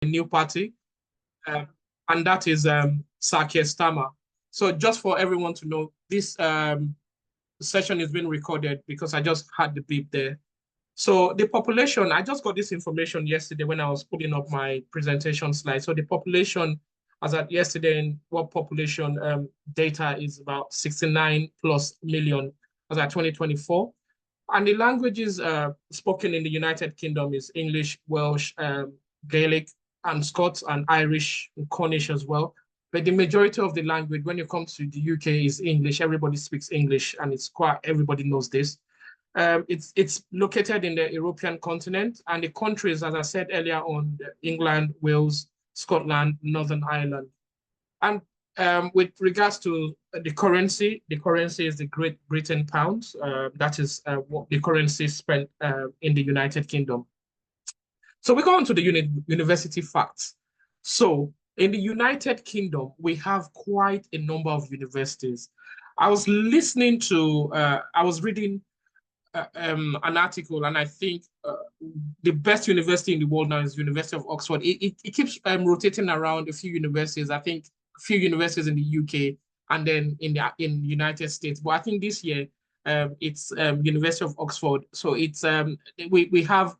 a new party, um, and that is Sir Keir Starmer. So just for everyone to know, this session is being recorded because I just had the beep there. So the population, I just got this information yesterday when I was putting up my presentation slide. So the population as at yesterday in world population data is about 69 plus million as at 2024. And the languages spoken in the United Kingdom is English, Welsh, Gaelic, and Scots, and Irish, and Cornish as well. But the majority of the language, when it comes to the UK, is English. Everybody speaks English, and it's quite everybody knows this. It's located in the European continent, and the countries, as I said earlier on, England, Wales, Scotland, Northern Ireland. And with regards to the currency is the Great Britain pound. That is what the currency spent in the United Kingdom. So we go on to the university facts. So in the United Kingdom, we have quite a number of universities. I was listening to, I was reading an article, and I think the best university in the world now is University of Oxford. It keeps rotating around a few universities. I think a few universities in the UK and then in the United States. But I think this year it's University of Oxford. So it's we have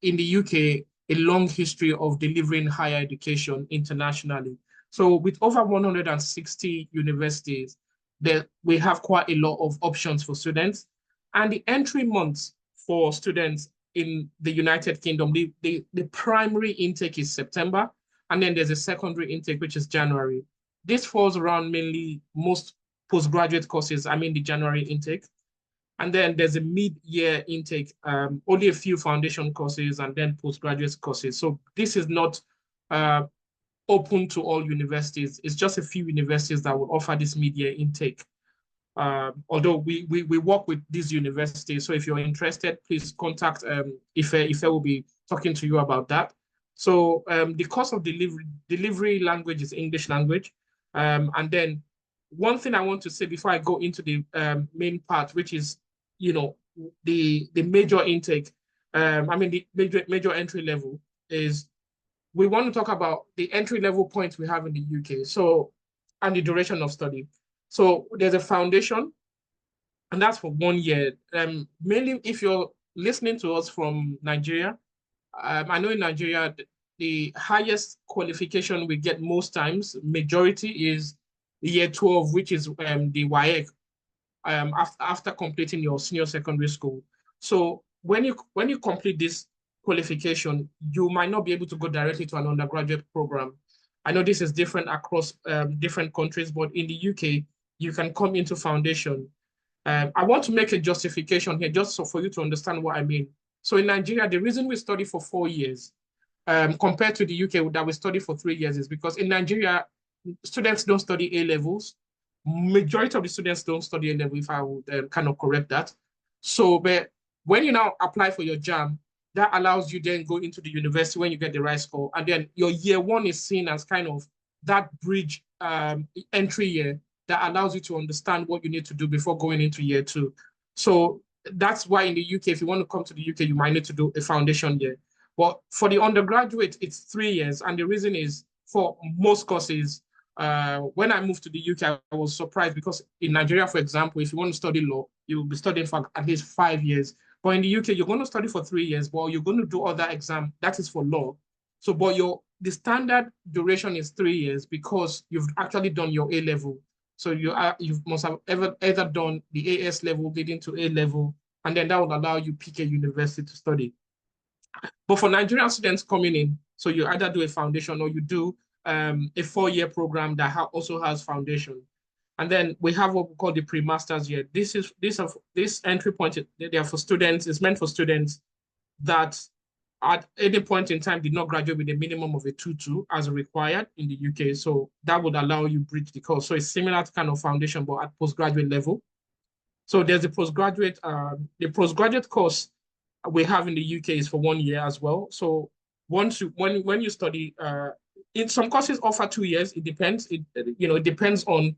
in the UK a long history of delivering higher education internationally. So with over 160 universities, that we have quite a lot of options for students. And the entry months for students in the United Kingdom, the primary intake is September, and then there's a secondary intake, which is January. This falls around mainly most postgraduate courses, I mean the January intake. And then there's a mid-year intake, only a few foundation courses and then postgraduate courses. So this is not open to all universities. It's just a few universities that will offer this mid-year intake. Although we work with these universities. So if you're interested, please contact Ife. Ife will be talking to you about that. So the course of delivery language is English language. And then one thing I want to say before I go into the main part, which is, you know, the major intake, I mean, the major entry level is, we want to talk about the entry level points we have in the UK. So, and the duration of study. So there's a foundation, and that's for 1 year. Mainly if you're listening to us from Nigeria, I know in Nigeria, the highest qualification we get most times, majority is year 12, which is the WAEC, after completing your senior secondary school. So when you complete this qualification, you might not be able to go directly to an undergraduate program. I know this is different across different countries, but in the UK, you can come into foundation. I want to make a justification here just so for you to understand what I mean. So in Nigeria, the reason we study for 4 years compared to the UK that we study for 3 years is because in Nigeria, students don't study A-levels. Majority of the students don't study A-level, if I would kind of correct that. So but when you now apply for your JAM, that allows you then go into the university when you get the right score. And then your year one is seen as kind of that bridge entry year that allows you to understand what you need to do before going into year two. So that's why in the UK, if you want to come to the UK, you might need to do a foundation year. But for the undergraduate, it's 3 years. And the reason is for most courses, when I moved to the UK, I was surprised because in Nigeria, for example, if you want to study law, you'll be studying for at least 5 years. But in the UK, you're going to study for 3 years, but you're going to do other exam. That is for law. So, but the standard duration is 3 years because you've actually done your A level. So you must have either done the AS level leading to A level, and then that will allow you pick a university to study. But for Nigerian students coming in, so you either do a foundation or you do a 4-year program that also has foundation. And then we have what we call the pre-masters year. This entry point, they are for students, it's meant for students that at any point in time did not graduate with a minimum of a 2.2 as required in the UK. So that would allow you bridge the course. So it's similar to kind of foundation, but at postgraduate level. So there's the postgraduate course we have in the UK is for 1 year as well. So when you study, in some courses offer 2 years. It depends. It depends on,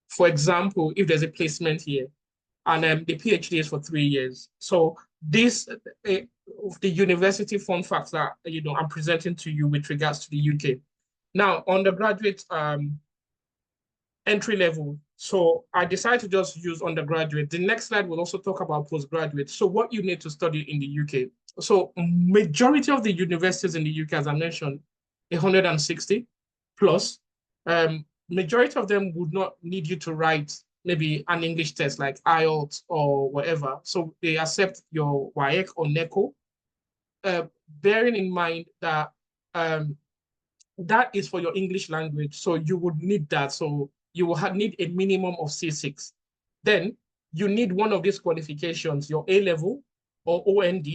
for example, if there's a placement here, and the PhD is for 3 years. So this the university fun facts that I'm presenting to you with regards to the UK. Now, undergraduate entry level. So I decided to just use undergraduate. The next slide will also talk about postgraduate. So what you need to study in the UK. So majority of the universities in the UK, as I mentioned, 160 plus. Majority of them would not need you to write maybe an English test like IELTS or whatever. So they accept your WAEC or NECO, bearing in mind that that is for your English language. So you would need that. So you will need a minimum of C6. Then you need one of these qualifications, your A-level or OND,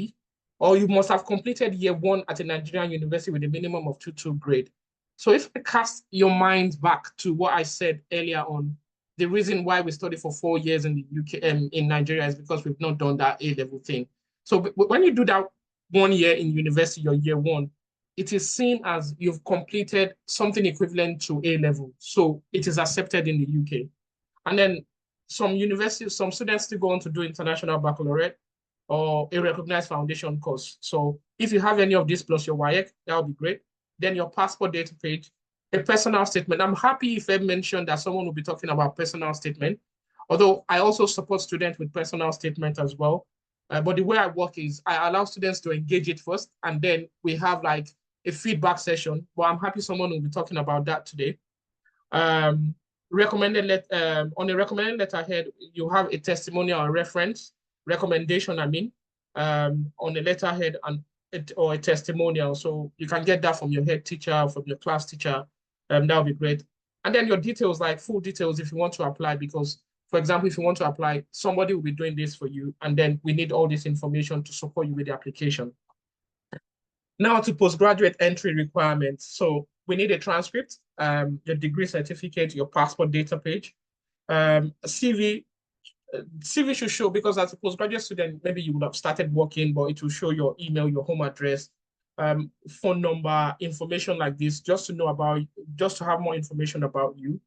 or you must have completed year one at a Nigerian university with a minimum of 2.2 grade. So if I cast your mind back to what I said earlier on, the reason why we study for 4 years in the UK, in Nigeria, is because we've not done that A-level thing. So when you do that 1 year in university, your year one, it is seen as you've completed something equivalent to A-level. So it is accepted in the UK. And then some universities, some students still go on to do international baccalaureate or a recognized foundation course. So if you have any of these plus your WAEC, that would be great. Then your passport data page, a personal statement. I'm happy if I mentioned that someone will be talking about personal statement, although I also support students with personal statement as well. But the way I work is I allow students to engage it first, and then we have like a feedback session. But I'm happy someone will be talking about that today. On a recommended letterhead, you have a testimonial or reference recommendation. On a letterhead or a testimonial. So you can get that from your head teacher, from your class teacher. That would be great. And then your details, like full details, if you want to apply, because for example, if you want to apply, somebody will be doing this for you, and then we need all this information to support you with the application. Now to postgraduate entry requirements. So we need a transcript, your degree certificate, your passport data page, CV. CV should show, because as a postgraduate student, maybe you would have started working, but it will show your email, your home address, phone number, information like this, just to know about, just to have more information about you.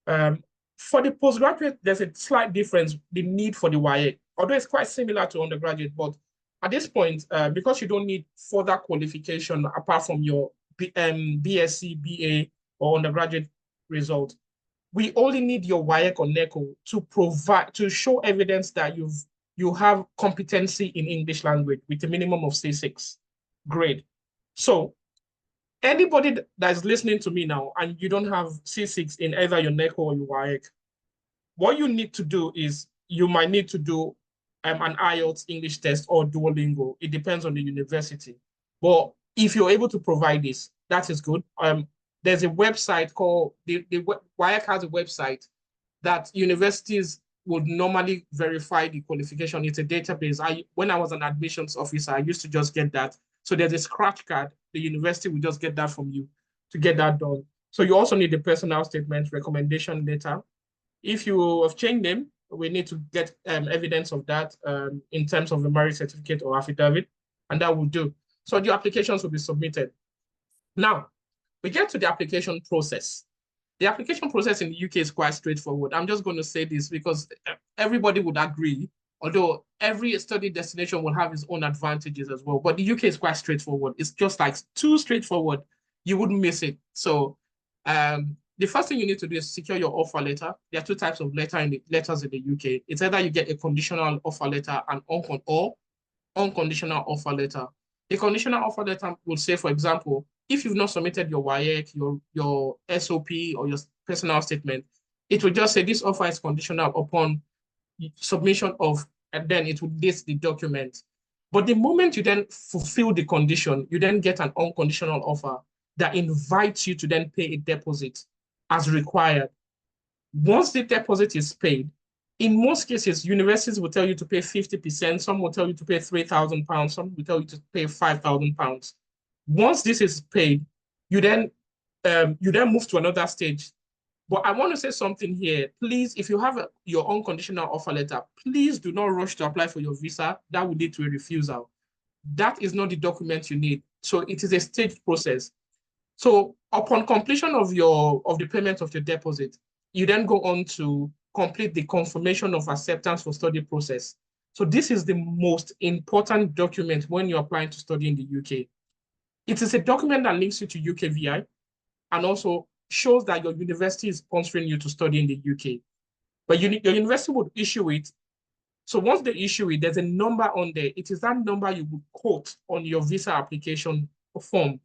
For the postgraduate, there's a slight difference, the need for the WAEC, although it's quite similar to undergraduate, but at this point, because you don't need further qualification apart from your BSc, BA, or undergraduate result, we only need your WAEC or NECO to show evidence that you have competency in English language with a minimum of C6 grade. So anybody that is listening to me now and you don't have C6 in either your NECO or your WAEC, what you need to do is you might need to do an IELTS English test or Duolingo. It depends on the university. But if you're able to provide this, that is good. There's a website called, WAEC has a website that universities would normally verify the qualification. It's a database. When I was an admissions officer, I used to just get that. So there's a scratch card. The university will just get that from you to get that done. So you also need the personal statement, recommendation letter. If you have changed them, we need to get evidence of that in terms of the marriage certificate or affidavit, and that will do. So the applications will be submitted. Now, we get to the application process. The application process in the UK is quite straightforward. I'm just going to say this because everybody would agree, although every study destination will have its own advantages as well. But the UK is quite straightforward. It's just like too straightforward. You wouldn't miss it. So the first thing you need to do is secure your offer letter. There are two types of letters in the UK. It's either you get a conditional offer letter and unconditional offer letter. A conditional offer letter will say, for example, if you've not submitted your WAEC, your SOP, or your personal statement, it will just say this offer is conditional upon submission of, and then it will list the document. But the moment you then fulfill the condition, you then get an unconditional offer that invites you to then pay a deposit as required. Once the deposit is paid, in most cases, universities will tell you to pay 50%, some will tell you to pay £3,000, some will tell you to pay £5,000. Once this is paid, you then move to another stage. But I want to say something here. Please, if you have your unconditional offer letter, please do not rush to apply for your visa. That will lead to a refusal. That is not the document you need. So it is a staged process. So upon completion of the payment of your deposit, you then go on to complete the confirmation of acceptance for study process. So this is the most important document when you're applying to study in the UK. It is a document that links you to UKVI and also shows that your university is sponsoring you to study in the UK. But your university would issue it. So once they issue it, there's a number on there. It is that number you would quote on your visa application form.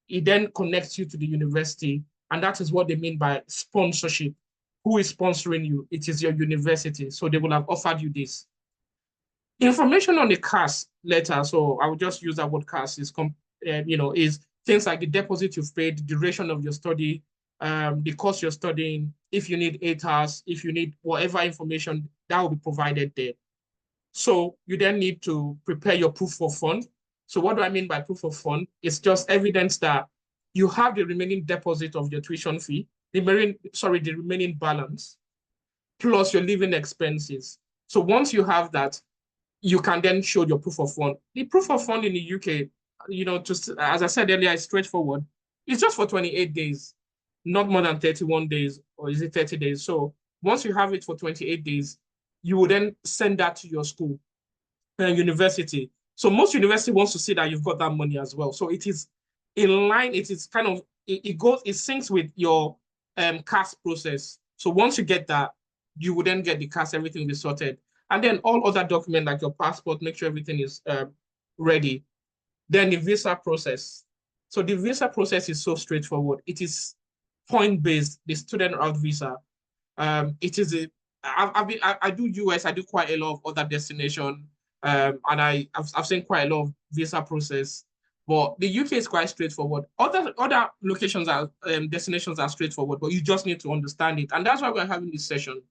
It then connects you to the university. And that is what they mean by sponsorship. Who is sponsoring you? It is your university. So they will have offered you this. Information on the CAS letter, so I will just use that word CAS, is things like the deposit you've paid, the duration of your study, the course you're studying, if you need ATAS, if you need whatever information, that will be provided there. So you then need to prepare your proof of fund. So what do I mean by proof of fund? It's just evidence that you have the remaining deposit of your tuition fee, the remaining balance, plus your living expenses. So once you have that, you can then show your proof of fund. The proof of fund in the UK, just as I said earlier, is straightforward. It's just for 28 days, not more than 31 days, or is it 30 days? So once you have it for 28 days, you will then send that to your school and university. So most university wants to see that you've got that money as well. So it is in line, it is kind of, it syncs with your CAS process. So once you get that, you will then get the CAS, everything will be sorted. And then all other documents like your passport, make sure everything is ready. Then the visa process. So the visa process is so straightforward. It is point-based, the student route visa. It is I do US, I do quite a lot of other destination, and I've seen quite a lot of visa process. But the UK is quite straightforward. Other locations are destinations are straightforward, but you just need to understand it, and that's why we're having this session,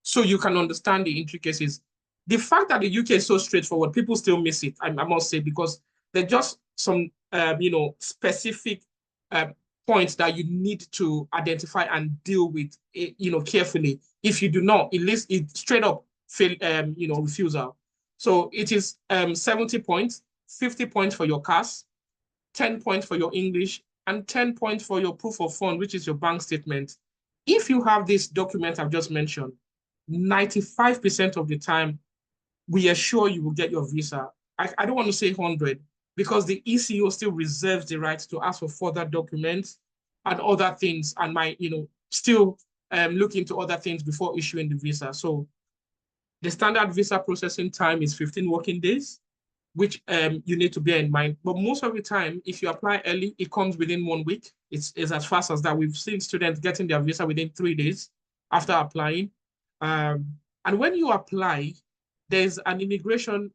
so you can understand the intricacies. The fact that the UK is so straightforward, people still miss it, I must say, because there's just some specific points that you need to identify and deal with carefully. If you do not, it straight up fail refusal. So it is 70 points, 50 points for your CAS, 10 points for your English, and 10 points for your proof of fund, which is your bank statement. If you have this document I've just mentioned, 95% of the time, we assure you will get your visa. I don't want to say 100 because the ECO still reserves the right to ask for further documents and other things and might, still look into other things before issuing the visa. So the standard visa processing time is 15 working days, which you need to bear in mind. But most of the time, if you apply early, it comes within 1 week. It's as fast as that. We've seen students getting their visa within 3 days after applying. And when you apply, there's an immigration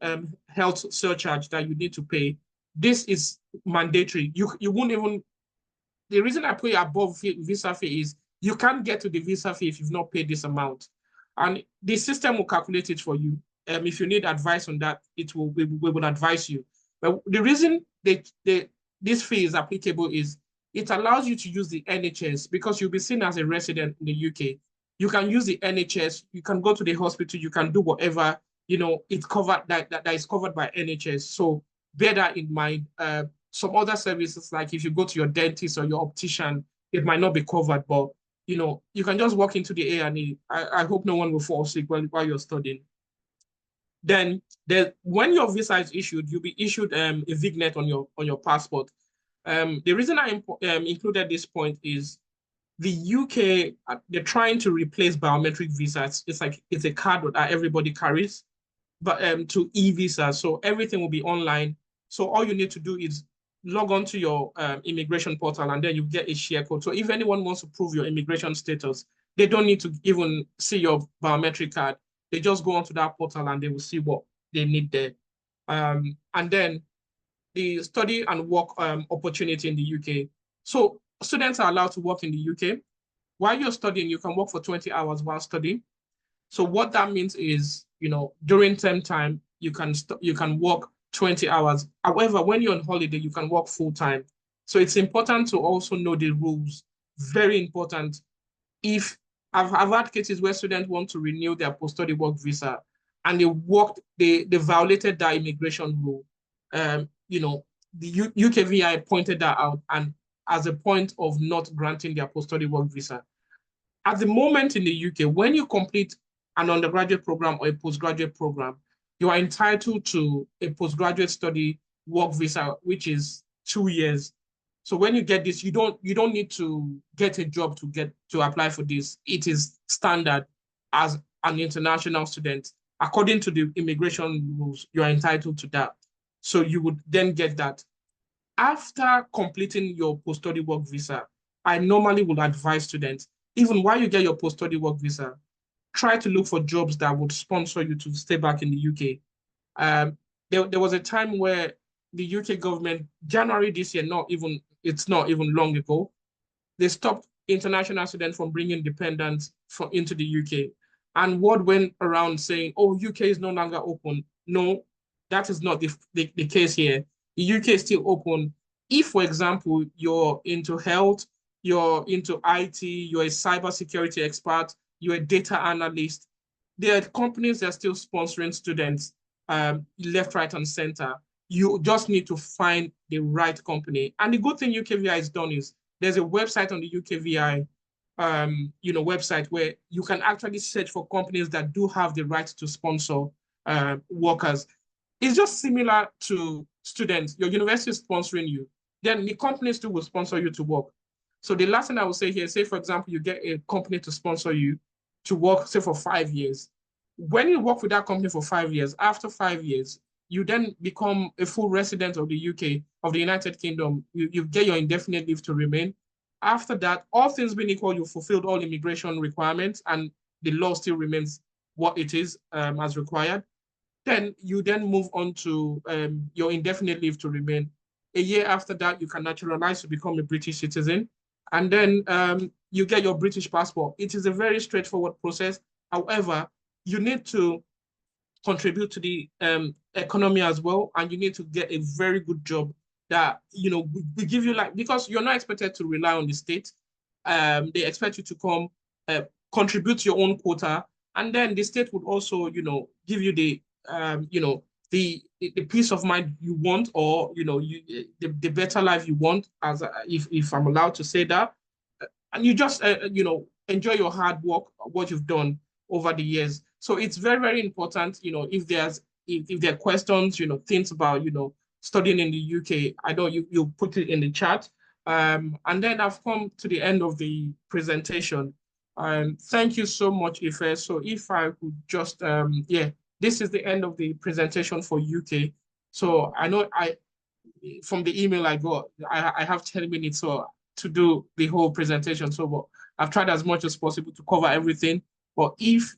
health surcharge that you need to pay. This is mandatory. You won't even, the reason I pay above visa fee is you can't get to the visa fee if you've not paid this amount. And the system will calculate it for you. If you need advice on that, we will advise you. But the reason this fee is applicable is it allows you to use the NHS because you'll be seen as a resident in the UK. You can use the NHS, you can go to the hospital, you can do whatever, it's covered that is covered by NHS. So bear that in mind. Some other services, like if you go to your dentist or your optician, it might not be covered, but you can just walk into the A&E. I hope no one will fall sick while you're studying. Then when your visa is issued, you'll be issued a Vignet on your passport. The reason I included this point is the UK, they're trying to replace biometric visas. It's a card that everybody carries, but to e-visa. So everything will be online. So all you need to do is log on to your immigration portal and then you get a share code. So if anyone wants to prove your immigration status, they don't need to even see your biometric card. They just go onto that portal and they will see what they need there. And then the study and work opportunity in the UK. So students are allowed to work in the UK. While you're studying, you can work for 20 hours while studying. So what that means is, during term time, you can work 20 hours. However, when you're on holiday, you can work full time. So it's important to also know the rules. Very important. If I've had cases where students want to renew their post-study work visa and they violated that immigration rule. The UKVI pointed that out and as a point of not granting their post-study work visa. At the moment in the UK, when you complete an undergraduate program or a postgraduate program, you are entitled to a postgraduate study work visa, which is 2 years. So when you get this, you don't need to get a job to apply for this. It is standard as an international student. According to the immigration rules, you are entitled to that. So you would then get that. After completing your post-study work visa, I normally would advise students, even while you get your post-study work visa, try to look for jobs that would sponsor you to stay back in the UK. There was a time where the UK government, January this year, it's not even long ago, they stopped international students from bringing dependents into the UK. And word went around saying, oh, UK is no longer open. No, that is not the case here. The UK is still open. If, for example, you're into health, you're into IT, you're a cybersecurity expert, you're a data analyst, there are companies that are still sponsoring students left, right, and center. You just need to find the right company. And the good thing UKVI has done is there's a website on the UKVI website where you can actually search for companies that do have the right to sponsor workers. It's just similar to students. Your university is sponsoring you. Then the companies too will sponsor you to work. So the last thing I would say here, say for example, you get a company to sponsor you to work, say for 5 years. When you work with that company for 5 years, after 5 years, you then become a full resident of the UK, of the United Kingdom. You get your indefinite leave to remain. After that, all things being equal, you fulfilled all immigration requirements and the law still remains what it is as required. Then you then move on to your indefinite leave to remain. A year after that, you can naturalize to become a British citizen. And then you get your British passport. It is a very straightforward process. However, you need to contribute to the economy as well, and you need to get a very good job that we give you, like, because you're not expected to rely on the state. They expect you to come contribute your own quota, and then the state would also give you the the peace of mind you want, or the better life you want, as if I'm allowed to say that. And you just enjoy your hard work, what you've done over the years. So it's very, very important, if there are questions, things about studying in the UK, I know you put it in the chat. And then I've come to the end of the presentation. Thank you so much, Ife. So if I could just this is the end of the presentation for UK. So I know from the email I got, I have 10 minutes to do the whole presentation. So I've tried as much as possible to cover everything. But if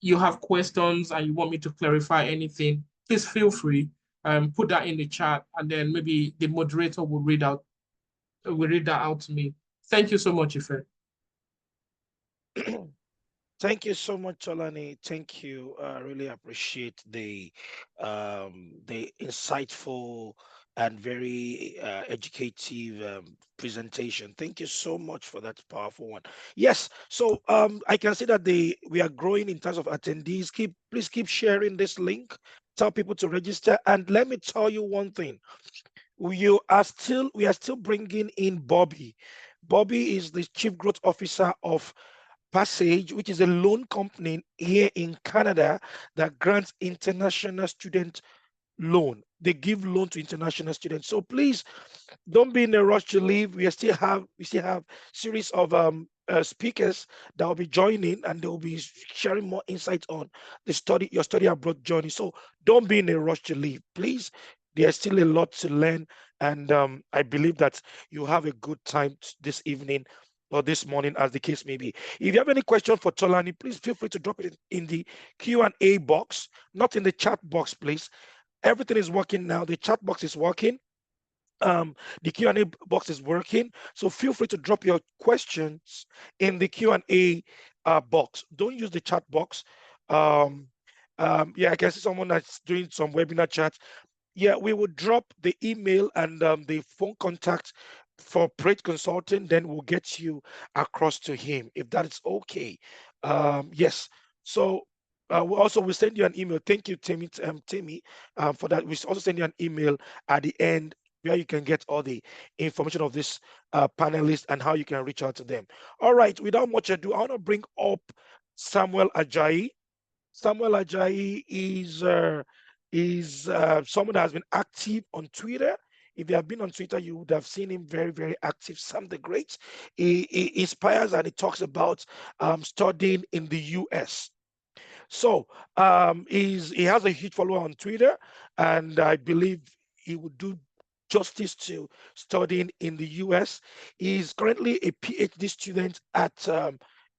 you have questions and you want me to clarify anything, please feel free. Put that in the chat, and then maybe the moderator will read that out to me. Thank you so much, Ife. Thank you so much, Tolani. Thank you. I really appreciate the insightful and very educative presentation. Thank you so much for that powerful one. Yes. So I can see that we are growing in terms of attendees. Please keep sharing this link. Tell people to register. And let me tell you one thing. We are still bringing in Bobby. Bobby is the Chief Growth Officer of Passage, which is a loan company here in Canada that grants international student loan. They give loan to international students. So please don't be in a rush to leave. We still have series of speakers that will be joining, and they will be sharing more insight on your study abroad journey. So don't be in a rush to leave, please. There's still a lot to learn, and I believe that you have a good time this evening or this morning, as the case may be. If you have any question for Tolani, please feel free to drop it in the Q&A box, not in the chat box, please. Everything is working now. The chat box is working. The Q&A box is working. So feel free to drop your questions in the Q&A box. Don't use the chat box. Yeah, I can see someone that's doing some webinar chat. Yeah, we will drop the email and the phone contact for Prate Consulting, then we'll get you across to him if that is okay. Yes. So we'll send you an email. Thank you, Timmy, for that. We also send you an email at the end where you can get all the information of this panelists and how you can reach out to them. All right. Without much ado, I want to bring up Samuel Ajayi. Samuel Ajayi is someone that has been active on Twitter. If you have been on Twitter, you would have seen him very, very active. Sam the Great. He inspires and he talks about studying in the US. So he has a huge follower on Twitter, and I believe he would do justice to studying in the US. He's currently a PhD student at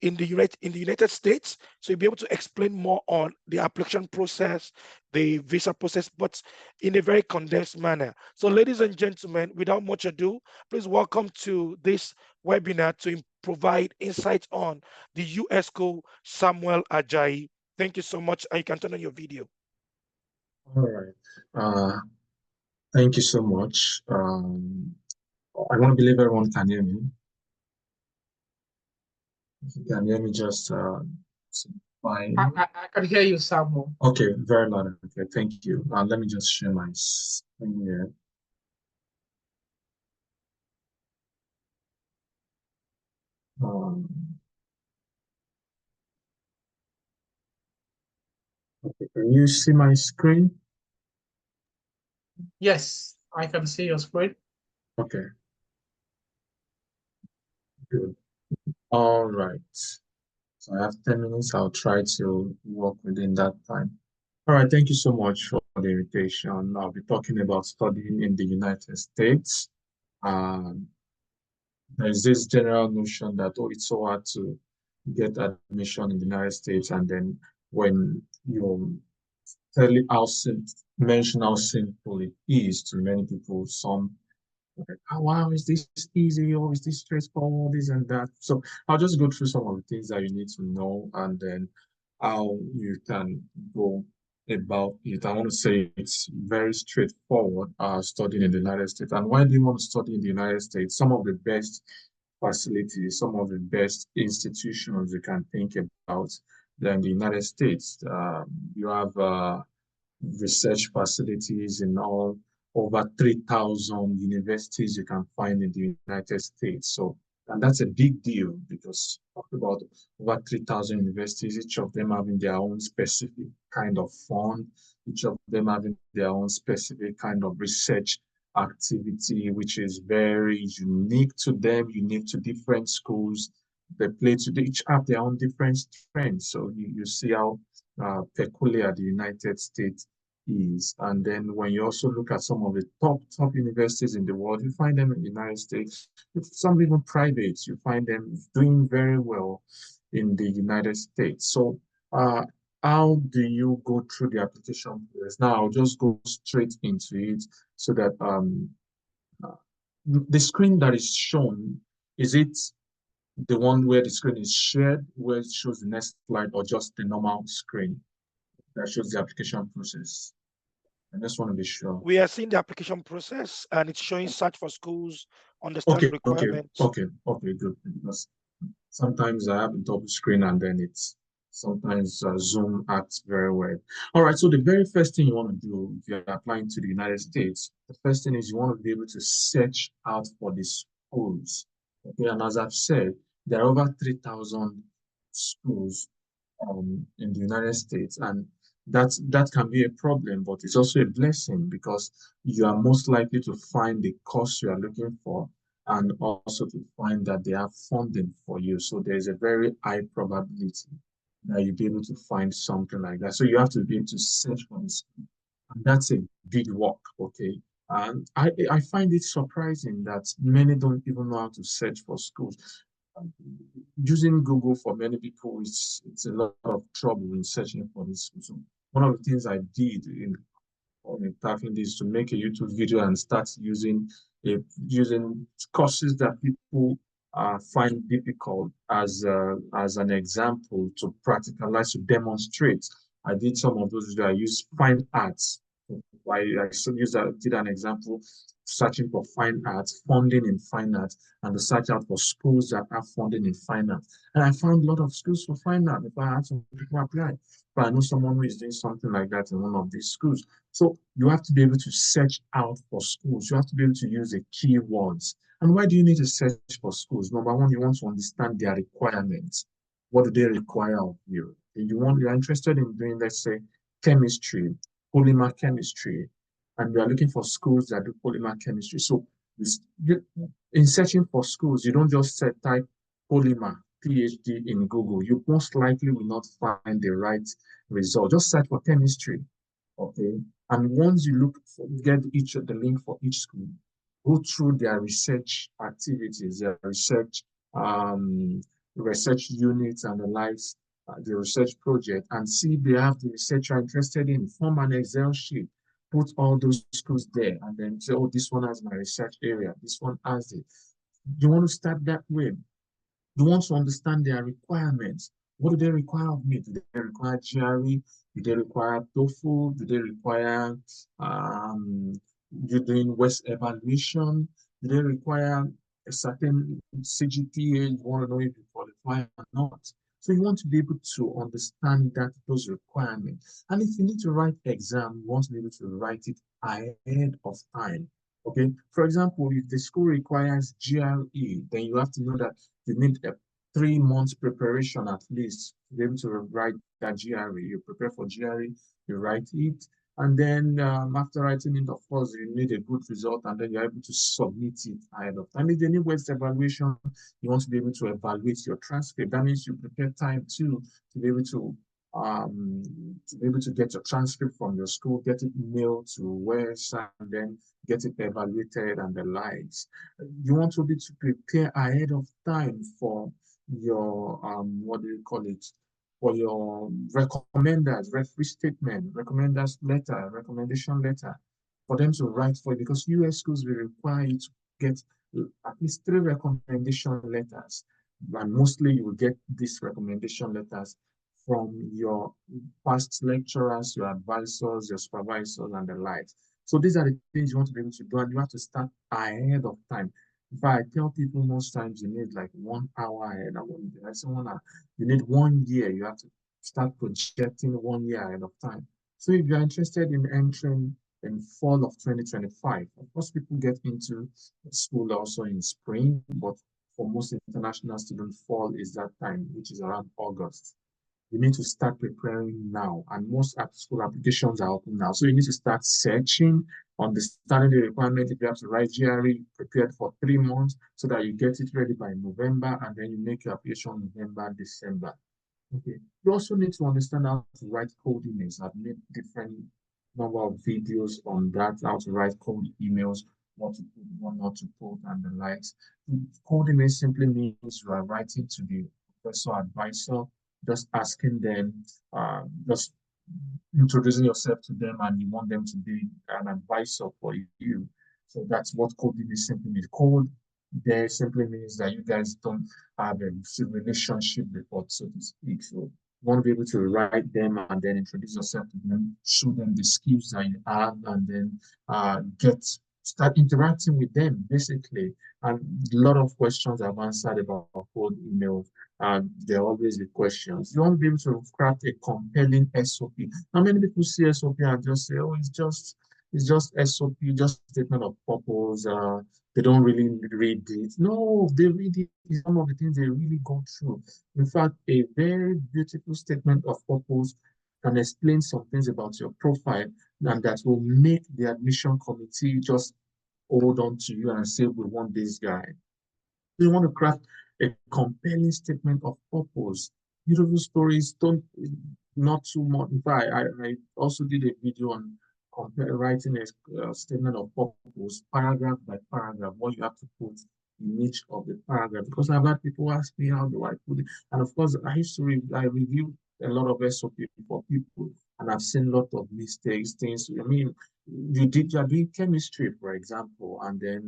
in the United States, so he'll be able to explain more on the application process, the visa process, but in a very condensed manner. So, ladies and gentlemen, without much ado, please welcome to this webinar to provide insights on the US school Samuel Ajayi. Thank you so much. And you can turn on your video. All right. Thank you so much. I want to believe everyone can hear me. If you can hear me, just fine. I can hear you, Samuel. Okay, very loud. Okay, thank you. Let me just share my screen here. Okay, can you see my screen? Yes, I can see your screen. Okay. Good. All right. So I have 10 minutes. I'll try to work within that time. All right. Thank you so much for the invitation. I'll be talking about studying in the United States. There's this general notion that, oh, it's so hard to get admission in the United States. And then when you mention how simple it is to many people, some like, oh, wow, is this easy or is this straightforward, this and that? So I'll just go through some of the things that you need to know and then how you can go about it. I want to say it's very straightforward studying in the United States. And why do you want to study in the United States? Some of the best facilities, some of the best institutions you can think about than the United States. You have research facilities in all over 3,000 universities you can find in the United States. So, and that's a big deal because talk about over 3,000 universities, each of them having their own specific kind of fund, each of them having their own specific kind of research activity, which is very unique to them, unique to different schools. They each have their own different strengths. So you see how peculiar the United States is. And then when you also look at some of the top universities in the world, you find them in the United States. Some even private, you find them doing very well in the United States. So how do you go through the application process? Now I'll just go straight into it so that the screen that is shown, is it the one where the screen is shared, where it shows the next slide, or just the normal screen that shows the application process? I just want to be sure. We are seeing the application process and it's showing search for schools, understand requirements. Okay, good. Because sometimes I have a double screen and then sometimes Zoom acts very well. All right, so the very first thing you want to do if you're applying to the United States, the first thing is you want to be able to search out for the schools. Okay, and as I've said, there are over 3,000 schools in the United States, and that can be a problem, but it's also a blessing because you are most likely to find the course you are looking for and also to find that they have funding for you. So there's a very high probability that you'll be able to find something like that. So you have to be able to search for this. And that's a big work, okay? And I find it surprising that many don't even know how to search for schools. Using Google for many people, it's a lot of trouble in searching for this school. So one of the things I did in tackling this to make a YouTube video and start using courses that people find difficult as an example to practicalize, to demonstrate. I did some of those videos. I used fine arts. I did an example searching for fine arts, funding in fine arts, and to search out for schools that have funding in fine arts. And I found a lot of schools for fine arts. If I had some people apply, but I know someone who is doing something like that in one of these schools. So you have to be able to search out for schools. You have to be able to use the keywords. And why do you need to search for schools? Number one, you want to understand their requirements. What do they require of you? You're interested in doing, let's say, chemistry, polymer chemistry, and you are looking for schools that do polymer chemistry. So in searching for schools, you don't just type polymer PhD in Google. You most likely will not find the right result. Just search for chemistry, okay? And once you get the link for each school, go through their research activities, their um, research units and the likes, the research project, and see if they have the research you're interested in. Form an Excel sheet, put all those schools there, and then say, oh, this one has my research area, this one has it. You want to start that way. You want to understand their requirements. What do they require of me? Do they require GRE? Do they require TOEFL? Do they require you doing West evaluation? Do they require a certain CGPA? You want to know if you qualify or not. So you want to be able to understand those requirements. And if you need to write exam, you want to be able to write it ahead of time. Okay. For example, if the school requires GRE, then you have to know that you need a 3 months preparation at least to be able to write that GRE. You prepare for GRE, you write it, and then after writing it, of course, you need a good result, and then you're able to submit it ahead of time. If they need West evaluation, you want to be able to evaluate your transcript. That means you prepare time too to be able to get your transcript from your school, get it mailed to West, and then get it evaluated and the likes. You want to be to prepare ahead of time for your what do you call it? For your recommenders, referee statement, recommenders letter, recommendation letter, for them to write for you, because US schools will require you to get at least 3 recommendation letters. And mostly you will get these recommendation letters from your past lecturers, your advisors, your supervisors, and the likes. So these are the things you want to be able to do, and you have to start ahead of time. If I tell people most times you need like 1 hour ahead, you need 1 year, you have to start projecting 1 year ahead of time. So if you're interested in entering in fall of 2025, of course, people get into school also in spring, but for most international students, fall is that time, which is around August. You need to start preparing now, and most school applications are open now. So you need to start searching, understanding the requirement. If you have to write GRE, prepared for 3 months so that you get it ready by November, and then you make your application November, December. Okay. You also need to understand how to write code emails. I've made different number of videos on that, how to write code emails, what to put, what not to put, and the likes. Code email simply means you are writing to the professor advisor, just asking them, just introducing yourself to them, and you want them to be an advisor for you. So that's what coding is simply means. Code there simply means that you guys don't have a relationship before, so to speak. So you want to be able to write them and then introduce yourself to them, show them the skills that you have, and then start interacting with them basically. And a lot of questions I've answered about code emails, and there are always the questions. You want to be able to craft a compelling SOP. Now, many people see SOP and just say, "Oh, it's just SOP, just statement of purpose." They don't really read it. No, they read it. Some of the things they really go through. In fact, a very beautiful statement of purpose can explain some things about your profile, and that will make the admission committee just hold on to you and say, "We want this guy." You want to craft a compelling statement of purpose. Beautiful stories, don't not too much. In fact, I also did a video on writing a statement of purpose, paragraph by paragraph, what you have to put in each of the paragraph. Because I've had people ask me, how do I put it? And of course, I used to I review a lot of SOP for people, and I've seen a lot of mistakes, things. I mean, you are doing chemistry, for example, and then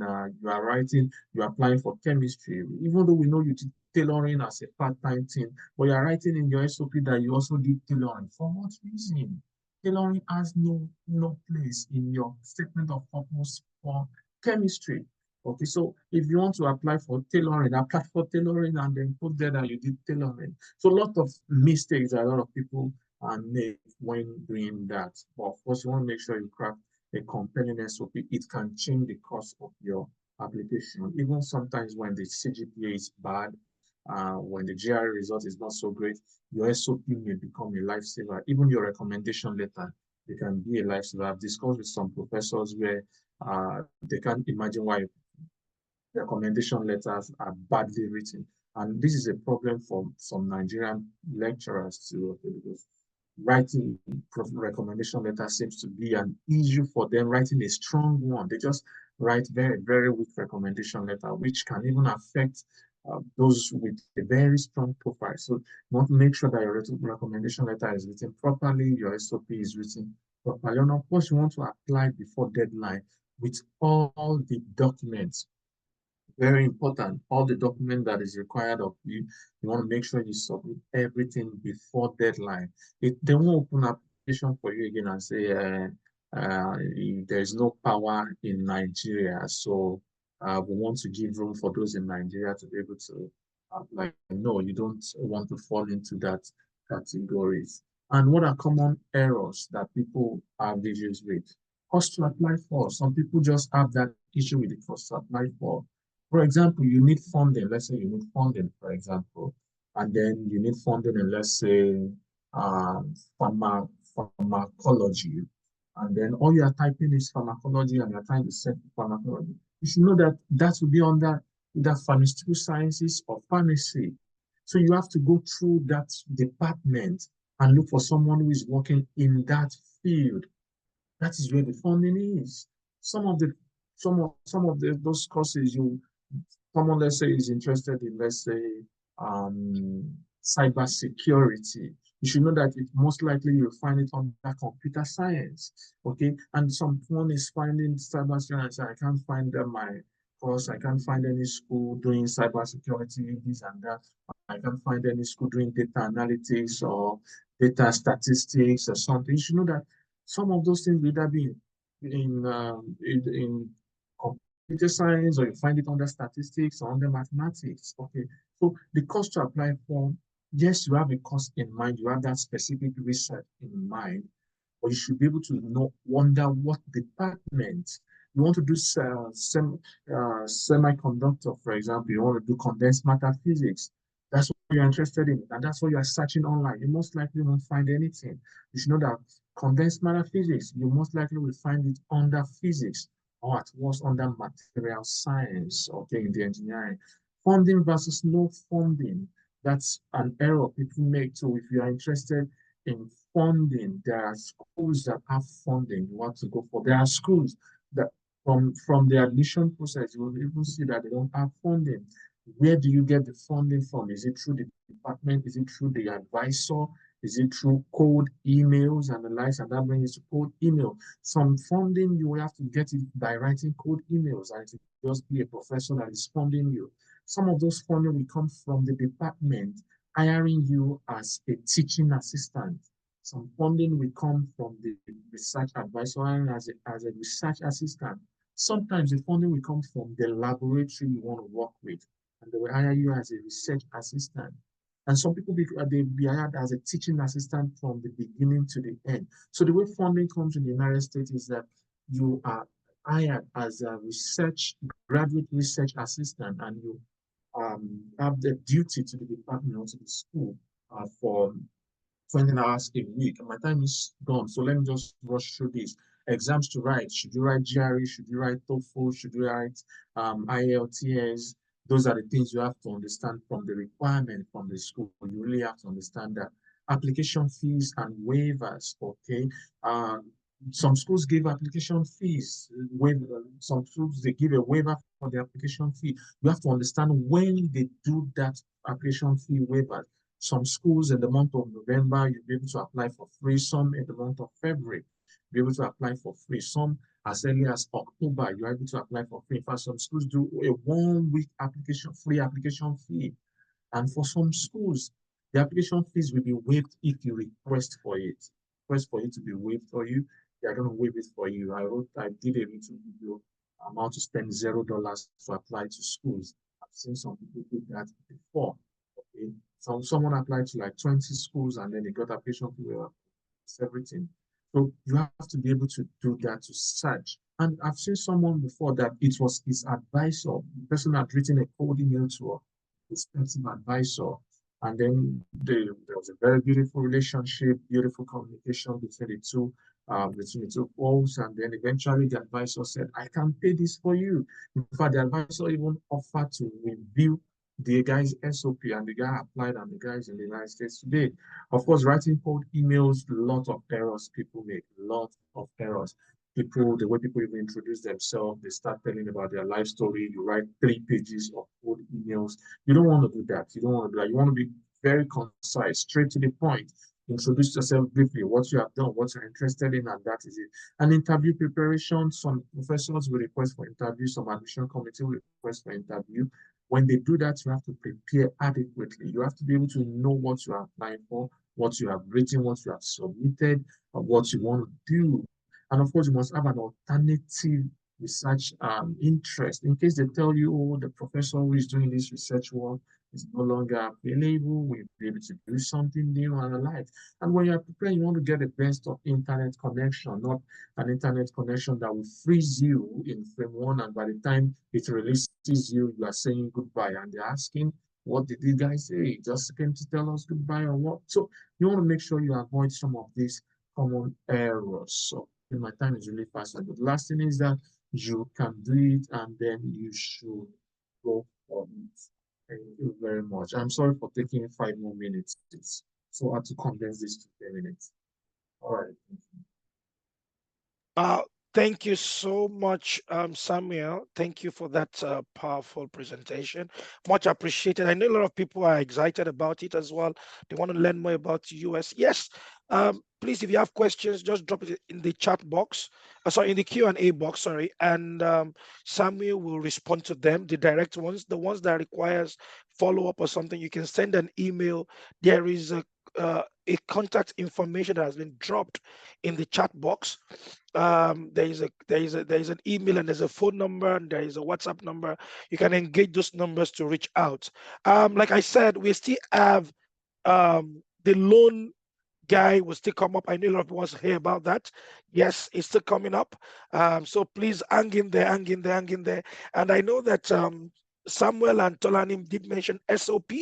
you're applying for chemistry, even though we know you did tailoring as a part-time thing, but you're writing in your SOP that you also did tailoring. For what reason? Tailoring has no place in your statement of purpose for chemistry. Okay, so if you want to apply for tailoring and then put there that you did tailoring. So a lot of mistakes that a lot of people make when doing that. But of course, you want to make sure you craft a compelling SOP. It can change the course of your application. Even sometimes when the CGPA is bad, When the GRE result is not so great, your SOP may become a lifesaver. Even your recommendation letter, they can be a lifesaver. I've discussed with some professors where they can't imagine why recommendation letters are badly written. And this is a problem for some Nigerian lecturers too, okay, because writing recommendation letter seems to be an issue for them. Writing a strong one, they just write very, very weak recommendation letter, which can even affect those with a very strong profile. So you want to make sure that your recommendation letter is written properly, your SOP is written properly. And of course, you want to apply before deadline with all the documents. Very important. All the document that is required of you, you want to make sure you submit everything before deadline. They won't open application for you again and say there's no power in Nigeria, so we want to give room for those in Nigeria to be able to apply. No, you don't want to fall into that categories. And what are common errors that people have issues with? Cost to apply for. Some people just have that issue with the cost to apply for. For example, you need funding. Let's say you need funding, for example, and then you need funding in, let's say, pharmacology, and then all you are typing is pharmacology, and you're trying to set pharmacology. You should know that that will be under either pharmaceutical sciences or pharmacy. So you have to go through that department and look for someone who is working in that field. That is where the funding is. Some of those courses someone, let's say, is interested in, let's say, cyber security. You should know that it most likely you'll find it under computer science, okay? And someone is finding cyber security. I can't find my course. I can't find any school doing cyber security, this and that. I can't find any school doing data analytics or data statistics or something. You should know that some of those things will either be in computer science, or you find it under statistics or under mathematics. Okay, so the cost to apply for, yes, you have a cost in mind, you have that specific research in mind, but you should be able to wonder what department you want to do. Semiconductor, for example, you want to do condensed matter physics. That's what you're interested in, and that's what you are searching online. You most likely won't find anything. You should know that condensed matter physics, you most likely will find it under physics, or at worst under material science, okay, in the engineering. Funding versus no funding, that's an error people make. So if you are interested in funding, there are schools that have funding you want to go for. There are schools that from the admission process, you will even see that they don't have funding. Where do you get the funding from? Is it through the department? Is it through the advisor? Is it through cold emails and the likes? And that brings you to cold email. Some funding, you will have to get it by writing cold emails, and it will just be a professor that is funding you. Some of those funding will come from the department hiring you as a teaching assistant. Some funding will come from the research advisor as a research assistant. Sometimes the funding will come from the laboratory you want to work with, and they will hire you as a research assistant. And some people they be hired as a teaching assistant from the beginning to the end. So the way funding comes in the United States is that you are hired as a graduate research assistant, and you have the duty to the department or to the school for 20 hours a week. And my time is gone, so let me just rush through this. Exams to write. Should you write GRE? Should you write TOEFL? Should you write IELTS? Those are the things you have to understand from the requirement from the school. You really have to understand that. Application fees and waivers, okay? Some schools give application fees. Some schools, they give a waiver for the application fee. You have to understand when they do that application fee waiver. Some schools in the month of November, you'll be able to apply for free. Some in the month of February, you'll be able to apply for free. Some as early as October, you're able to apply for free. In fact, some schools do a 1 week free application fee. And for some schools, the application fees will be waived if you request for it. Request for it to be waived for you, they are going to waive it for you. I did a little video on how to spend $0 to apply to schools. I've seen some people do that before. Okay. Someone applied to like 20 schools and then they got application fee, everything. So you have to be able to do that, to search. And I've seen someone before that it was his advisor, the person had written a cold email to her, expensive advisor. And then there was a very beautiful relationship, beautiful communication between the two folks. And then eventually the advisor said, I can pay this for you. In fact, the advisor even offered to review the guy's SOP, and the guy applied, and the guy is in the United States today. Of course, writing cold emails, a lot of errors people make, a lot of errors. People, the way people even introduce themselves, they start telling about their life story. You write 3 pages of cold emails. You don't want to do that. You don't want to do that. You want to be very concise, straight to the point. Introduce yourself briefly, what you have done, what you're interested in, and that is it. And interview preparation, some professors will request for interview, some admission committee will request for interview. When they do that, you have to prepare adequately. You have to be able to know what you are applying for, what you have written, what you have submitted, and what you want to do. And of course, you must have an alternative research interest. In case they tell you, oh, the professor who is doing this research work is no longer available, we'll be able to do something new and alike. And when you're preparing, you want to get the best of internet connection, not an internet connection that will freeze you in frame one, and by the time it releases you, you are saying goodbye, and they're asking, what did this guy say? He just came to tell us goodbye or what? So you want to make sure you avoid some of these common errors. So my time is really fast. But the last thing is that you can do it, and then you should go for it. Thank you very much. I'm sorry for taking 5 more minutes. It's so hard to condense this to 10 minutes. All right. Thank you so much, Samuel. Thank you for that powerful presentation. Much appreciated. I know a lot of people are excited about it as well. They want to learn more about US. Yes. Please, if you have questions, just drop it in the chat box. Sorry, in the Q&A box. Sorry, and Samuel will respond to them. The direct ones, the ones that requires follow up or something, you can send an email. There is a contact information that has been dropped in the chat box. There is an email, and there's a phone number, and there is a WhatsApp number. You can engage those numbers to reach out. Like I said, we still have the loan guy will still come up. I know a lot of people want to hear about that. Yes, it's still coming up. So please hang in there, hang in there, hang in there. And I know that Samuel and Tolanim did mention SOP,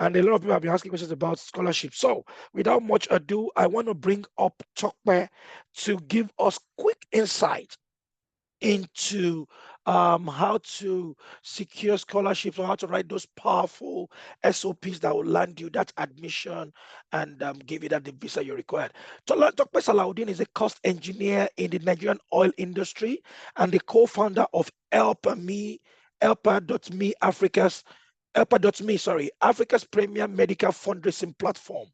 and a lot of people have been asking questions about scholarship. So without much ado, I want to bring up Tokpe to give us quick insight into how to secure scholarships, or how to write those powerful SOPs that will land you that admission and give you that the visa you required. Dr. Salahuddin is a cost engineer in the Nigerian oil industry and the co-founder of Helper.me, Africa's premier medical fundraising platform.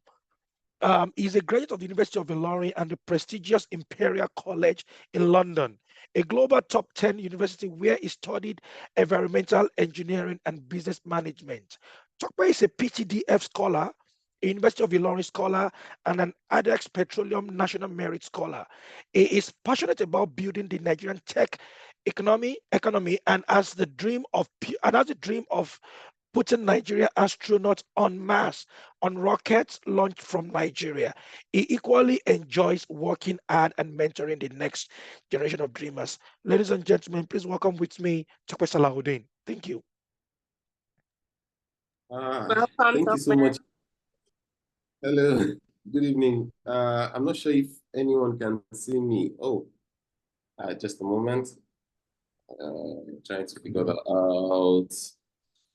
He's a graduate of the University of Ilorin and the prestigious Imperial College in London, a global top 10 university where he studied environmental engineering and business management. Tokpe is a PTDF scholar, a University of Ilorin scholar, and an ADEX Petroleum National Merit Scholar. He is passionate about building the Nigerian tech economy and has the dream of putting Nigeria astronauts en masse on rockets launched from Nigeria. He equally enjoys working hard and mentoring the next generation of dreamers. Ladies and gentlemen, please welcome with me Tokpe Salahuddin. Thank you. Thank you so much. Hello, good evening. I'm not sure if anyone can see me. Oh, just a moment. Trying to figure that out.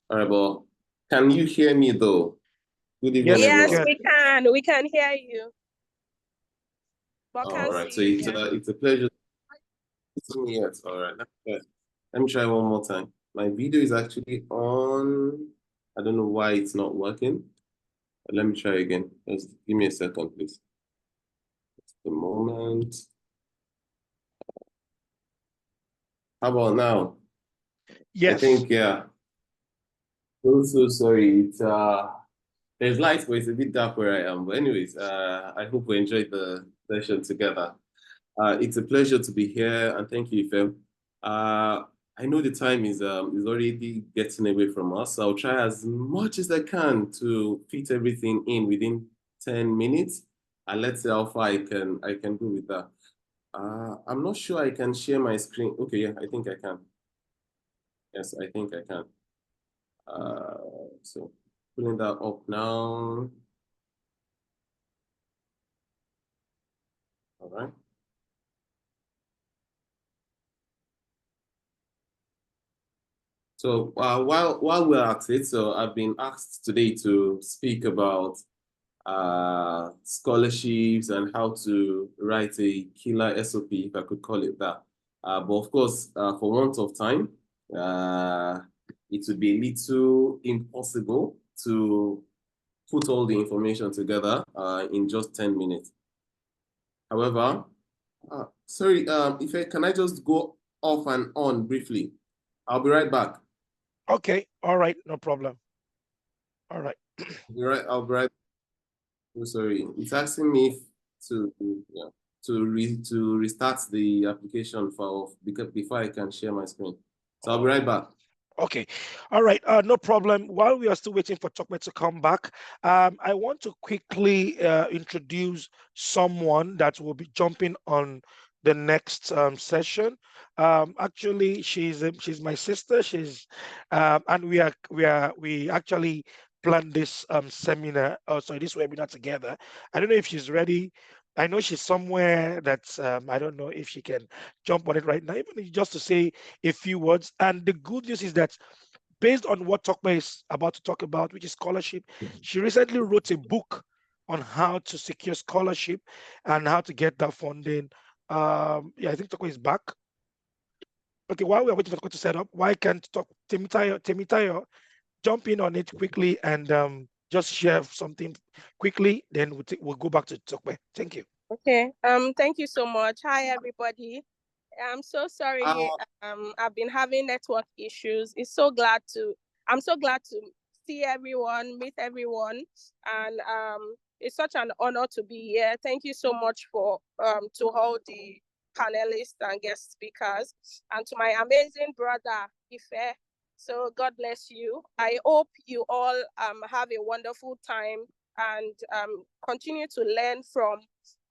All right, well, can you hear me though? Good evening, yes, everyone. we can. We can hear you. All right, so it's a pleasure. Yes, all right. Let me try one more time. My video is actually on. I don't know why it's not working. But let me try again. Just give me a second, please. Just a moment. How about now? Yes. I think, yeah. So sorry. It's there's lights, but it's a bit dark where I am. But anyways, I hope we enjoyed the session together. It's a pleasure to be here, and thank you, Ifem. I know the time is already getting away from us, so I'll try as much as I can to fit everything in within 10 minutes, and let's see how far I can go with that. I'm not sure I can share my screen. Okay, yeah, I think I can. Yes, I think I can. So pulling that up now. All right. So while we're at it, so I've been asked today to speak about scholarships and how to write a killer SOP, if I could call it that. But of course, for want of time, it would be a little impossible to put all the information together in just 10 minutes. However, sorry, can I just go off and on briefly? I'll be right back. Okay, all right, no problem. All right. I'll be right. Oh, sorry, it's asking me to restart the application before I can share my screen. So I'll be right back. Okay, all right, no problem. While we are still waiting for Tokwe to come back, I want to quickly introduce someone that will be jumping on the next session. Actually, she's my sister. And we actually planned this seminar, sorry, this webinar together. I don't know if she's ready. I know she's somewhere that's I don't know if she can jump on it right now, even just to say a few words. And the good news is that based on what Tokwe is about to talk about, which is scholarship, she recently wrote a book on how to secure scholarship and how to get that funding. Yeah, I think Tokwe is back. Okay, while we're waiting for Tokwe to set up, why can't Temitayo jump in on it quickly and just share something quickly, then we'll go back to Tokwe. Thank you. Okay. Thank you so much. Hi, everybody. I'm so sorry. I've been having network issues. I'm so glad to see everyone, meet everyone, and it's such an honor to be here. Thank you so much for to all the panelists and guest speakers, and to my amazing brother Ife. So God bless you. I hope you all have a wonderful time and continue to learn from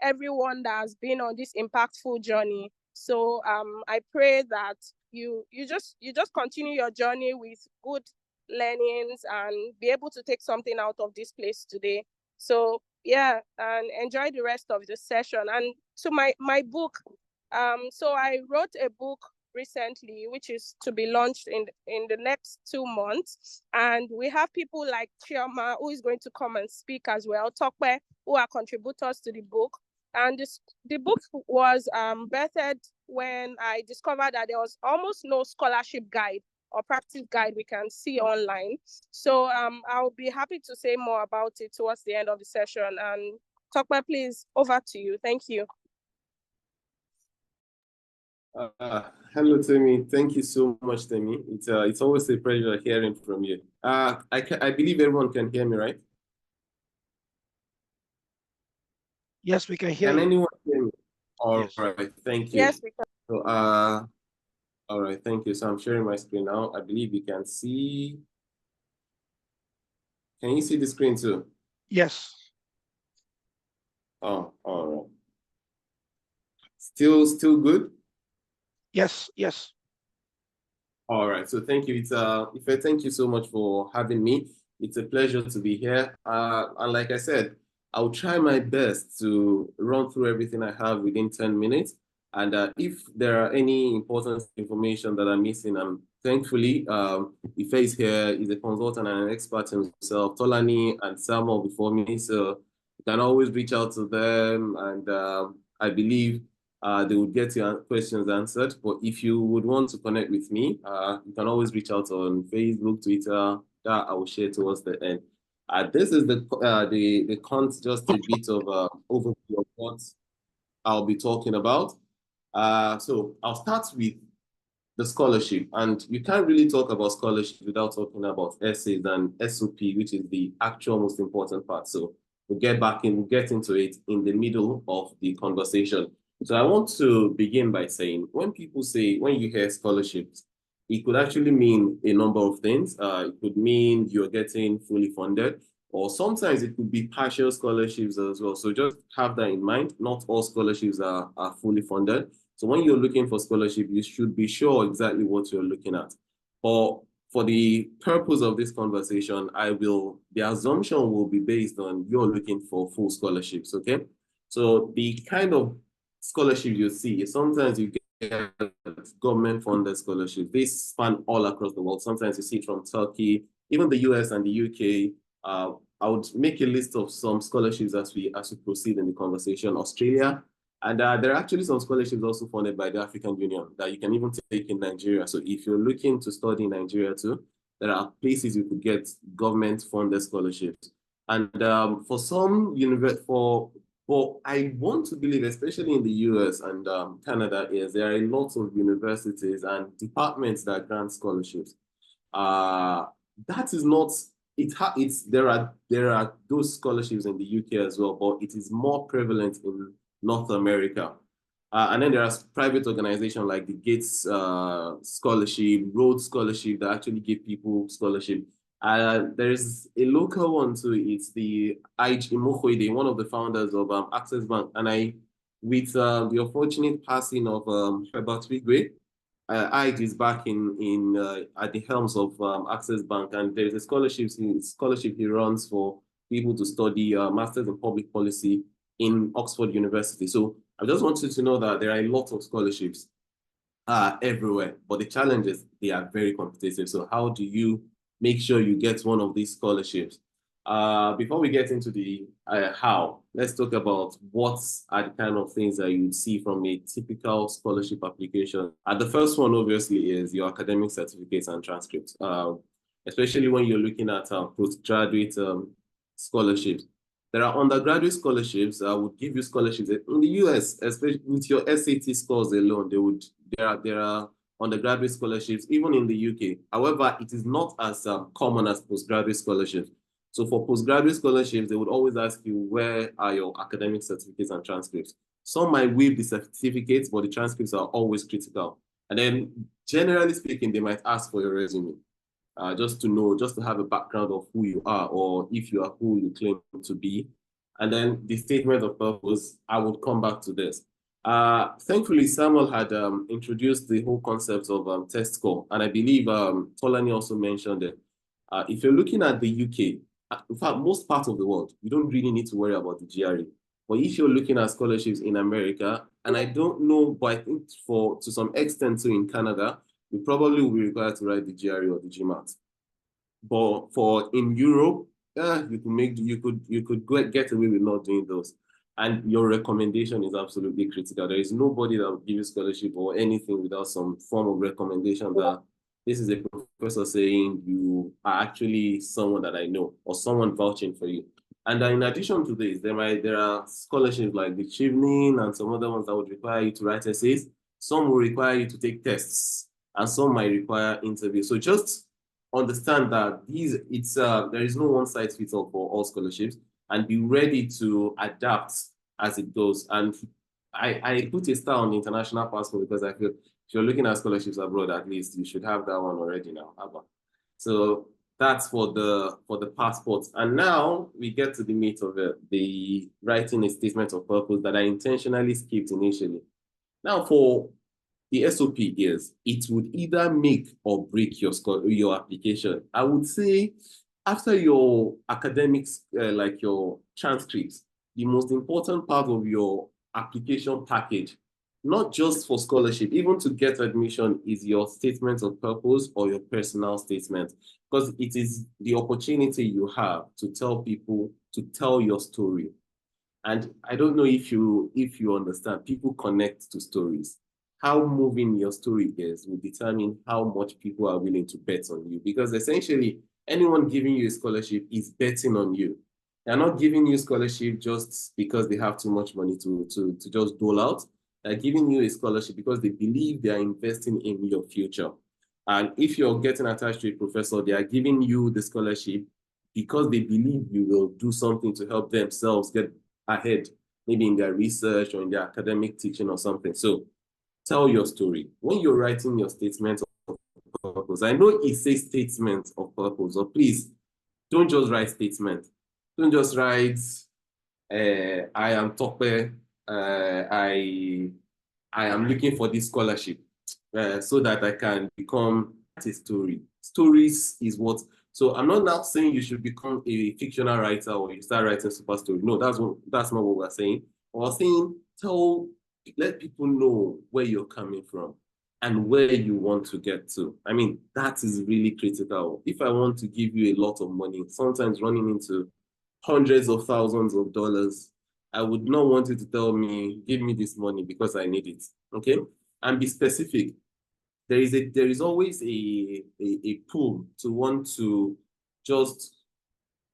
everyone that has been on this impactful journey. So I pray that you just continue your journey with good learnings and be able to take something out of this place today. So yeah, and enjoy the rest of the session. And to my book, so I wrote a book recently, which is to be launched in the next 2 months. And we have people like Chioma, who is going to come and speak as well, Tokwe, who are contributors to the book. And the book was birthed when I discovered that there was almost no scholarship guide or practice guide we can see online. So I'll be happy to say more about it towards the end of the session. And Tokwe, please, over to you. Thank you. Hello, Temi. Thank you so much, Temi. It's always a pleasure hearing from you. I believe everyone can hear me, right? Yes, we can hear you. Can anyone hear me? All Yes. right, thank you. Yes, we can. So, all right, thank you. So I'm sharing my screen now. I believe you can see. Can you see the screen too? Yes. Oh, all right. Still good? Yes, yes. All right, so thank you. Ife, thank you so much for having me. It's a pleasure to be here. And like I said, I'll try my best to run through everything I have within 10 minutes. And if there are any important information that I'm missing, and thankfully, Ife is here, he's a consultant and an expert himself, Tolani and Samuel before me. So you can always reach out to them. And I believe they would get your questions answered. But if you would want to connect with me, you can always reach out on Facebook, Twitter. That I will share towards the end. This is the just a bit of overview of what I'll be talking about. So I'll start with the scholarship, and you can't really talk about scholarship without talking about essays and SOP, which is the actual most important part. So we'll get into it in the middle of the conversation. So I want to begin by saying, when you hear scholarships, it could actually mean a number of things. It could mean you're getting fully funded, or sometimes it could be partial scholarships as well. So just have that in mind. Not all scholarships are fully funded. So when you're looking for scholarship, you should be sure exactly what you're looking at. For for the purpose of this conversation, the assumption will be based on you're looking for full scholarships, okay? So the kind of scholarship you see, sometimes you get government-funded scholarships. They span all across the world. Sometimes you see it from Turkey, even the US and the UK. I would make a list of some scholarships as we proceed in the conversation. Australia, and there are actually some scholarships also funded by the African Union that you can even take in Nigeria. So if you're looking to study in Nigeria too, there are places you could get government-funded scholarships. And for some but I want to believe, especially in the US and Canada, there are a lot of universities and departments that grant scholarships. That is not, there are those scholarships in the UK as well, but it is more prevalent in North America. And then there are private organizations like the Gates Scholarship, Rhodes Scholarship that actually give people scholarship. There's a local one too. It's the Ige Imokoide, one of the founders of Access Bank. And with the unfortunate passing of Herbert Wigwe, Ige is back at the helms of Access Bank, and there's a scholarship he runs for people to study Masters in Public Policy in Oxford University. So I just want you to know that there are a lot of scholarships everywhere, but the challenge is they are very competitive. So how do you make sure you get one of these scholarships? Before we get into the how, let's talk about what are the kind of things that you see from a typical scholarship application. The first one, obviously, is your academic certificates and transcripts, especially when you're looking at postgraduate scholarships. There are undergraduate scholarships that would give you scholarships in the US, especially with your SAT scores alone. There are undergraduate scholarships, even in the UK. However, it is not as common as postgraduate scholarships. So for postgraduate scholarships, they would always ask you, where are your academic certificates and transcripts? Some might waive the certificates, but the transcripts are always critical. And then generally speaking, they might ask for your resume, just to have a background of who you are, or if you are who you claim to be. And then the statement of purpose, I would come back to this. Thankfully, Samuel had introduced the whole concept of test score. And I believe Tolani also mentioned it. If you're looking at the UK, in fact, most parts of the world, you don't really need to worry about the GRE. But if you're looking at scholarships in America, and I don't know, but I think to some extent too in Canada, you probably will be required to write the GRE or the GMAT. But in Europe, you could get away with not doing those. And your recommendation is absolutely critical. There is nobody that will give you scholarship or anything without some form of recommendation that this is a professor saying you are actually someone that I know, or someone vouching for you. And in addition to this, there are scholarships like the Chevening and some other ones that would require you to write essays. Some will require you to take tests, and some might require interviews. So just understand that there is no one size fits all for all scholarships, and be ready to adapt as it goes. And I put a star on the international passport because I feel if you're looking at scholarships abroad, at least you should have that one already now. So that's for the passports. And now we get to the meat of it, the writing a statement of purpose that I intentionally skipped initially. Now for the SOP is, it would either make or break your application. I would say after your academics, like your transcripts, the most important part of your application package, not just for scholarship, even to get admission, is your statement of purpose or your personal statement, because it is the opportunity you have to tell people, to tell your story. And I don't know if you understand, people connect to stories. How moving your story is will determine how much people are willing to bet on you, because essentially anyone giving you a scholarship is betting on you. They're not giving you scholarship just because they have too much money to just dole out. They're giving you a scholarship because they believe they are investing in your future. And if you're getting attached to a professor, they are giving you the scholarship because they believe you will do something to help themselves get ahead, maybe in their research or in their academic teaching or something. So tell your story. When you're writing your statement of purpose, I know it says statement of purpose, so please don't just write statement. Don't just write, I am Tope, I am looking for this scholarship so that I can become a story. stories is what. So I'm not now saying you should become a fictional writer or you start writing super story. No, that's not what we're saying. We're saying let people know where you're coming from and where you want to get to. I mean, that is really critical. If I want to give you a lot of money, sometimes running into hundreds of thousands of dollars, I would not want you to tell me, give me this money because I need it, okay? And be specific. There is always a pull to want to just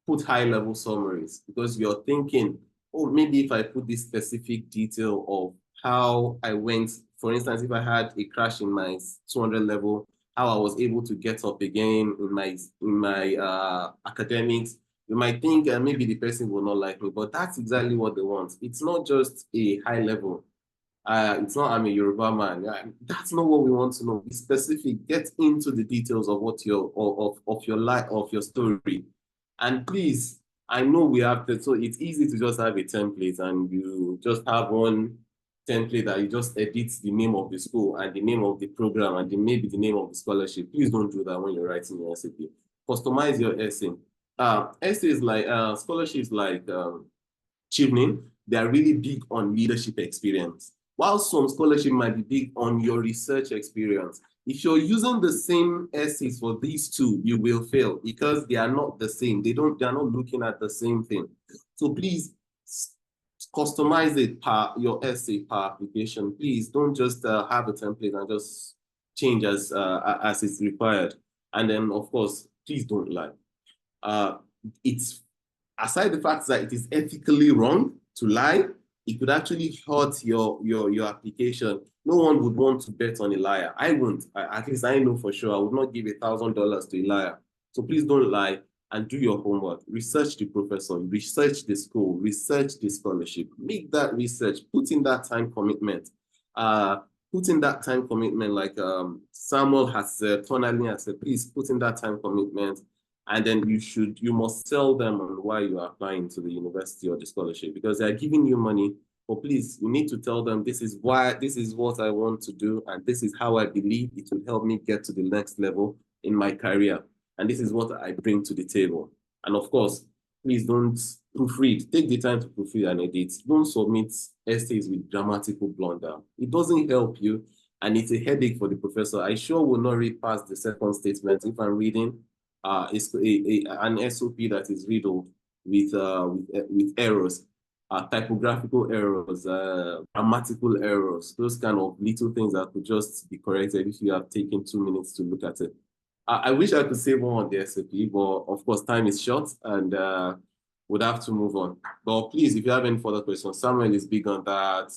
put high-level summaries because you're thinking, oh, maybe if I put this specific detail of how I went, for instance, if I had a crash in my 200 level, how I was able to get up again in my academics, you might think maybe the person will not like me, but that's exactly what they want. It's not just a high level. It's not I'm a Yoruba man. That's not what we want to know. Be specific. Get into the details of what of your life, of your story. And please, I know we have to, so it's easy to just have a template and you just have one template that you just edit the name of the school and the name of the program and maybe the name of the scholarship. Please don't do that when you're writing your essay. Customize your essay. Essays like scholarships like Chevening, they are really big on leadership experience. While some scholarship might be big on your research experience, if you're using the same essays for these two, you will fail because they are not the same. They are not looking at the same thing. So please customize it per your essay per application. Please don't just have a template and just change as it's required. And then of course, please don't lie. It's aside the fact that it is ethically wrong to lie, it could actually hurt your application. No one would want to bet on a liar. I won't. At least I know for sure. I would not give $1,000 to a liar. So please don't lie and do your homework. Research the professor, research the school, research the scholarship. Make that research. Put in that time commitment. Put in that time commitment, like Samuel has said, Tonali has said, please put in that time commitment. And then you must tell them on why you are applying to the university or the scholarship because they are giving you money. But please, you need to tell them this is what I want to do, and this is how I believe it will help me get to the next level in my career. And this is what I bring to the table. And of course, please don't proofread. Take the time to proofread and edit. Don't submit essays with grammatical blunder. It doesn't help you, and it's a headache for the professor. I sure will not read past the second statement if I'm reading an SOP that is riddled with errors, typographical errors, grammatical errors, those kind of little things that could just be corrected if you have taken 2 minutes to look at it. I wish I could say more on the SOP, but of course time is short and would have to move on. But please, if you have any further questions, Samuel is big on that.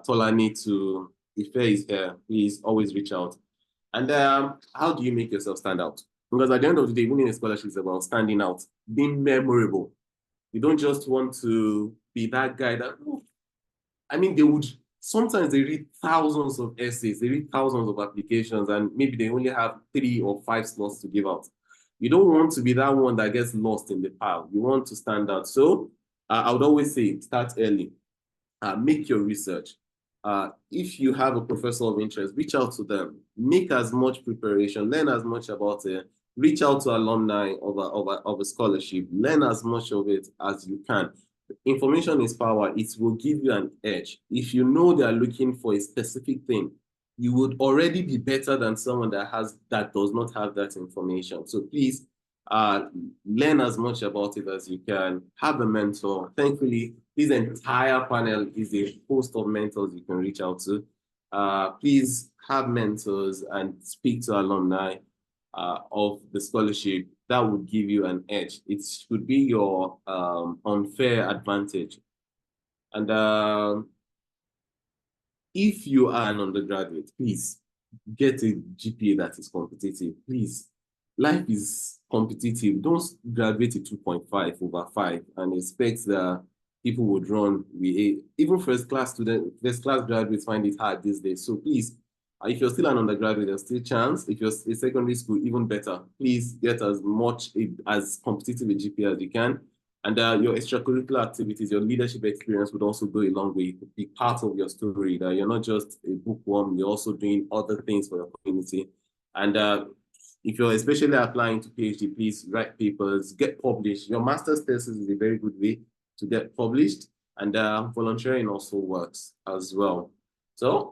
Tolani to Ife is here. Please always reach out. And how do you make yourself stand out? Because at the end of the day, winning a scholarship is about standing out, being memorable. You don't just want to be that guy that, I mean, sometimes they read thousands of essays, they read thousands of applications, and maybe they only have 3 or 5 slots to give out. You don't want to be that one that gets lost in the pile. You want to stand out. So I would always say, start early. Make your research. If you have a professor of interest, reach out to them. Make as much preparation, learn as much about it. Reach out to alumni of a scholarship. Learn as much of it as you can. Information is power. It will give you an edge. If you know they are looking for a specific thing, you would already be better than someone that does not have that information. So please learn as much about it as you can. Have a mentor. Thankfully, this entire panel is a host of mentors you can reach out to. Please have mentors and speak to alumni of the scholarship. That would give you an edge. It should be your unfair advantage. And if you are an undergraduate, please get a GPA that is competitive. Please, life is competitive. Don't graduate to 2.5 over 5 and expect that people would run with even first class graduates find it hard these days. So please, if you're still an undergraduate, there's still a chance. If you're in secondary school, even better. Please get as competitive a GPA as you can. And your extracurricular activities, your leadership experience would also go a long way. It could be part of your story, that you're not just a bookworm, you're also doing other things for your community. And if you're especially applying to PhD, please write papers, get published. Your master's thesis is a very good way to get published, and volunteering also works as well. So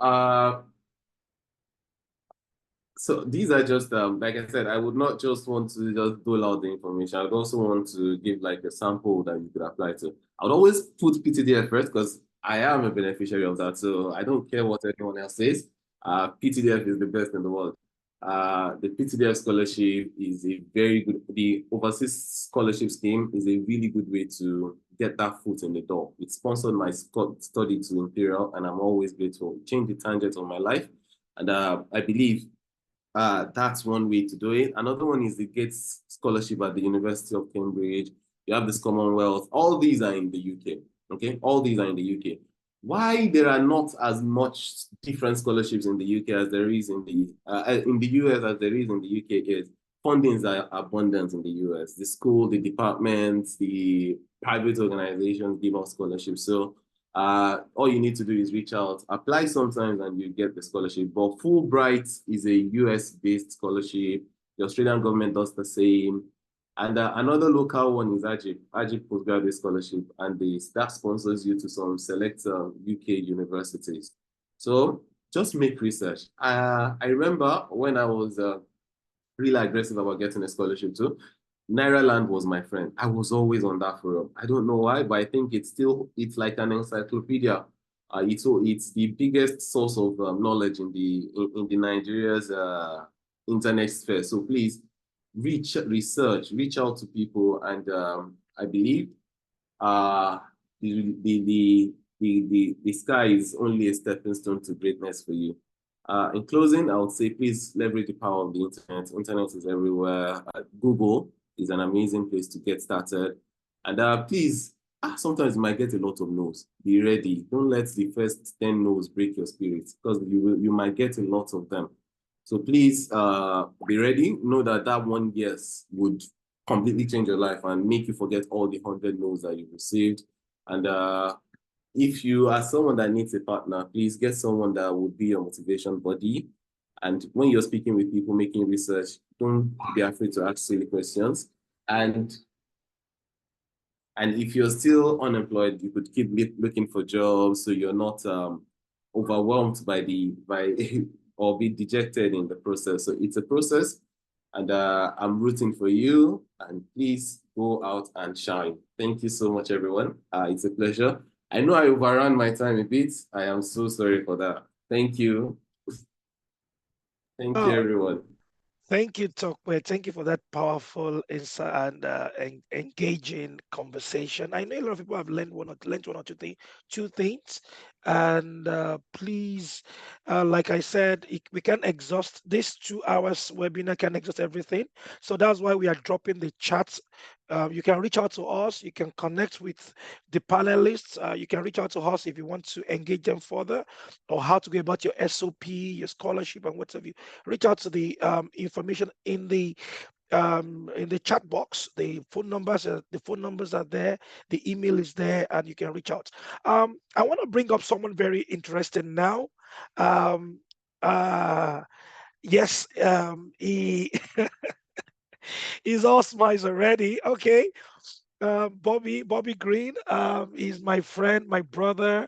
these are just, like I said, I would not just want to just dole out the information. I would also want to give like a sample that you could apply to. I would always put PTDF first because I am a beneficiary of that. So I don't care what anyone else says. PTDF is the best in the world. The PTDF scholarship is a very good, the overseas scholarship scheme is a really good way to get that foot in the door. It sponsored my study to Imperial, and I'm always grateful. It changed the tangent of my life. And I believe that's one way to do it. Another one is the Gates Scholarship at the University of Cambridge. You have this Commonwealth. All these are in the UK. Okay, all these are in the UK. Why there are not as much different scholarships in the UK as there is in the US as there is in the UK is fundings are abundant in the US. The school, the departments, the private organizations give out scholarships. So all you need to do is reach out, apply sometimes, and you get the scholarship. But Fulbright is a US-based scholarship. The Australian government does the same. And another local one is AGIP Postgraduate Scholarship, and that sponsors you to some select UK universities. So just make research. I remember when I was really aggressive about getting a scholarship too, Nairaland was my friend. I was always on that forum. I don't know why, but I think it's like an encyclopedia. It's the biggest source of knowledge in the Nigeria's internet sphere. So please reach out to people, and I believe the sky is only a stepping stone to greatness for you. In closing, I would say please leverage the power of the internet. Internet is everywhere. Google is an amazing place to get started. And please, sometimes you might get a lot of no's. Be ready. Don't let the first 10 no's break your spirit, because you might get a lot of them. So please be ready. Know that one yes would completely change your life and make you forget all the 100 no's that you've received. And if you are someone that needs a partner, please get someone that would be your motivation buddy. And when you're speaking with people, making research, don't be afraid to ask silly questions. And if you're still unemployed, you could keep looking for jobs so you're not overwhelmed or be dejected in the process. So it's a process, and I'm rooting for you. And please go out and shine. Thank you so much, everyone. It's a pleasure. I know I overran my time a bit. I am so sorry for that. Thank you. Thank you, everyone. Thank you, Tokwe. Thank you for that powerful insight and engaging conversation. I know a lot of people have learned one or two things. And please, like I said, we can't exhaust this 2 hours webinar, can exhaust everything. So that's why we are dropping the chats. You can reach out to us. You can connect with the panelists. You can reach out to us if you want to engage them further, or how to go about your SOP, your scholarship, and whatever. Reach out to the information in the chat box. The phone numbers are there. The email is there, and you can reach out. I want to bring up someone very interesting now. Yes, he he's all smiles already. Okay. Bobby Green is my friend, my brother.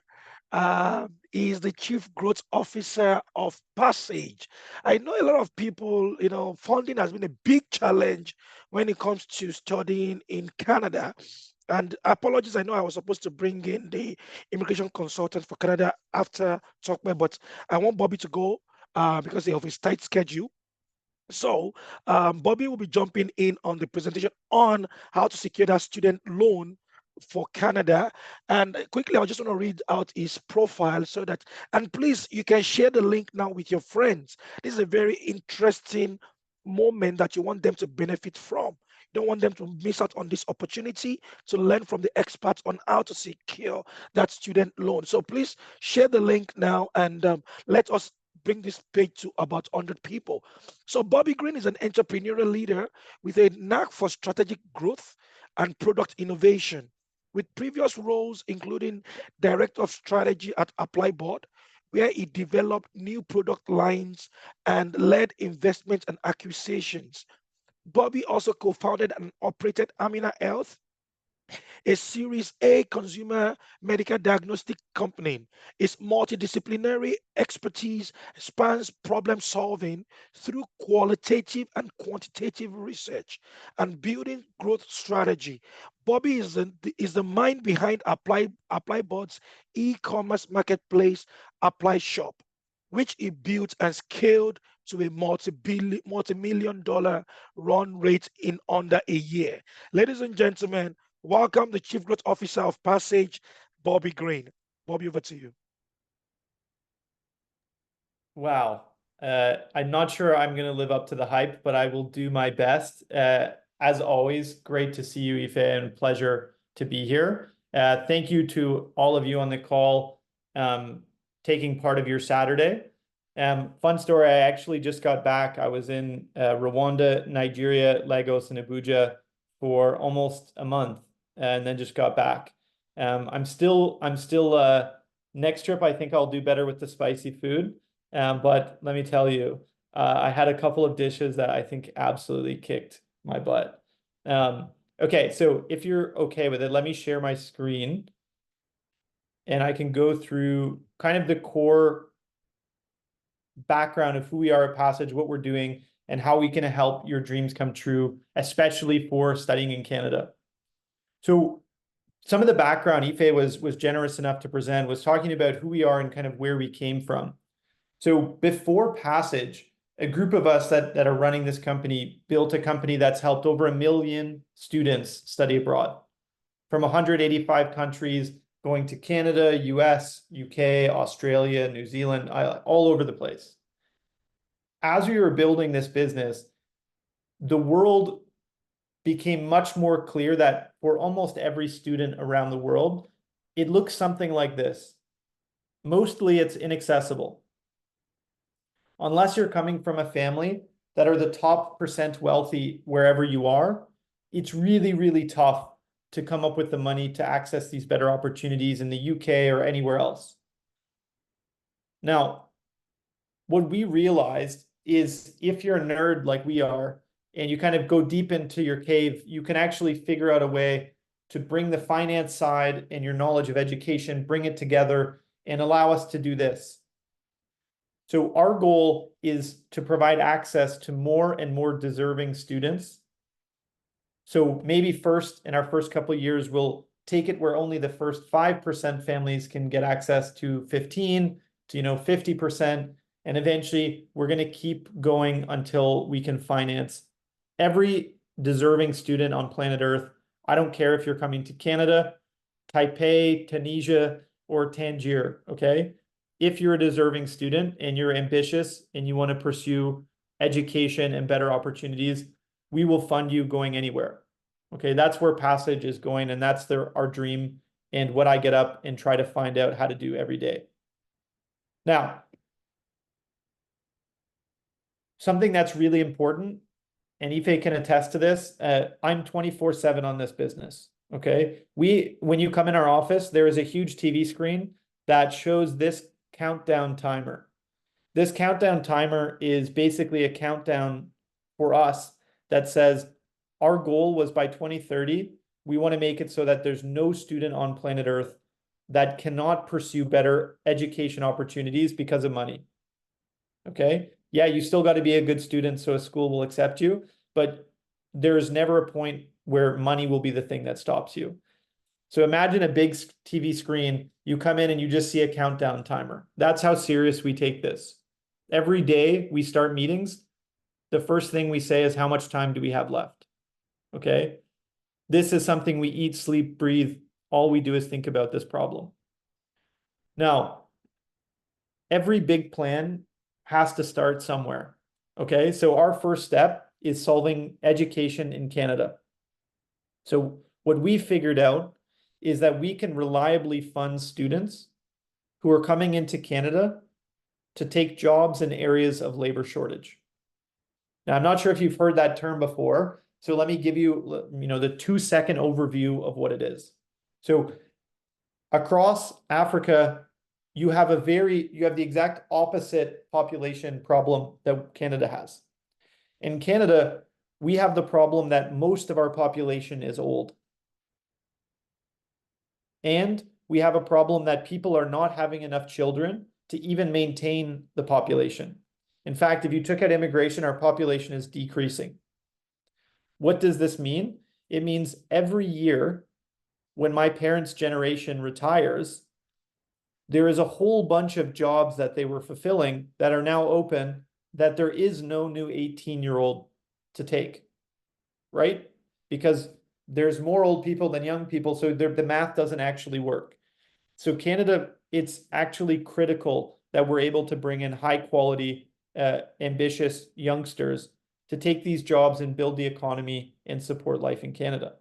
He's the Chief Growth Officer of Passage. I know a lot of people, funding has been a big challenge when it comes to studying in Canada. And apologies, I know I was supposed to bring in the immigration consultant for Canada after Tokwe, but I want Bobby to go because of his tight schedule. So Bobby will be jumping in on the presentation on how to secure that student loan for Canada. And quickly, I just want to read out his profile so that, and please, you can share the link now with your friends. This is a very interesting moment that you want them to benefit from. You don't want them to miss out on this opportunity to learn from the experts on how to secure that student loan. So please share the link now, and let us bring this page to about 100 people. So Bobby Green is an entrepreneurial leader with a knack for strategic growth and product innovation, with previous roles including Director of Strategy at Apply Board, where he developed new product lines and led investments and acquisitions. Bobby also co-founded and operated Amina Health, a Series A consumer medical diagnostic company. Its multidisciplinary expertise spans problem solving through qualitative and quantitative research and building growth strategy. Bobby is the mind behind ApplyBot's e-commerce marketplace, Apply Shop, which he built and scaled to a multi-million dollar run rate in under a year. Ladies and gentlemen, welcome the Chief Growth Officer of Passage, Bobby Green. Bobby, over to you. Wow. I'm not sure I'm going to live up to the hype, but I will do my best. As always, great to see you, Ife, and pleasure to be here. Thank you to all of you on the call taking part of your Saturday. Fun story, I actually just got back. I was in Rwanda, Nigeria, Lagos, and Abuja for almost a month, and then just got back. I'm still next trip, I think I'll do better with the spicy food. But let me tell you, I had a couple of dishes that I think absolutely kicked my butt. Okay, so if you're okay with it, let me share my screen and I can go through kind of the core background of who we are at Passage, what we're doing, and how we can help your dreams come true, especially for studying in Canada. So some of the background Ife was generous enough to present was talking about who we are and kind of where we came from. So before Passage, a group of us that are running this company built a company that's helped over 1 million students study abroad from 185 countries, going to Canada, US, UK, Australia, New Zealand, all over the place. As we were building this business, the world became much more clear that for almost every student around the world, it looks something like this. Mostly it's inaccessible. Unless you're coming from a family that are the top % wealthy wherever you are, it's really, really tough to come up with the money to access these better opportunities in the UK or anywhere else. Now, what we realized is if you're a nerd like we are, and you kind of go deep into your cave, you can actually figure out a way to bring the finance side and your knowledge of education, bring it together and allow us to do this. So our goal is to provide access to more and more deserving students. So maybe first, in our first couple of years, we'll take it where only the first 5% families can get access to 15 to 50%. And eventually we're going to keep going until we can finance every deserving student on planet Earth. I don't care if you're coming to Canada, Taipei, Tunisia, or Tangier, okay? If you're a deserving student and you're ambitious and you want to pursue education and better opportunities, we will fund you going anywhere. Okay, that's where Passage is going, and that's our dream and what I get up and try to find out how to do every day. Now, something that's really important, and Ife can attest to this, I'm 24/7 on this business, okay? When you come in our office, there is a huge TV screen that shows this countdown timer. This countdown timer is basically a countdown for us that says our goal was by 2030, we want to make it so that there's no student on planet Earth that cannot pursue better education opportunities because of money. Okay? Yeah, you still got to be a good student so a school will accept you, but there's never a point where money will be the thing that stops you. So imagine a big TV screen, you come in and you just see a countdown timer. That's how serious we take this. Every day we start meetings, the first thing we say is how much time do we have left? Okay? This is something we eat, sleep, breathe. All we do is think about this problem. Now, every big plan has to start somewhere. Okay? So our first step is solving education in Canada. So what we figured out is that we can reliably fund students who are coming into Canada to take jobs in areas of labor shortage. Now, I'm not sure if you've heard that term before, so let me give you, the 2-second overview of what it is. So across Africa, you have the exact opposite population problem that Canada has. In Canada, we have the problem that most of our population is old. And we have a problem that people are not having enough children to even maintain the population. In fact, if you took out immigration, our population is decreasing. What does this mean? It means every year when my parents' generation retires, there is a whole bunch of jobs that they were fulfilling that are now open that there is no new 18-year-old to take, right? Because there's more old people than young people, so the math doesn't actually work. So Canada, it's actually critical that we're able to bring in high quality, ambitious youngsters to take these jobs and build the economy and support life in Canada.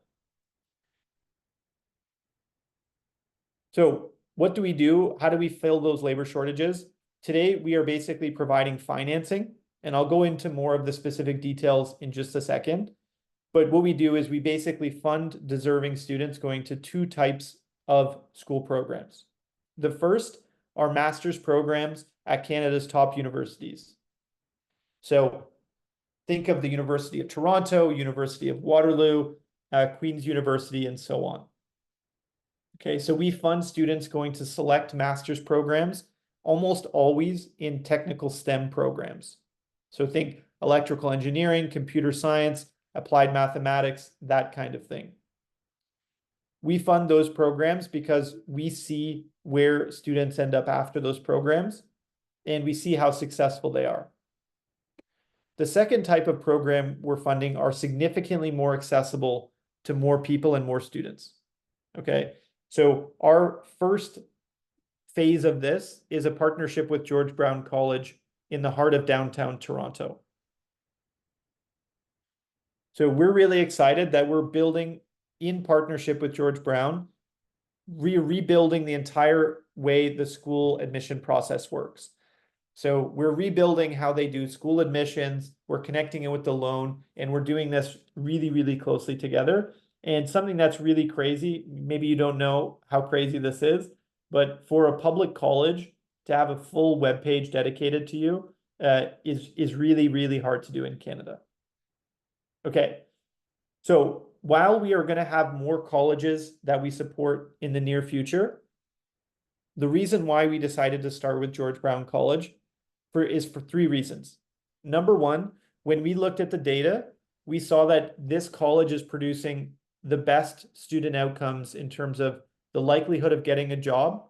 So what do we do? How do we fill those labor shortages? Today, we are basically providing financing, and I'll go into more of the specific details in just a second. But what we do is we basically fund deserving students going to two types of school programs. The first are master's programs at Canada's top universities. So think of the University of Toronto, University of Waterloo, Queen's University, and so on. Okay, so we fund students going to select master's programs, almost always in technical STEM programs. So think electrical engineering, computer science, applied mathematics, that kind of thing. We fund those programs because we see where students end up after those programs, and we see how successful they are. The second type of program we're funding are significantly more accessible to more people and more students. Okay, so our first phase of this is a partnership with George Brown College in the heart of downtown Toronto. So we're really excited that we're building in partnership with George Brown, rebuilding the entire way the school admission process works. So we're rebuilding how they do school admissions, we're connecting it with the loan, and we're doing this really, really closely together. And something that's really crazy, maybe you don't know how crazy this is, but for a public college to have a full web page dedicated to you is really, really hard to do in Canada. Okay, so while we are going to have more colleges that we support in the near future, the reason why we decided to start with George Brown College is for three reasons. Number one, when we looked at the data, we saw that this college is producing the best student outcomes in terms of the likelihood of getting a job,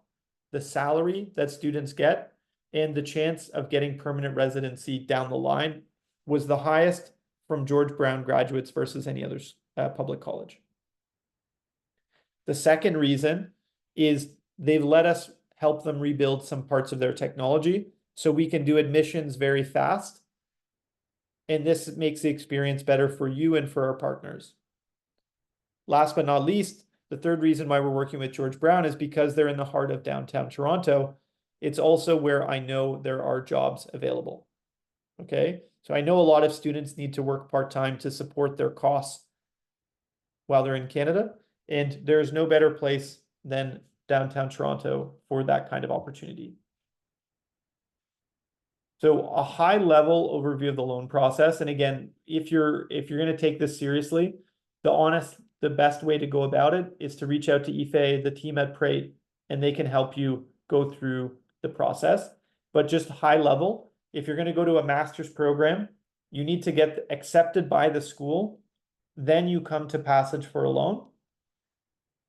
the salary that students get, and the chance of getting permanent residency down the line was the highest from George Brown graduates versus any other public college. The second reason is they've let us help them rebuild some parts of their technology so we can do admissions very fast. And this makes the experience better for you and for our partners. Last but not least, the third reason why we're working with George Brown is because they're in the heart of downtown Toronto. It's also where I know there are jobs available. Okay, so I know a lot of students need to work part-time to support their costs while they're in Canada, and there's no better place than downtown Toronto for that kind of opportunity. So a high-level overview of the loan process, and again, if you're going to take this seriously, the best way to go about it is to reach out to Ife, the team at Prate, and they can help you go through the process. But just high level, if you're going to go to a master's program, you need to get accepted by the school, then you come to Passage for a loan.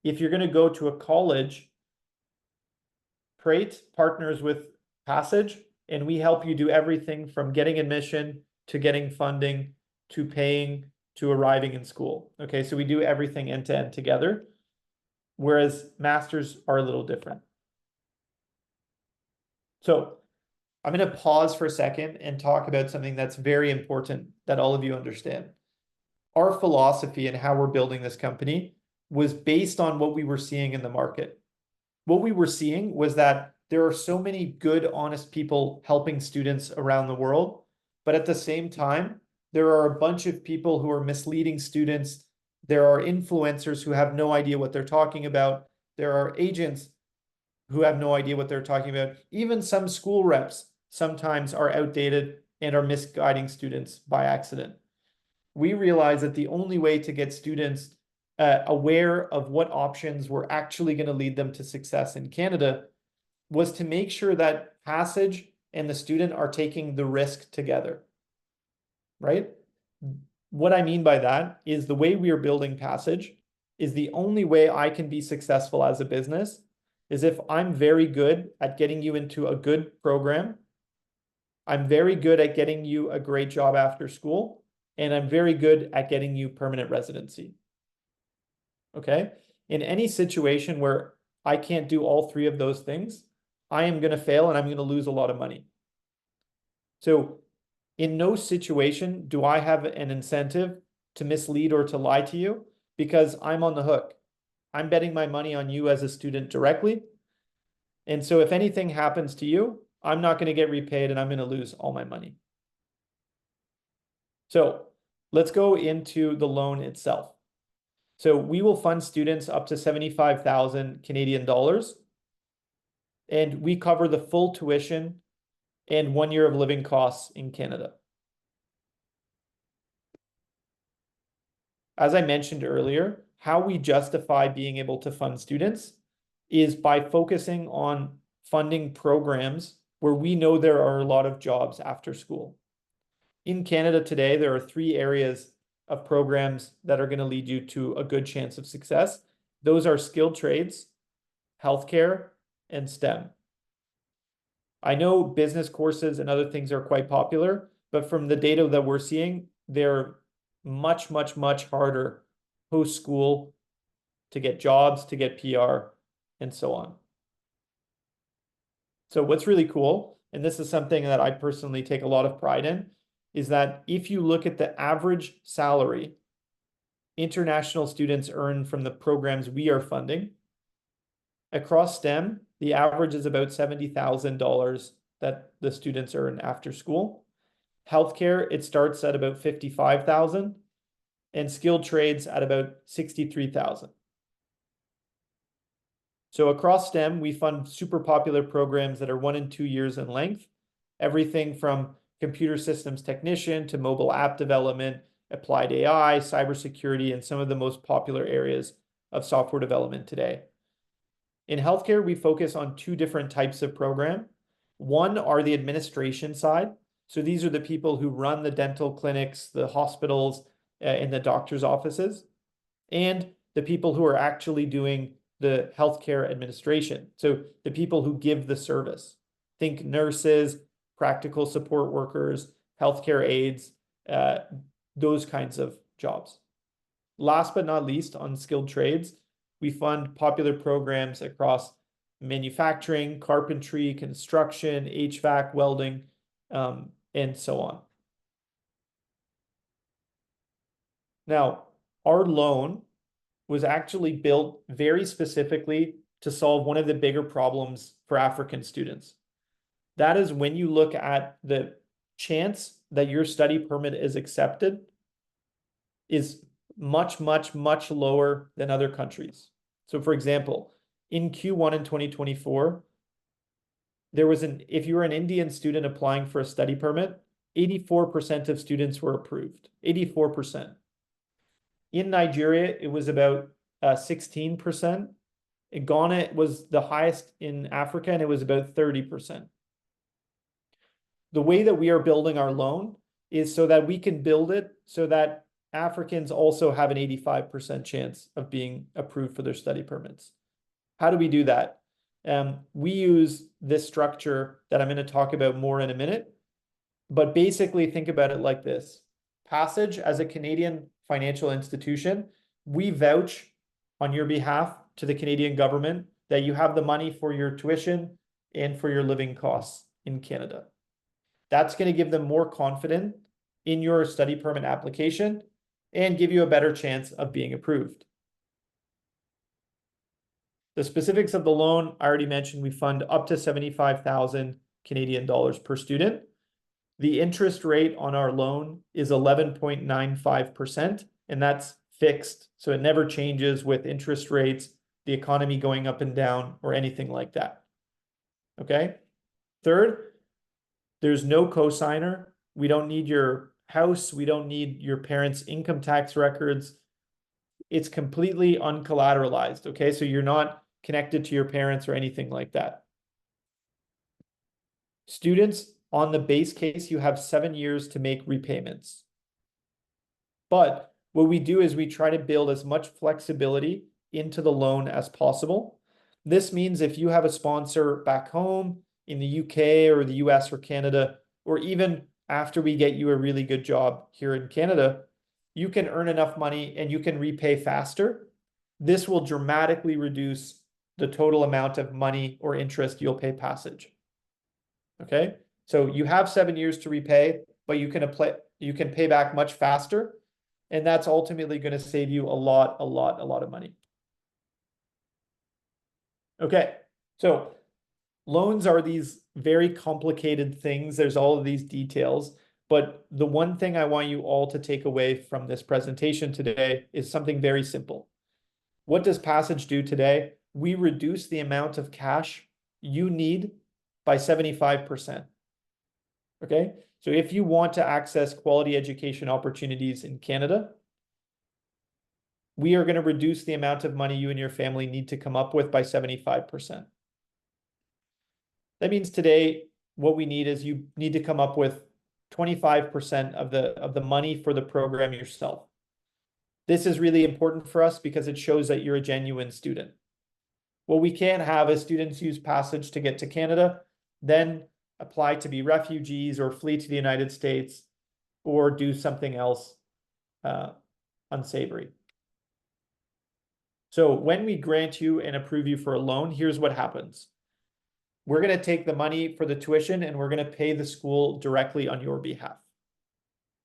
If you're going to go to a college, Prate partners with Passage, and we help you do everything from getting admission to getting funding to paying to arriving in school. Okay, so we do everything end to end together, whereas masters are a little different. So I'm going to pause for a second and talk about something that's very important that all of you understand. Our philosophy and how we're building this company was based on what we were seeing in the market. What we were seeing was that there are so many good, honest people helping students around the world, but at the same time, there are a bunch of people who are misleading students. There are influencers who have no idea what they're talking about. There are agents who have no idea what they're talking about. Even some school reps sometimes are outdated and are misguiding students by accident. We realized that the only way to get students aware of what options were actually going to lead them to success in Canada was to make sure that Passage and the student are taking the risk together, right? What I mean by that is the way we are building Passage is the only way I can be successful as a business is if I'm very good at getting you into a good program, I'm very good at getting you a great job after school, and I'm very good at getting you permanent residency. Okay? In any situation where I can't do all three of those things, I am going to fail and I'm going to lose a lot of money. So in no situation do I have an incentive to mislead or to lie to you because I'm on the hook. I'm betting my money on you as a student directly. And so if anything happens to you, I'm not going to get repaid and I'm going to lose all my money. So let's go into the loan itself. So we will fund students up to 75,000 Canadian dollars. And we cover the full tuition and 1 year of living costs in Canada. As I mentioned earlier, how we justify being able to fund students is by focusing on funding programs where we know there are a lot of jobs after school. In Canada today, there are 3 areas of programs that are going to lead you to a good chance of success. Those are skilled trades, healthcare, and STEM. I know business courses and other things are quite popular, but from the data that we're seeing, they're much, much, much harder post-school to get jobs, to get PR, and so on. So what's really cool, and this is something that I personally take a lot of pride in, is that if you look at the average salary international students earn from the programs we are funding, across STEM, the average is about $70,000 that the students earn after school. Healthcare, it starts at about $55,000, and skilled trades at about $63,000. So across STEM, we fund super popular programs that are 1 and 2 years in length, everything from computer systems technician to mobile app development, applied AI, cybersecurity, and some of the most popular areas of software development today. In healthcare, we focus on 2 different types of program. One are the administration side. So these are the people who run the dental clinics, the hospitals, and the doctor's offices, and the people who are actually doing the healthcare administration. So the people who give the service. Think nurses, practical support workers, healthcare aides, those kinds of jobs. Last but not least, on skilled trades, we fund popular programs across manufacturing, carpentry, construction, HVAC, welding, and so on. Now, our loan was actually built very specifically to solve one of the bigger problems for African students. That is when you look at the chance that your study permit is accepted is much, much, much lower than other countries. So for example, in Q1 in 2024, there was if you were an Indian student applying for a study permit, 84% of students were approved, 84%. In Nigeria, it was about 16%. In Ghana, it was the highest in Africa, and it was about 30%. The way that we are building our loan is so that we can build it so that Africans also have an 85% chance of being approved for their study permits. How do we do that? We use this structure that I'm going to talk about more in a minute, but basically think about it like this. Passage, as a Canadian financial institution, we vouch on your behalf to the Canadian government that you have the money for your tuition and for your living costs in Canada. That's going to give them more confidence in your study permit application and give you a better chance of being approved. The specifics of the loan, I already mentioned, we fund up to 75,000 Canadian dollars per student. The interest rate on our loan is 11.95%, and that's fixed. So it never changes with interest rates the economy going up and down or anything like that. Okay. Third, there's no cosigner. We don't need your house. We don't need your parents' income tax records. It's completely uncollateralized. Okay. So you're not connected to your parents or anything like that. Students, on the base case, you have 7 years to make repayments. But what we do is we try to build as much flexibility into the loan as possible. This means if you have a sponsor back home in the UK or the US or Canada, or even after we get you a really good job here in Canada, you can earn enough money and you can repay faster. This will dramatically reduce the total amount of money or interest you'll pay passage. Okay, so you have 7 years to repay, but you can pay back much faster, and that's ultimately going to save you a lot of money. Okay, so loans are these very complicated things. There's all of these details, but the one thing I want you all to take away from this presentation today is something very simple. What does Passage do today? We reduce the amount of cash you need by 75%. Okay, so if you want to access quality education opportunities in Canada, we are going to reduce the amount of money you and your family need to come up with by 75%. That means today, what we need is you need to come up with 25% of the money for the program yourself. This is really important for us because it shows that you're a genuine student. What we can't have is students use Passage to get to Canada, then apply to be refugees or flee to the United States or do something else unsavory. So when we grant you and approve you for a loan, here's what happens. We're going to take the money for the tuition and we're going to pay the school directly on your behalf.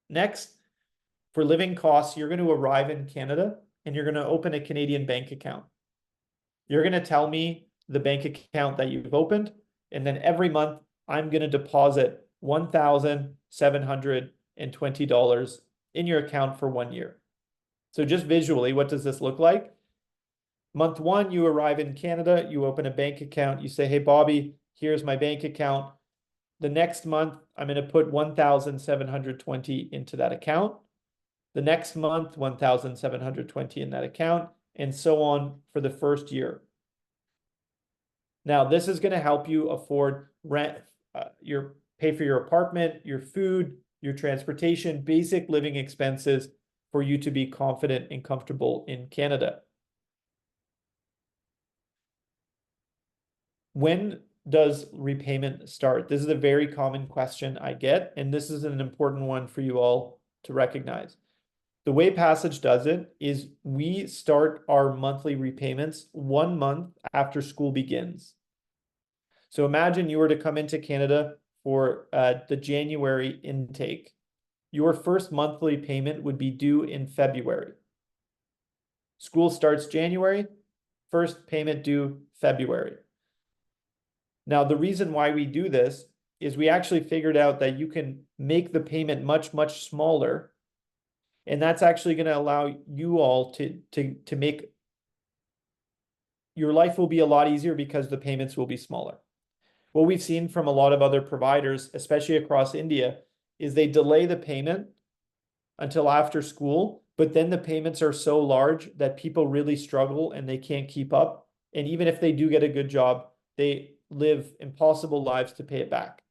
Next, for living costs, you're going to arrive in Canada and you're going to open a Canadian bank account. You're going to tell me the bank account that you've opened, and then every month I'm going to deposit $1,720 in your account for 1 year. So just visually, what does this look like? Month 1, you arrive in Canada, you open a bank account, you say, hey, Bobby, here's my bank account. The next month, I'm going to put $1,720 into that account. The next month, $1,720 in that account, and so on for the first year. Now, this is going to help you afford rent, pay for your apartment, your food, your transportation, basic living expenses for you to be confident and comfortable in Canada. When does repayment start? This is a very common question I get, and this is an important one for you all to recognize. The way Passage does it is we start our monthly repayments 1 month after school begins. So imagine you were to come into Canada for the January intake. Your first monthly payment would be due in February. School starts January, first payment due February. Now, the reason why we do this is we actually figured out that you can make the payment much smaller. And that's actually going to allow you all to make your life will be a lot easier because the payments will be smaller. What we've seen from a lot of other providers, especially across India, is they delay the payment until after school, but then the payments are so large that people really struggle and they can't keep up. And even if they do get a good job, they live impossible lives to pay it back.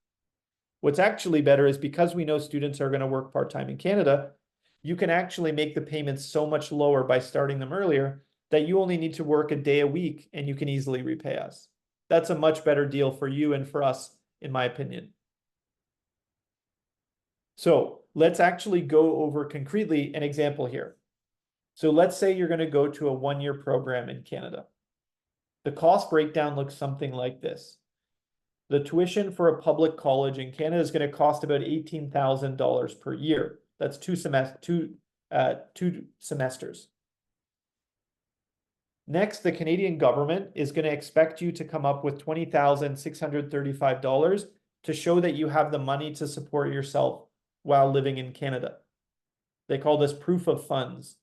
What's actually better is because we know students are going to work part-time in Canada, you can actually make the payments so much lower by starting them earlier that you only need to work a day a week and you can easily repay us. That's a much better deal for you and for us, in my opinion. So let's actually go over concretely an example here. So let's say you're going to go to a 1-year program in Canada. The cost breakdown looks something like this. The tuition for a public college in Canada is going to cost about $18,000 per year. That's two semesters. Next, the Canadian government is going to expect you to come up with $20,635 to show that you have the money to support yourself while living in Canada. They call this proof of funds.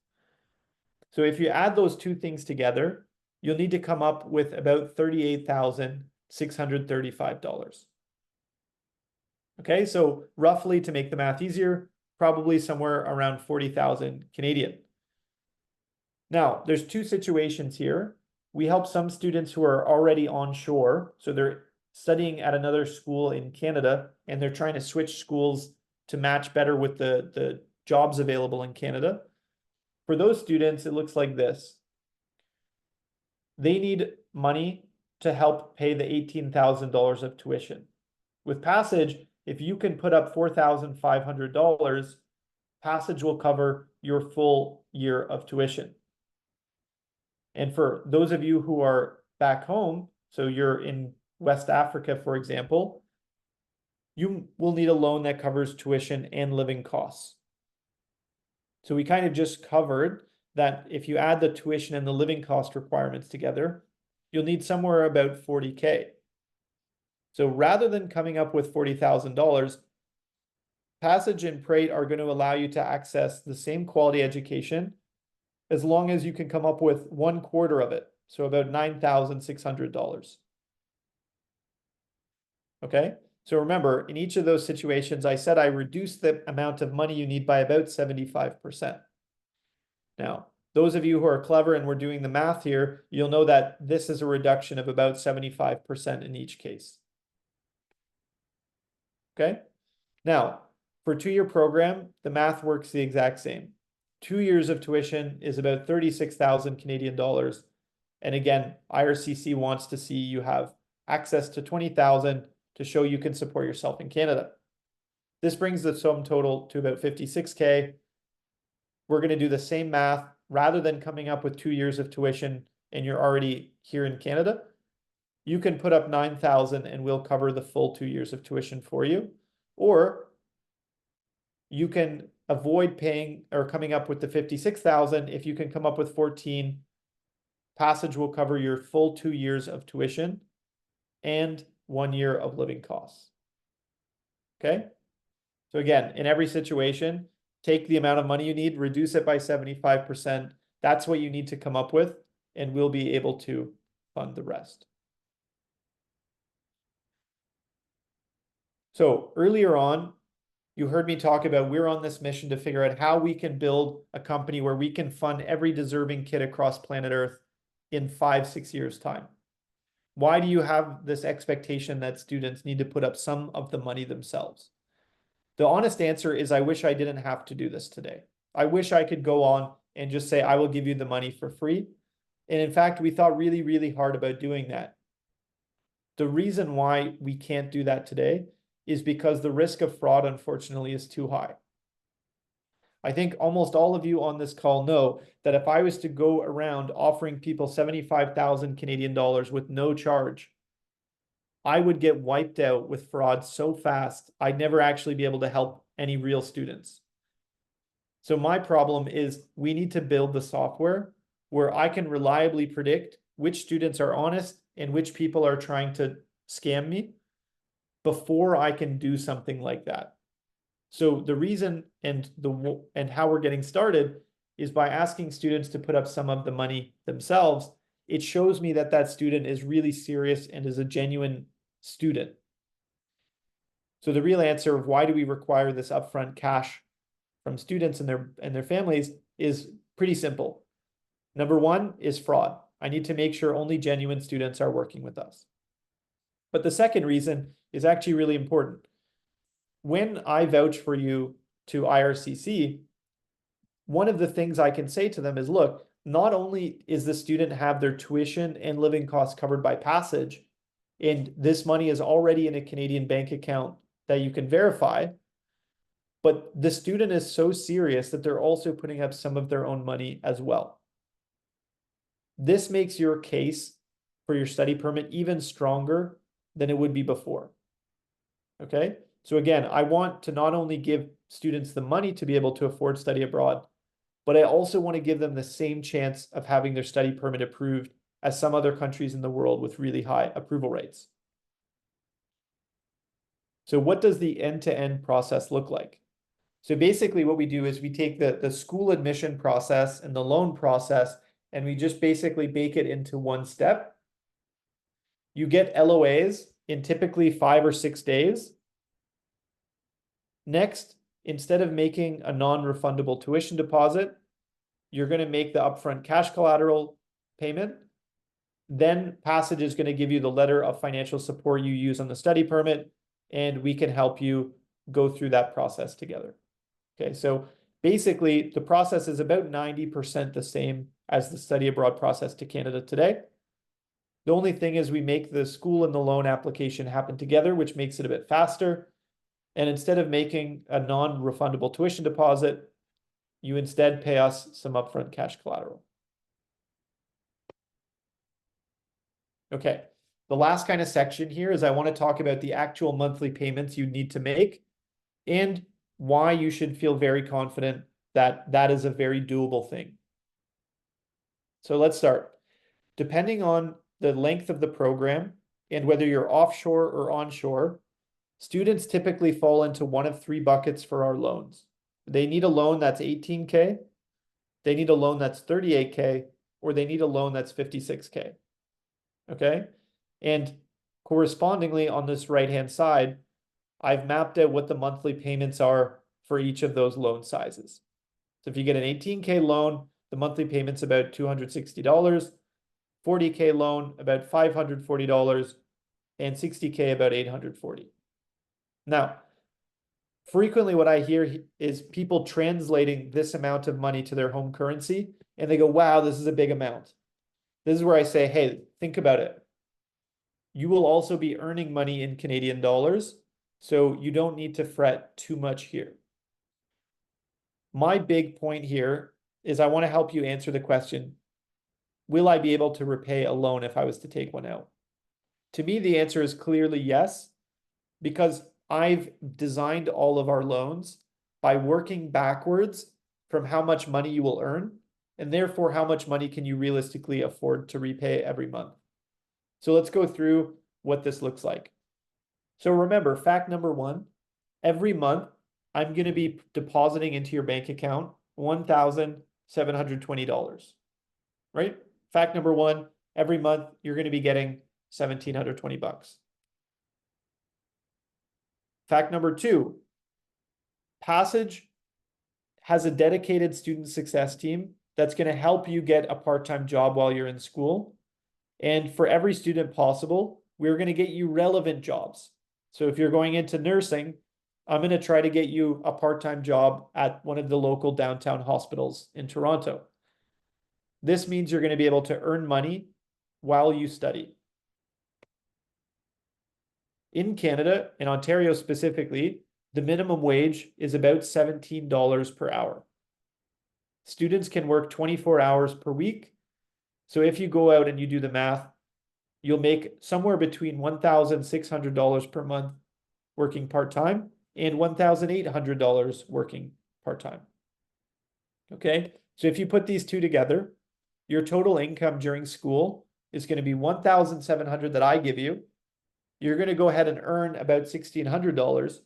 So if you add those two things together, you'll need to come up with about $38,635. Okay, so roughly, to make the math easier, probably somewhere around 40,000 Canadian. Now, there's two situations here. We help some students who are already onshore, so they're studying at another school in Canada, and they're trying to switch schools to match better with the jobs available in Canada. For those students, it looks like this. They need money to help pay the $18,000 of tuition. With Passage, if you can put up $4,500, Passage will cover your full year of tuition. And for those of you who are back home, so you're in West Africa, for example, you will need a loan that covers tuition and living costs. So we kind of just covered that if you add the tuition and the living cost requirements together, you'll need somewhere about 40K. So rather than coming up with $40,000, Passage and Prate are going to allow you to access the same quality education as long as you can come up with 1/4 of it, so about $9,600. Okay, so remember, in each of those situations, I said I reduced the amount of money you need by about 75%. Now, those of you who are clever and we're doing the math here, you'll know that this is a reduction of about 75% in each case. Okay, now, for a 2-year program, the math works the exact same. 2 years of tuition is about 36,000 Canadian dollars. And again, IRCC wants to see you have access to 20,000 to show you can support yourself in Canada. This brings the sum total to about 56K. We're going to do the same math. Rather than coming up with 2 years of tuition and you're already here in Canada, you can put up 9,000 and we'll cover the full 2 years of tuition for you. Or you can avoid paying or coming up with the 56,000. If you can come up with 14, Passage will cover your full 2 years of tuition and 1 year of living costs. Okay, so again, in every situation, take the amount of money you need, reduce it by 75%. That's what you need to come up with, and we'll be able to fund the rest. So earlier on, you heard me talk about we're on this mission to figure out how we can build a company where we can fund every deserving kid across planet Earth in 5-6 years' time. Why do you have this expectation that students need to put up some of the money themselves? The honest answer is I wish I didn't have to do this today. I wish I could go on and just say, I will give you the money for free. And in fact, we thought really, really hard about doing that. The reason why we can't do that today is because the risk of fraud, unfortunately, is too high. I think almost all of you on this call know that if I was to go around offering people 75,000 Canadian dollars with no charge, I would get wiped out with fraud so fast, I'd never actually be able to help any real students. So my problem is we need to build the software where I can reliably predict which students are honest and which people are trying to scam me before I can do something like that. So the reason and how we're getting started is by asking students to put up some of the money themselves. It shows me that that student is really serious and is a genuine student. So the real answer of why do we require this upfront cash from students and their families is pretty simple. Number one is fraud. I need to make sure only genuine students are working with us. But the second reason is actually really important. When I vouch for you to IRCC, one of the things I can say to them is, look, not only is the student have their tuition and living costs covered by Passage, and this money is already in a Canadian bank account that you can verify, but the student is so serious that they're also putting up some of their own money as well. This makes your case for your study permit even stronger than it would be before. Okay? So again, I want to not only give students the money to be able to afford study abroad, but I also want to give them the same chance of having their study permit approved as some other countries in the world with really high approval rates. So what does the end-to-end process look like? So basically what we do is we take the school admission process and the loan process and we just basically bake it into one step. You get LOAs in typically 5 or 6 days. Next, instead of making a non-refundable tuition deposit, you're going to make the upfront cash collateral payment. Then Passage is going to give you the letter of financial support you use on the study permit, and we can help you go through that process together. Okay, so basically the process is about 90% the same as the study abroad process to Canada today. The only thing is we make the school and the loan application happen together, which makes it a bit faster. And instead of making a non-refundable tuition deposit, you instead pay us some upfront cash collateral. Okay, the last kind of section here is I want to talk about the actual monthly payments you need to make and why you should feel very confident that that is a very doable thing. So let's start. Depending on the length of the program and whether you're offshore or onshore, students typically fall into one of 3 buckets for our loans. They need a loan that's 18K, they need a loan that's 38K, or they need a loan that's 56K. Okay? And correspondingly on this right-hand side, I've mapped out what the monthly payments are for each of those loan sizes. So if you get an 18K loan, the monthly payment's about $260, 40K loan about $540, and 60K about $840. Now, frequently what I hear is people translating this amount of money to their home currency, and they go, wow, this is a big amount. This is where I say, hey, think about it. You will also be earning money in Canadian dollars, so you don't need to fret too much here. My big point here is I want to help you answer the question, will I be able to repay a loan if I was to take one out? To me, the answer is clearly yes, because I've designed all of our loans by working backwards from how much money you will earn, and therefore how much money can you realistically afford to repay every month. So let's go through what this looks like. So remember, fact number 1, every month I'm going to be depositing into your bank account $1,720, right? Fact number 1, every month you're going to be getting $1,720. Fact number 2, Passage has a dedicated student success team that's going to help you get a part-time job while you're in school. And for every student possible, we're going to get you relevant jobs. So if you're going into nursing, I'm going to try to get you a part-time job at one of the local downtown hospitals in Toronto. This means you're going to be able to earn money while you study. In Canada, in Ontario specifically, the minimum wage is about $17 per hour. Students can work 24 hours per week. So if you go out and you do the math, you'll make somewhere between $1,600 per month working part-time and $1,800 working part-time. Okay, so if you put these two together, your total income during school is going to be $1,700 that I give you. You're going to go ahead and earn about $1,600.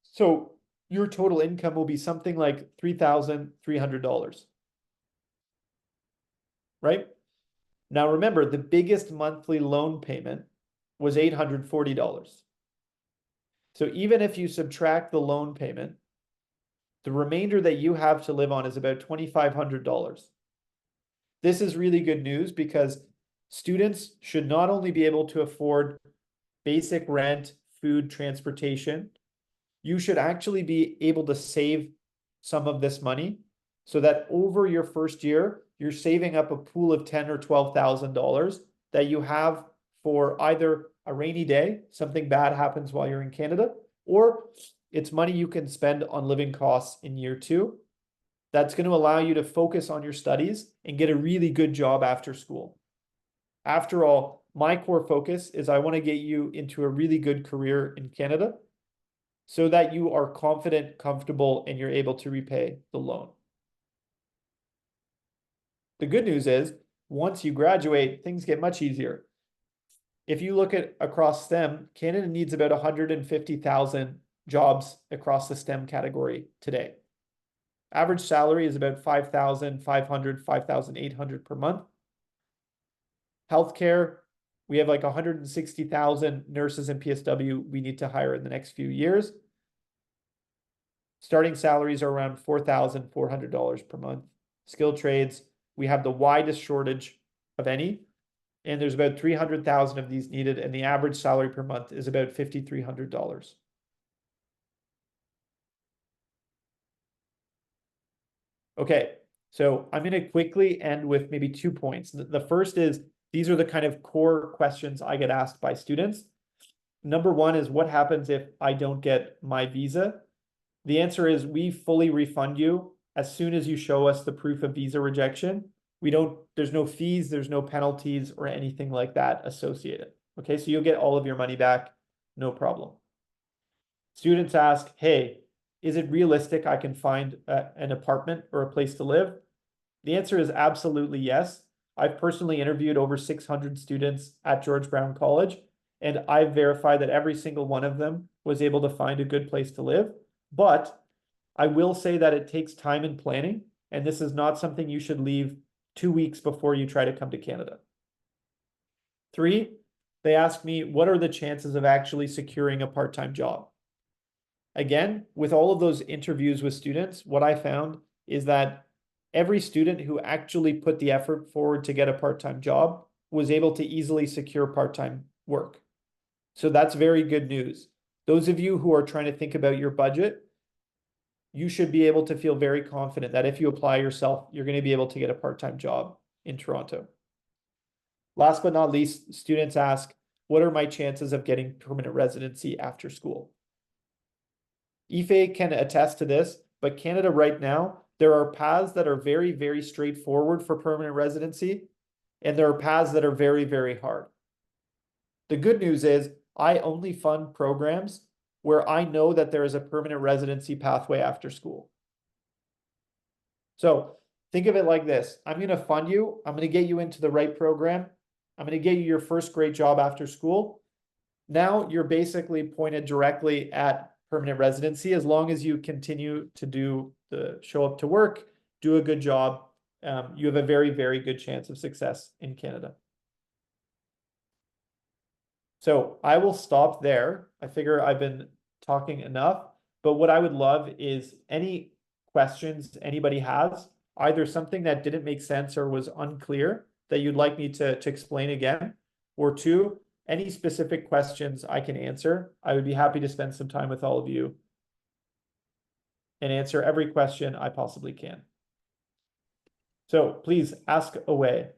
So your total income will be something like $3,300. Right? Now remember, the biggest monthly loan payment was $840. So even if you subtract the loan payment, the remainder that you have to live on is about $2,500. This is really good news because students should not only be able to afford basic rent, food, transportation, you should actually be able to save some of this money so that over your first year, you're saving up a pool of $10,000 or $12,000 that you have for either a rainy day, something bad happens while you're in Canada, or it's money you can spend on living costs in year 2. That's going to allow you to focus on your studies and get a really good job after school. After all, my core focus is I want to get you into a really good career in Canada so that you are confident, comfortable, and you're able to repay the loan. The good news is, once you graduate, things get much easier. If you look at across STEM, Canada needs about 150,000 jobs across the STEM category today. Average salary is about 5,500, 5,800 per month. Healthcare, we have like 160,000 nurses in PSW we need to hire in the next few years. Starting salaries are around $4,400 per month. Skilled trades, we have the widest shortage of any, and there's about 300,000 of these needed, and the average salary per month is about $5,300. Okay, so I'm going to quickly end with maybe 2 points. The first is, these are the kind of core questions I get asked by students. Number one is, what happens if I don't get my visa? The answer is, we fully refund you as soon as you show us the proof of visa rejection. There's no fees, there's no penalties or anything like that associated. Okay, so you'll get all of your money back, no problem. Students ask, hey, is it realistic I can find an apartment or a place to live? The answer is absolutely yes. I've personally interviewed over 600 students at George Brown College, and I've verified that every single one of them was able to find a good place to live. But I will say that it takes time and planning, and this is not something you should leave 2 weeks before you try to come to Canada. 3, they ask me, what are the chances of actually securing a part-time job? Again, with all of those interviews with students, what I found is that every student who actually put the effort forward to get a part-time job was able to easily secure part-time work. So that's very good news. Those of you who are trying to think about your budget, you should be able to feel very confident that if you apply yourself, you're going to be able to get a part-time job in Toronto. Last but not least, students ask, what are my chances of getting permanent residency after school? Ife can attest to this, but Canada right now, there are paths that are very, very straightforward for permanent residency, and there are paths that are very, very hard. The good news is I only fund programs where I know that there is a permanent residency pathway after school. So think of it like this. I'm going to fund you. I'm going to get you into the right program. I'm going to get you your first great job after school. Now you're basically pointed directly at permanent residency as long as you continue to show up to work, do a good job. You have a very, very good chance of success in Canada. So I will stop there. I figure I've been talking enough, but what I would love is any questions anybody has, either something that didn't make sense or was unclear that you'd like me to explain again, or 2, any specific questions I can answer. I would be happy to spend some time with all of you and answer every question I possibly can. So please ask away.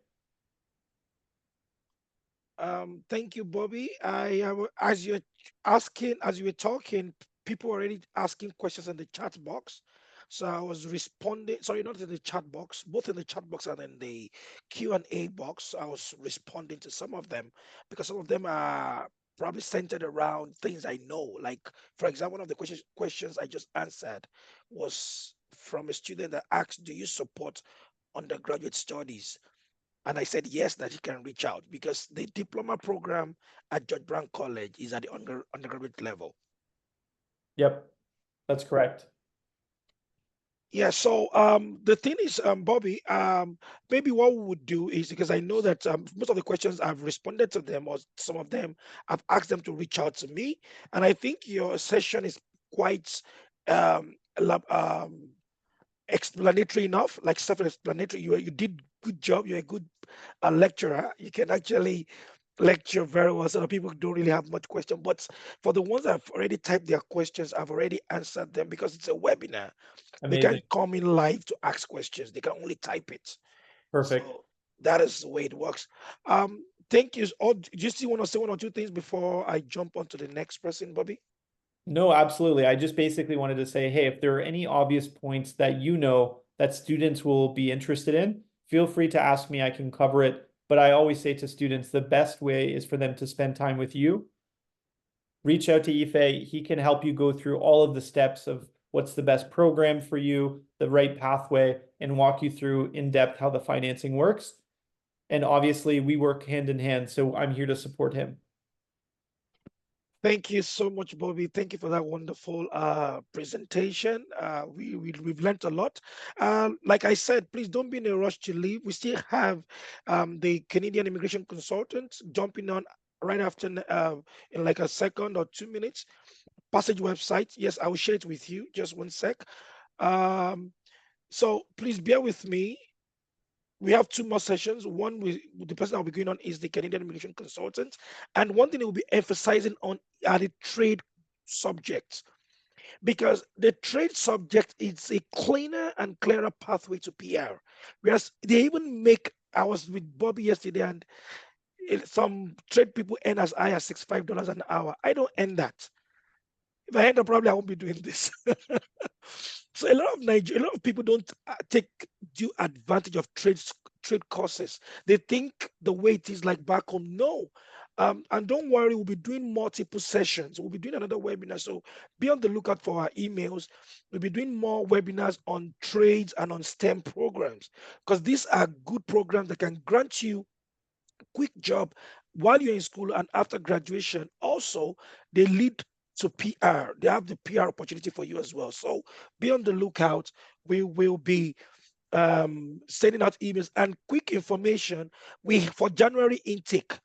Thank you, Bobby. As you were talking, people were already asking questions in the chat box. So I was responding, sorry, not in the chat box, both in the chat box and in the Q&A box. I was responding to some of them because some of them are probably centered around things I know. Like, for example, one of the questions I just answered was from a student that asked, do you support undergraduate studies? And I said, yes, that he can reach out because the diploma program at George Brown College is at the undergraduate level. Yep, that's correct. Yeah, so the thing is, Bobby, maybe what we would do is, because I know that most of the questions I've responded to them, or some of them I've asked them to reach out to me, and I think your session is quite explanatory enough, like self-explanatory. You did good job. You're a good lecturer. You can actually lecture very well. So people don't really have much question, but for the ones that have already typed their questions, I've already answered them because it's a webinar. Amazing. They can't come in live to ask questions. They can only type it. Perfect. So that is the way it works. Thank you. Just want to say 1 or 2 things before I jump on to the next person, Bobby? No, absolutely. I just basically wanted to say, hey, if there are any obvious points that you know that students will be interested in, feel free to ask me. I can cover it. But I always say to students, the best way is for them to spend time with you. Reach out to Ife. He can help you go through all of the steps of what's the best program for you, the right pathway, and walk you through in depth how the financing works. And obviously we work hand in hand, so I'm here to support him. Thank you so much, Bobby. Thank you for that wonderful presentation. We've learned a lot. Like I said, please don't be in a rush to leave. We still have the Canadian immigration consultants jumping on right after in like a second or 2 minutes. Passage website. Yes, I will share it with you. Just one sec. So please bear with me. We have 2 more sessions. One with the person I'll be going on is the Canadian immigration consultant. And one thing we'll be emphasizing on are the trade subjects, because the trade subject is a cleaner and clearer pathway to PR. Whereas they even make, I was with Bobby yesterday, and some trade people earn as high as $65 an hour. I don't earn that. If I had a problem, I won't be doing this. So a lot of people don't take due advantage of trade courses. They think the way it is like back home. No. And don't worry, we'll be doing multiple sessions. We'll be doing another webinar. So be on the lookout for our emails. We'll be doing more webinars on trades and on STEM programs, because these are good programs that can grant you a quick job while you're in school and after graduation. Also, they lead to PR. They have the PR opportunity for you as well. So be on the lookout. We will be sending out emails and quick information. For January intake,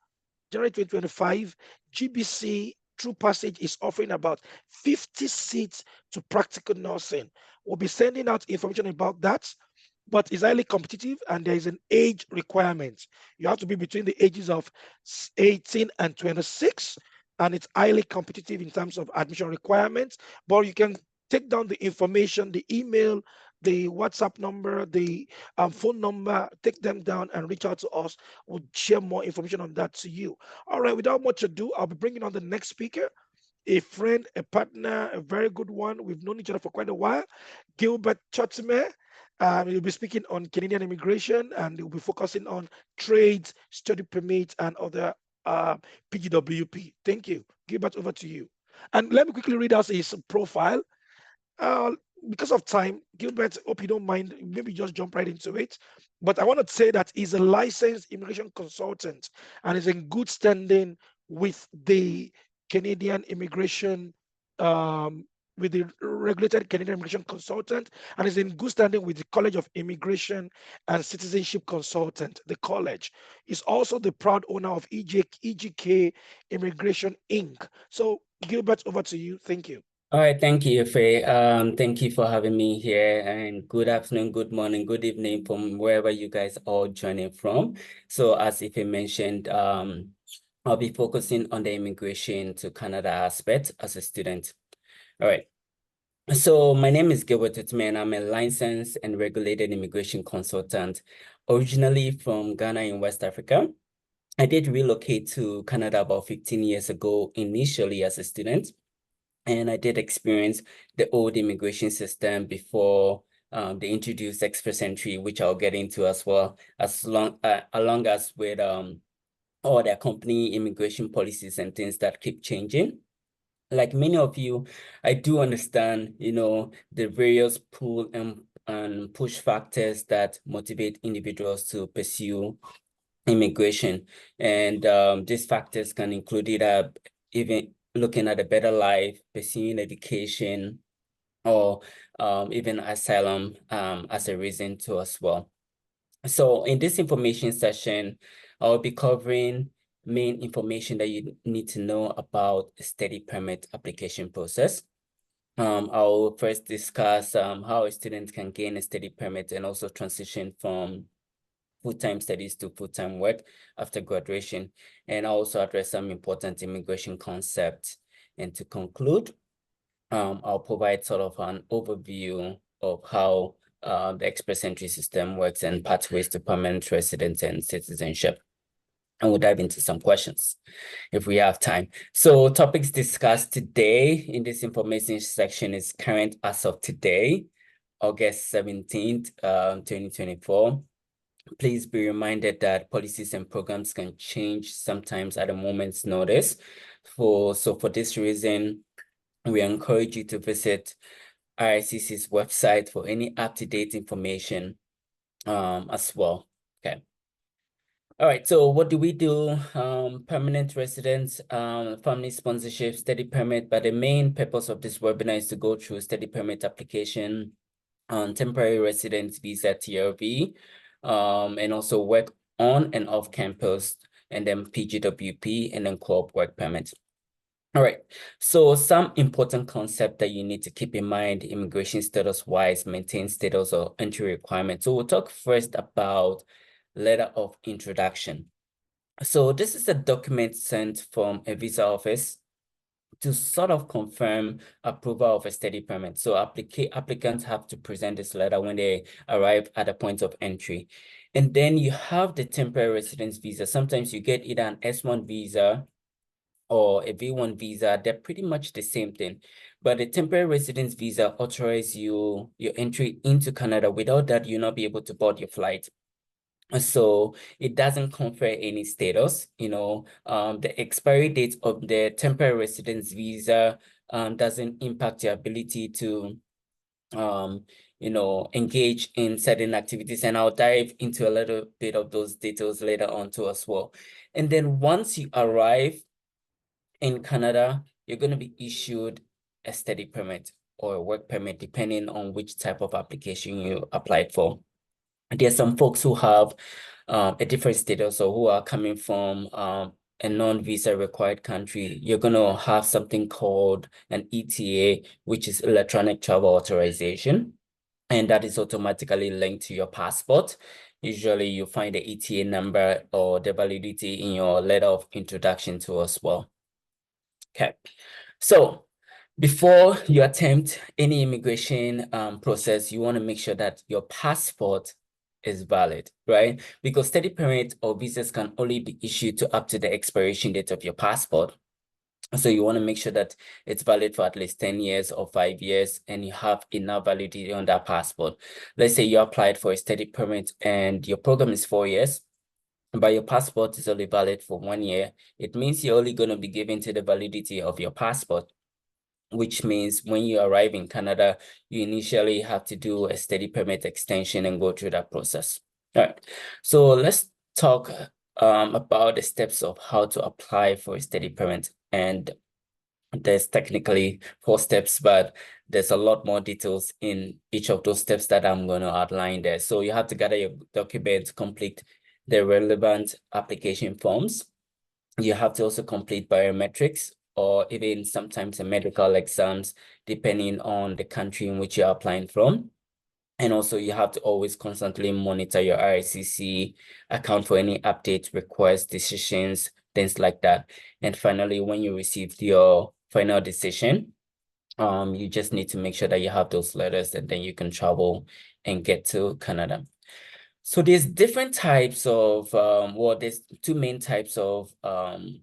January 2025, GBC True Passage is offering about 50 seats to practical nursing. We'll be sending out information about that, but it's highly competitive and there is an age requirement. You have to be between the ages of 18 and 26, and it's highly competitive in terms of admission requirements. But you can take down the information, the email, the WhatsApp number, the phone number, take them down and reach out to us. We'll share more information on that to you. All right, without much ado, I'll be bringing on the next speaker, a friend, a partner, a very good one. We've known each other for quite a while, Gilbert Chotime. He'll be speaking on Canadian immigration, and he'll be focusing on trades, study permits, and other PGWP. Thank you. Gilbert, over to you. And let me quickly read out his profile. Because of time, Gilbert, hope you don't mind, maybe just jump right into it. But I want to say that he's a licensed immigration consultant and is in good standing with the Canadian immigration, with the regulated Canadian immigration consultant, and is in good standing with the College of Immigration and Citizenship Consultant, the college. He's also the proud owner of EGK Immigration Inc. So Gilbert, over to you. Thank you. All right, thank you, Ife. Thank you for having me here, and good afternoon, good morning, good evening from wherever you guys are joining from. So as Ife mentioned, I'll be focusing on the immigration to Canada aspect as a student. All right. So my name is Gilbert Chotime, and I'm a licensed and regulated immigration consultant, originally from Ghana in West Africa. I did relocate to Canada about 15 years ago, initially as a student. And I did experience the old immigration system before they introduced Express Entry, which I'll get into as well, along as with all their company immigration policies and things that keep changing. Like many of you, I do understand, the various pull and push factors that motivate individuals to pursue immigration. And these factors can include even looking at a better life, pursuing education, or even asylum as a reason to as well. So in this information session, I'll be covering main information that you need to know about the study permit application process. I'll first discuss how a student can gain a study permit and also transition from full-time studies to full-time work after graduation, and I'll also address some important immigration concepts. And to conclude, I'll provide sort of an overview of how the Express Entry system works and pathways to permanent residence and citizenship. And we'll dive into some questions if we have time. So topics discussed today in this information section is current as of today, August 17th, 2024. Please be reminded that policies and programs can change sometimes at a moment's notice. So for this reason, we encourage you to visit IRCC's website for any up-to-date information as well. Okay. All right, so what do we do? Permanent residence, family sponsorship, study permit, but the main purpose of this webinar is to go through study permit application, temporary residence visa, TRV, and also work on and off campus, and then PGWP, and then co-op work permit. All right, so some important concept that you need to keep in mind immigration status wise, maintain status or entry requirements. So we'll talk first about letter of introduction. So this is a document sent from a visa office to sort of confirm approval of a study permit. So applicants have to present this letter when they arrive at the point of entry. And then you have the temporary residence visa. Sometimes you get either an S1 visa or a V1 visa. They're pretty much the same thing. But the temporary residence visa authorizes your entry into Canada. Without that, you'll not be able to board your flight. So it doesn't confer any status, the expiry date of the temporary residence visa doesn't impact your ability to, engage in certain activities. And I'll dive into a little bit of those details later on too as well. And then once you arrive in Canada, you're going to be issued a study permit or a work permit, depending on which type of application you applied for. There's some folks who have a different status or who are coming from a non-visa required country. You're going to have something called an ETA, which is electronic travel authorization. And that is automatically linked to your passport. Usually you find the ETA number or the validity in your letter of introduction too as well. Okay, so before you attempt any immigration process, you want to make sure that your passport is valid, right? Because study permit or visas can only be issued to up to the expiration date of your passport. So you want to make sure that it's valid for at least 10 years or 5 years, and you have enough validity on that passport. Let's say you applied for a study permit and your program is 4 years, but your passport is only valid for 1 year. It means you're only going to be given to the validity of your passport, which means when you arrive in Canada, you initially have to do a study permit extension and go through that process. All right, so let's talk about the steps of how to apply for a study permit. And there's technically 4 steps, but there's a lot more details in each of those steps that I'm going to outline there. So you have to gather your documents, complete the relevant application forms. You have to also complete biometrics or even sometimes a medical exams, depending on the country in which you're applying from. And also you have to always constantly monitor your RICC, account for any updates, requests, decisions, things like that. And finally, when you receive your final decision, you just need to make sure that you have those letters, and then you can travel and get to Canada. So there's different types of, there's 2 main types of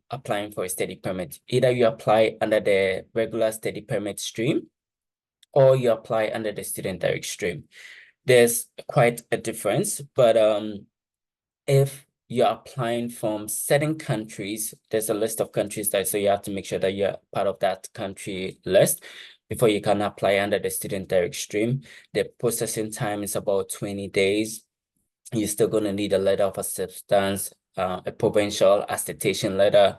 applying for a study permit. Either you apply under the regular study permit stream, or you apply under the student direct stream. There's quite a difference, but if you're applying from certain countries, there's a list of countries that, so you have to make sure that you're part of that country list before you can apply under the student direct stream. The processing time is about 20 days. You're still going to need a letter of acceptance, a provincial attestation letter,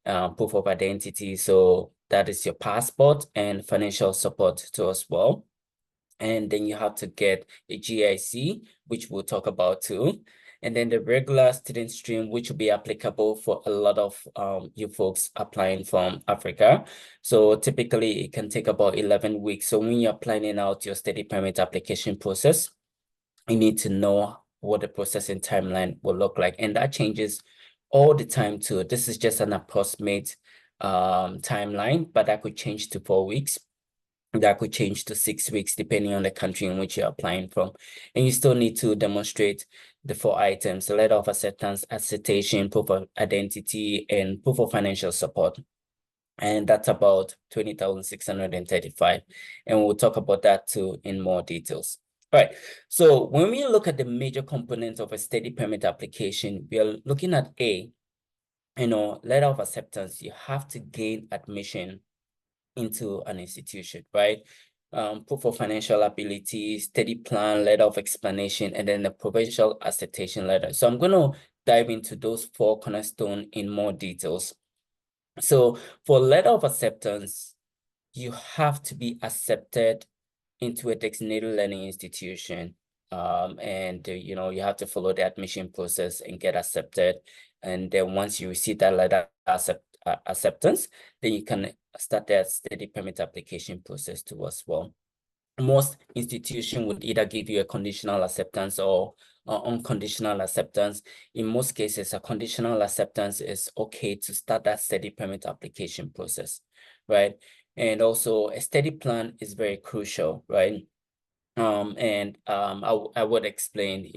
proof of identity. So that is your passport, and financial support too as well. And then you have to get a GIC, which we'll talk about too. And then the regular student stream, which will be applicable for a lot of you folks applying from Africa. So typically it can take about 11 weeks. So when you're planning out your study permit application process, you need to know what the processing timeline will look like. And that changes all the time too. This is just an approximate timeline, but that could change to 4 weeks. That could change to 6 weeks, depending on the country in which you're applying from. And you still need to demonstrate the 4 items: letter of acceptance, attestation, proof of identity, and proof of financial support. And that's about 20,635. And we'll talk about that too in more details. All right, so when we look at the major components of a study permit application, we are looking at letter of acceptance. You have to gain admission into an institution, right? Proof of financial ability, study plan, letter of explanation, and then the provincial attestation letter. So I'm going to dive into those 4 cornerstones in more details. So for letter of acceptance, you have to be accepted into a designated learning institution. You have to follow the admission process and get accepted. And then once you receive that letter acceptance, then you can start that study permit application process too as well. Most institutions would either give you a conditional acceptance or unconditional acceptance. In most cases, a conditional acceptance is okay to start that study permit application process, right? And also a study plan is very crucial, right? I would explain,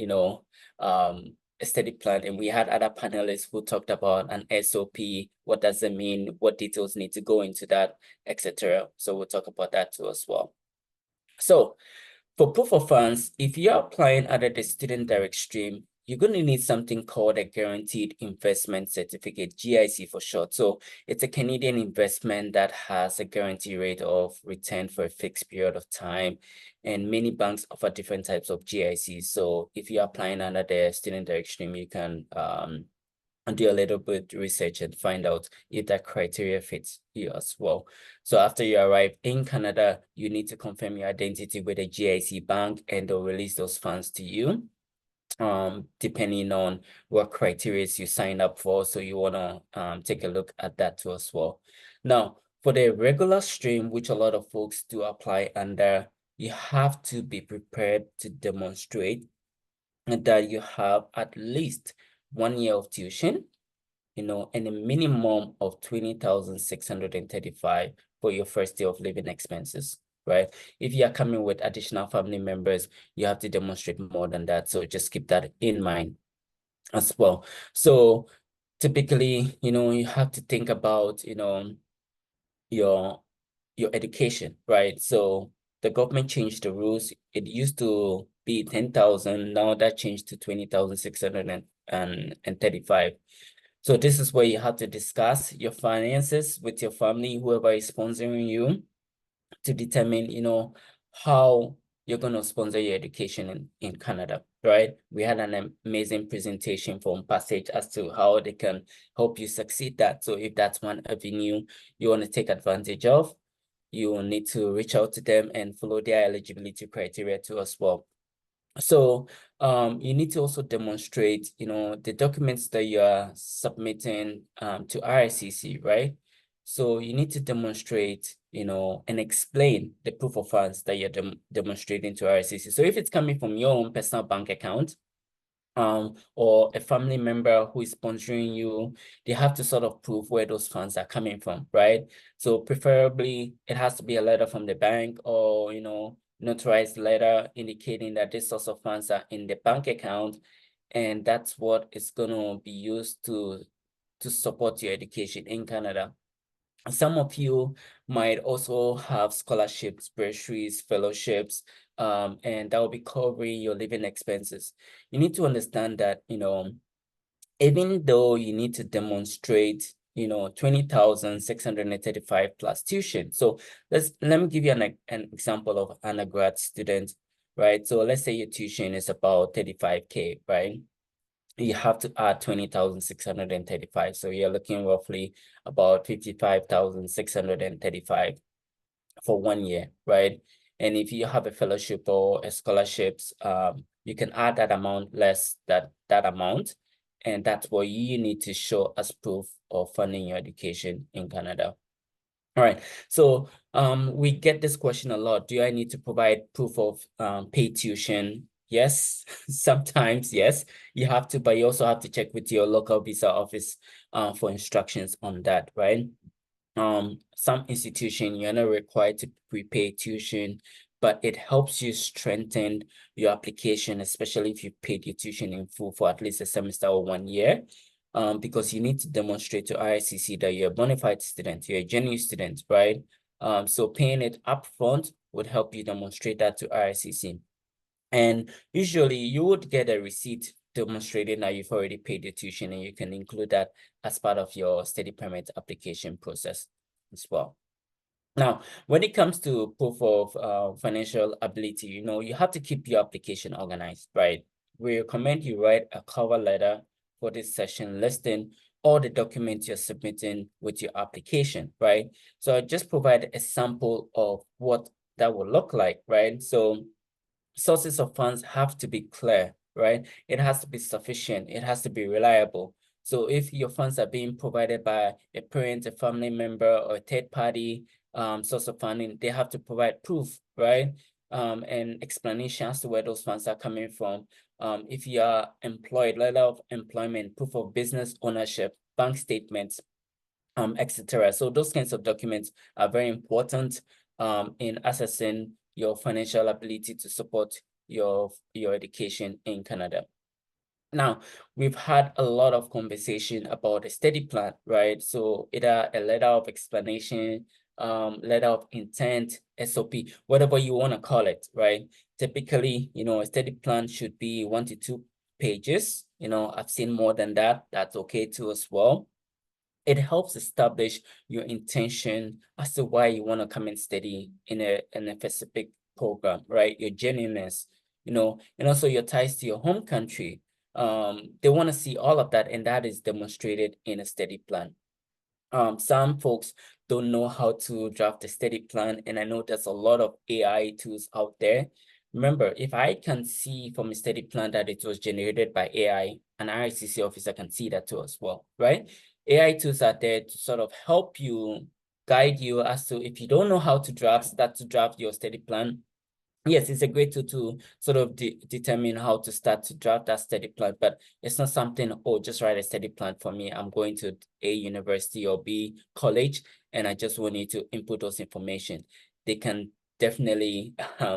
a study plan, and we had other panelists who talked about an SOP, what does it mean, what details need to go into that, etc. So we'll talk about that too as well. So for proof of funds, if you're applying under the student direct stream, you're going to need something called a guaranteed investment certificate, GIC for short. So it's a Canadian investment that has a guarantee rate of return for a fixed period of time. And many banks offer different types of GICs. So if you're applying under the student direct stream, you can do a little bit research and find out if that criteria fits you as well. So after you arrive in Canada, you need to confirm your identity with a GIC bank, and they'll release those funds to you, depending on what criteria you signed up for. So you want to take a look at that too as well. Now, for the regular stream, which a lot of folks do apply under, you have to be prepared to demonstrate that you have at least 1 year of tuition, and a minimum of 20,635 for your first year of living expenses, right? If you are coming with additional family members, you have to demonstrate more than that. So just keep that in mind as well. So typically, you have to think about, your education, right? So the government changed the rules. It used to be 10,000. Now that changed to 20,635. So this is where you have to discuss your finances with your family, whoever is sponsoring you, to determine, how you're going to sponsor your education in Canada, right? We had an amazing presentation from Passage as to how they can help you succeed that. So if that's one avenue you want to take advantage of, you will need to reach out to them and follow their eligibility criteria too as well. So you need to also demonstrate, the documents that you are submitting to RICC, right? So you need to demonstrate, and explain the proof of funds that you're demonstrating to RICC. So if it's coming from your own personal bank account, or a family member who is sponsoring you, they have to sort of prove where those funds are coming from, right? So preferably it has to be a letter from the bank, or, notarized letter indicating that this source of funds are in the bank account, and that's what is going to be used to support your education in Canada. Some of you might also have scholarships, bursaries, fellowships, and that will be covering your living expenses. You need to understand that, even though you need to demonstrate, 20,635 plus tuition. So let me give you an example of an undergrad student, right? So let's say your tuition is about 35K, right? You have to add 20,635. So you're looking roughly about 55,635 for 1 year, right? And if you have a fellowship or a scholarships, you can add that amount less that amount. And that's what you need to show as proof of funding your education in Canada. All right, so we get this question a lot. Do I need to provide proof of paid tuition? Yes, sometimes, yes, you have to, but you also have to check with your local visa office for instructions on that, right? Some institution, you're not required to prepay tuition, but it helps you strengthen your application, especially if you paid your tuition in full for at least a semester or 1 year. Because you need to demonstrate to RICC that you're a bona fide student, you're a genuine student, right? So paying it upfront would help you demonstrate that to RICC. And usually you would get a receipt demonstrating that you've already paid your tuition, and you can include that as part of your study permit application process as well. Now, when it comes to proof of financial ability, you have to keep your application organized, right? We recommend you write a cover letter for this session listing all the documents you're submitting with your application, right? So I just provide a sample of what that will look like, right? So sources of funds have to be clear, right? It has to be sufficient. It has to be reliable. So if your funds are being provided by a parent, a family member, or a third party source of funding, they have to provide proof, right? And explanation as to where those funds are coming from. If you are employed, letter of employment, proof of business ownership, bank statements, etc. So those kinds of documents are very important in assessing your financial ability to support your education in Canada. Now, we've had a lot of conversation about a study plan, right? So either a letter of explanation, letter of intent, SOP, whatever you want to call it, right? Typically, a study plan should be 1 to 2 pages. I've seen more than that. That's okay too as well. It helps establish your intention as to why you want to come and study in a specific program, right? Your genuineness, and also your ties to your home country. They want to see all of that, and that is demonstrated in a study plan. Some folks don't know how to draft a study plan, and I know there's a lot of AI tools out there. Remember, if I can see from a study plan that it was generated by AI, an RICC officer can see that too as well, right? AI tools are there to sort of help you, guide you as to, if you don't know how to start to draft your study plan. Yes, it's a great tool to sort of determine how to start to draft that study plan, but it's not something, oh, just write a study plan for me. I'm going to A university or B college, and I just want you to input those information. They can definitely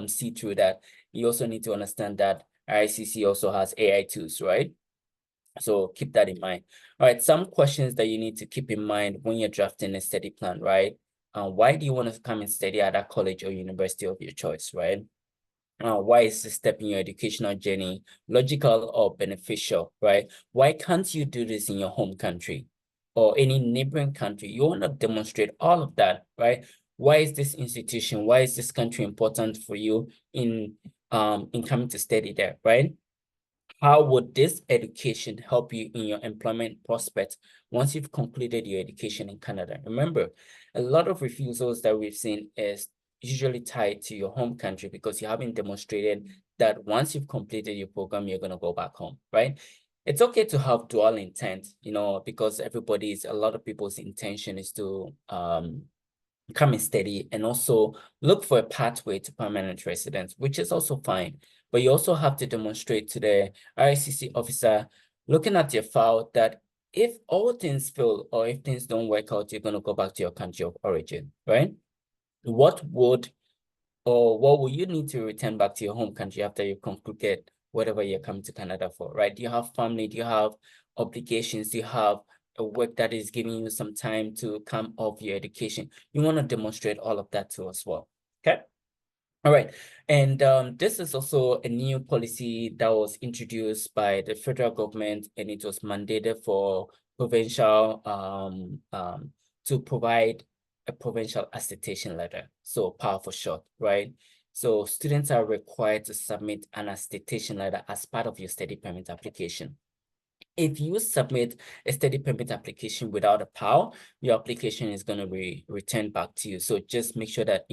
see through that. You also need to understand that RICC also has AI tools, right? So keep that in mind. All right, some questions that you need to keep in mind when you're drafting a study plan, right? Why do you want to come and study at that college or university of your choice, right? Why is this step in your educational journey logical or beneficial, right? Why can't you do this in your home country or any neighboring country? You want to demonstrate all of that, right? Why is this institution, why is this country important for you in coming to study there, right? How would this education help you in your employment prospects once you've completed your education in Canada? Remember, a lot of refusals that we've seen is usually tied to your home country because you haven't demonstrated that once you've completed your program, you're going to go back home, right? It's okay to have dual intent, because a lot of people's intention is to come and study and also look for a pathway to permanent residence, which is also fine. But you also have to demonstrate to the RICC officer looking at your file that if all things fail or if things don't work out, you're going to go back to your country of origin, right? What will you need to return back to your home country after you concluded whatever you're coming to Canada for, right? Do you have family? Do you have obligations? Do you have a work that is giving you some time to come off your education? You want to demonstrate all of that too as well, okay? All right, and this is also a new policy that was introduced by the federal government, and it was mandated for provincial to provide a provincial attestation letter, so PAL for short, right? So students are required to submit an attestation letter as part of your study permit application. If you submit a study permit application without a PAL, your application is going to be returned back to you. So just make sure that,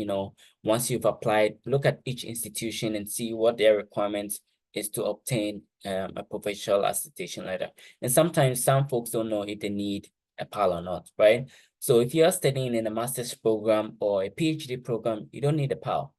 once you've applied, look at each institution and see what their requirements is to obtain a provincial attestation letter. And sometimes some folks don't know if they need a PAL or not, right? So if you're studying in a master's program or a PhD program, you don't need a PAL.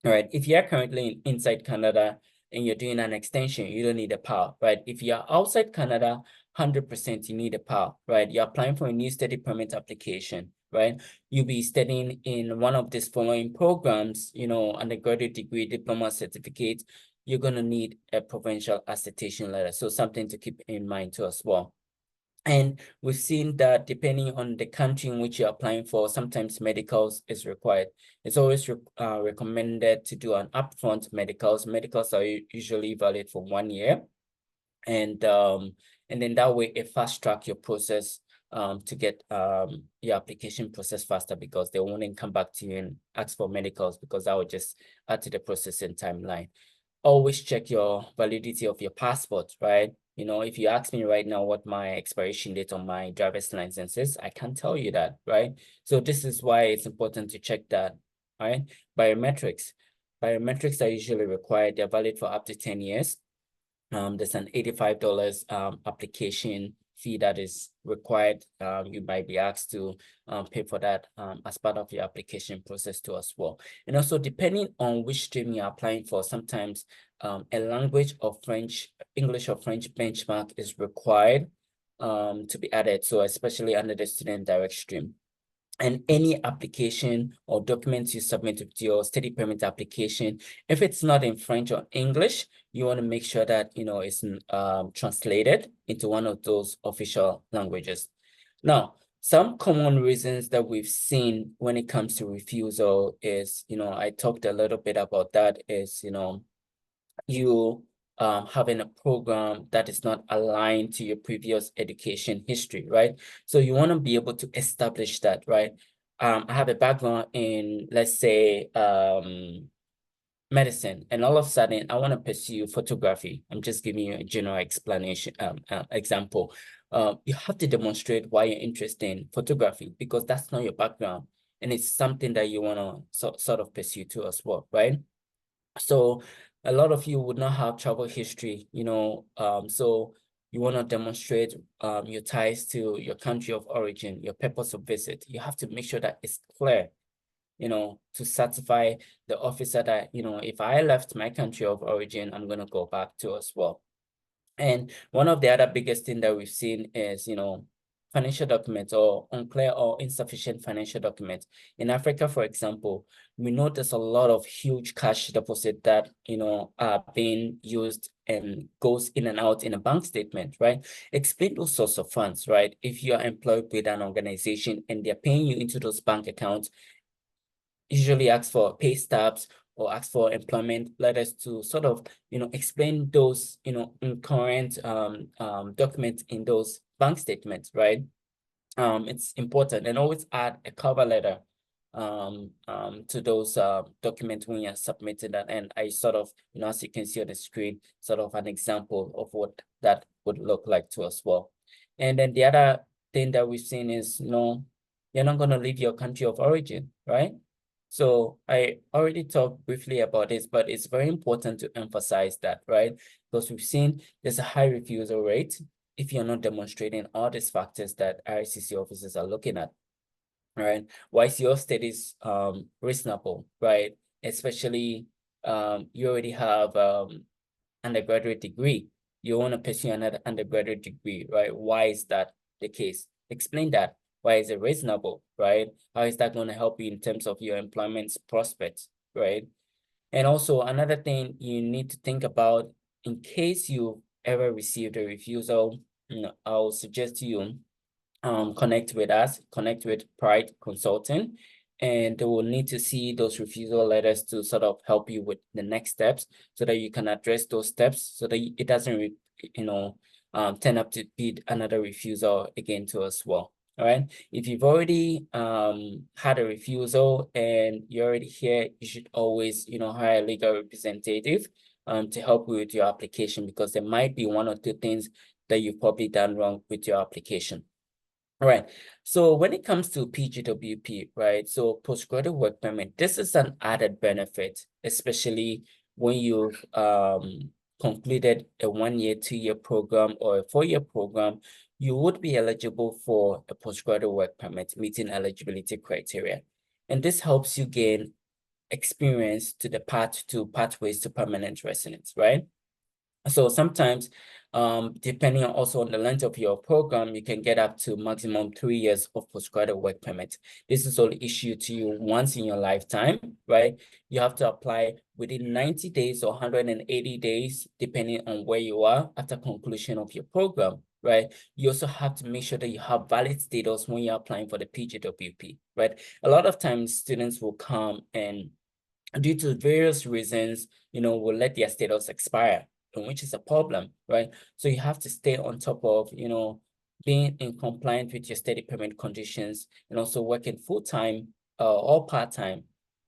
All right, if you're currently inside Canada and you're doing an extension, you don't need a PAL, right? If you're outside Canada, 100% you need a PAL, right? You're applying for a new study permit application, right? You'll be studying in one of these following programs, undergraduate degree, diploma, certificate. You're going to need a provincial attestation letter. So something to keep in mind too as well. And we've seen that depending on the country in which you're applying for, sometimes medicals is required. It's always recommended to do an upfront medicals. Medicals are usually valid for 1 year. And then that way it fast track your process to get your application process faster, because they won't come back to you and ask for medicals, because that would just add to the processing timeline. Always check your validity of your passport, right? You know, if you ask me right now what my expiration date on my driver's license is, I can't tell you that, right? So this is why it's important to check that, right? Biometrics. Biometrics are usually required. They're valid for up to 10 years. There's an $85 application fee that is required. You might be asked to pay for that as part of your application process too as well. And also, depending on which stream you're applying for, sometimes a language of French, English or French benchmark is required to be added. So especially under the student direct stream. And any application or documents you submit with your study permit application, if it's not in French or English, you want to make sure that, you know, it's translated into one of those official languages. Now, some common reasons that we've seen when it comes to refusal is, you know, I talked a little bit about that, is, you know, you having a program that is not aligned to your previous education history, right? So you want to be able to establish that, right? I have a background in, let's say, medicine, and all of a sudden I want to pursue photography. I'm just giving you a general explanation, example. You have to demonstrate why you're interested in photography, because that's not your background, and it's something that you want to sort of pursue too as well, right? So a lot of you would not have travel history, you know, so you want to demonstrate your ties to your country of origin, your purpose of visit. You have to make sure that it's clear, you know, to satisfy the officer that, you know, if I left my country of origin, I'm going to go back to as well. And one of the other biggest thing that we've seen is, you know, financial documents or unclear or insufficient financial documents. In Africa, for example, we know there's a lot of huge cash deposit that, you know, are being used and goes in and out in a bank statement, right? Explain those sorts of funds, right? If you are employed with an organization and they're paying you into those bank accounts, usually ask for pay stubs or ask for employment letters to sort of, you know, explain those, you know, current documents in those bank statements, right? It's important, and always add a cover letter to those documents when you're submitting that. And I sort of, you know, as you can see on the screen, sort of an example of what that would look like to as well. And then the other thing that we've seen is, you know, you're not going to leave your country of origin, right? So I already talked briefly about this, but it's very important to emphasize that, right? Because we've seen there's a high refusal rate if you're not demonstrating all these factors that IRCC officers are looking at, right? Why is your studies reasonable, right? Especially you already have undergraduate degree. You want to pursue another undergraduate degree, right? Why is that the case? Explain that. Why is it reasonable, right? How is that going to help you in terms of your employment prospects, right? And also another thing you need to think about, in case you ever received a refusal, you know, I'll suggest you connect with us, connect with Pride Consulting, and they will need to see those refusal letters to sort of help you with the next steps so that you can address those steps so that it doesn't, you know, turn up to be another refusal again to as well. All right. If you've already had a refusal and you're already here, you should always, you know, hire a legal representative to help you with your application, because there might be one or two things that you've probably done wrong with your application. All right. So when it comes to PGWP, right? So postgraduate work permit, this is an added benefit, especially when you've completed a 1-year, 2-year program or a 4-year program. You would be eligible for a postgraduate work permit meeting eligibility criteria. And this helps you gain experience to the pathways to permanent residence, right? So sometimes, depending on also on the length of your program, you can get up to maximum 3 years of postgraduate work permit. This is only issued to you once in your lifetime, right? You have to apply within 90 days or 180 days, depending on where you are after conclusion of your program, right? You also have to make sure that you have valid status when you're applying for the PGWP, right? A lot of times students will come and due to various reasons, you know, will let their status expire, which is a problem, right? So you have to stay on top of, you know, being in compliance with your study permit conditions and also working full-time or part-time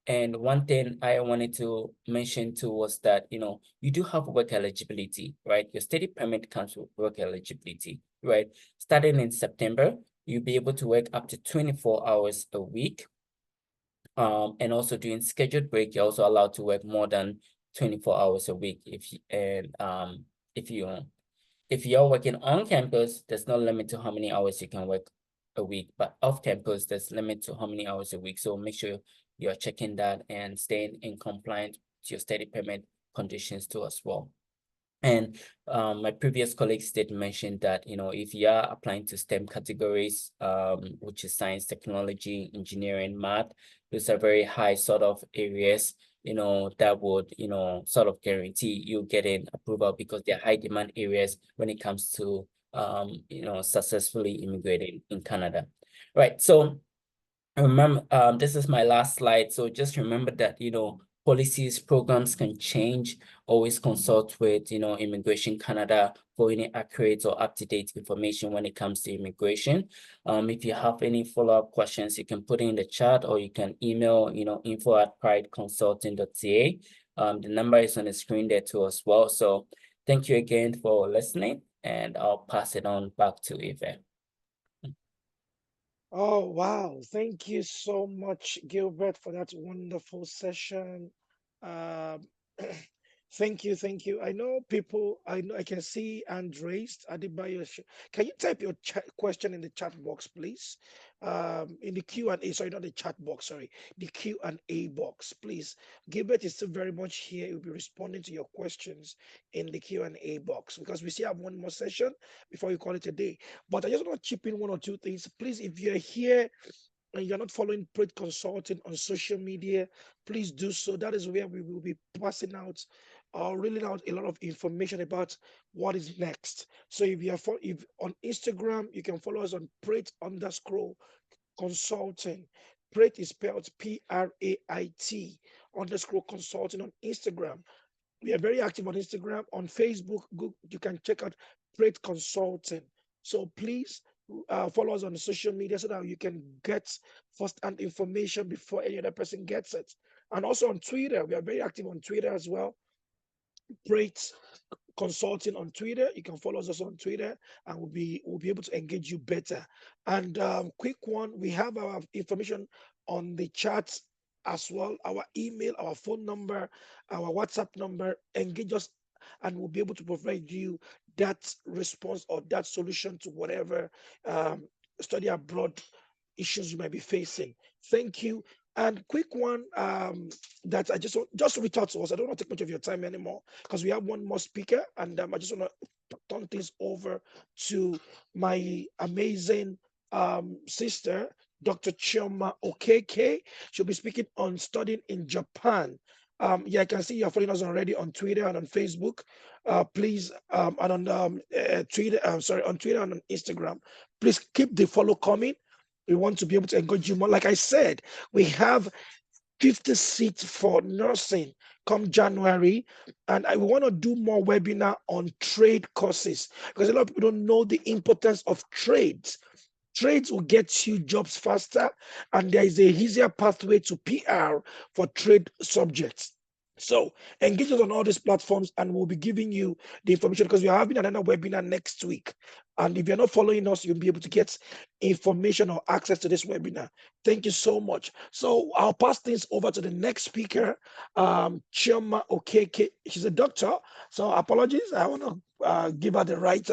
And one thing I wanted to mention too was that, you do have work eligibility, right? Your study permit comes with work eligibility, right? Starting in September, you'll be able to work up to 24 hours a week. And also during scheduled break, you're also allowed to work more than 24 hours a week. If you're working on campus, there's no limit to how many hours you can work a week, but off campus, there's limit to how many hours a week. So make sure you're checking that and staying in compliance to your study permit conditions too as well. And my previous colleagues did mention that, if you are applying to STEM categories, which is science, technology, engineering, math, those are very high sort of areas, that would, sort of guarantee you getting approval because they're high demand areas when it comes to, successfully immigrating in Canada. Right. So remember, this is my last slide. So just remember that, policies, programs can change. Always consult with, Immigration Canada for any accurate or up-to-date information when it comes to immigration. If you have any follow-up questions, you can put it in the chat or you can email, info@prideconsulting.ca. The number is on the screen there too as well. So thank you again for listening, and I'll pass it on back to Ife. Oh, wow. Thank you so much, Gilbert, for that wonderful session. Um, thank you. I know people, I can see hand raised. Adebayo, can you type your question in the chat box, please? In the Q&A, sorry, not the chat box, sorry, the Q&A box, please. Gilbert is still very much here. He'll be responding to your questions in the Q&A box because we still have one more session before we call it a day. But I just want to chip in one or two things. Please, if you're here and you're not following Pride Consulting on social media, please do so. That is where we will be passing out or reeling out a lot of information about what is next. So if on Instagram, you can follow us on Pride_Consulting. Pride is spelled PRAIT_consulting on Instagram. We are very active on Instagram. On Facebook, you can check out Pride Consulting. So please follow us on the social media so that you can get first-hand information before any other person gets it. And also on Twitter, we are very active on Twitter as well. Pride Consulting on Twitter. You can follow us on Twitter, and we'll be able to engage you better. And quick one, we have our information on the chat as well. Our email, our phone number, our WhatsApp number. Engage us, and we'll be able to provide you that response or that solution to whatever study abroad issues you might be facing. Thank you. And quick one that I just reach out to us. I don't want to take much of your time anymore because we have one more speaker, and I just want to turn things over to my amazing sister, Dr. Chioma Okeke. She'll be speaking on studying in Japan. Yeah, I can see you're following us already on Twitter and on Facebook. Please, and on Twitter, on Twitter and on Instagram. Please keep the follow coming. We want to be able to engage you more. Like I said, we have 50 seats for nursing come January, and I want to do more webinar on trade courses because a lot of people don't know the importance of trades. Trades will get you jobs faster, and there is a easier pathway to PR for trade subjects. So engage us on all these platforms, and we'll be giving you the information because we are having another webinar next week. And if you're not following us, you'll be able to get information or access to this webinar. Thank you so much. So I'll pass things over to the next speaker, Chioma Okeke. She's a doctor, so apologies. I want to give her the right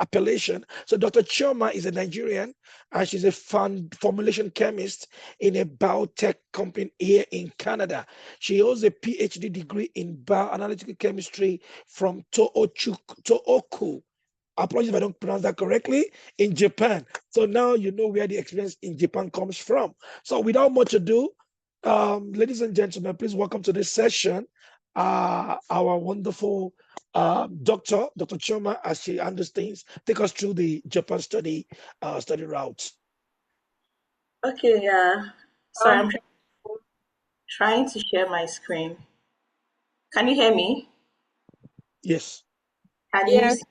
appellation. So Dr. Chioma is a Nigerian, and she's a formulation chemist in a biotech company here in Canada. She holds a PhD degree in bioanalytical chemistry from Tohoku. Apologies if I don't pronounce that correctly, in Japan. So now you know where the experience in Japan comes from. So without much ado, ladies and gentlemen, please welcome to this session our wonderful Dr. Chioma, as she understands, take us through the Japan study route. Okay, yeah. Sorry, I'm trying to share my screen. Can you hear me? Yes. Can you Yes. see?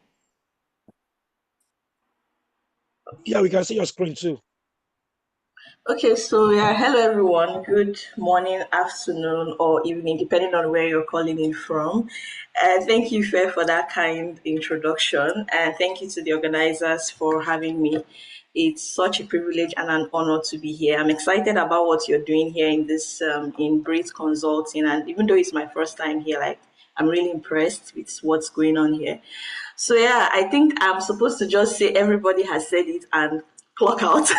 Yeah, we can see your screen too. Okay, so yeah, hello everyone. Good morning, afternoon, or evening, depending on where you're calling in from. Thank you, Fair, for that kind introduction, and thank you to the organizers for having me. It's such a privilege and an honor to be here. I'm excited about what you're doing here in this in Brit Consulting, and even though it's my first time here, like I'm really impressed with what's going on here. So yeah, I think I'm supposed to just say everybody has said it and clock out.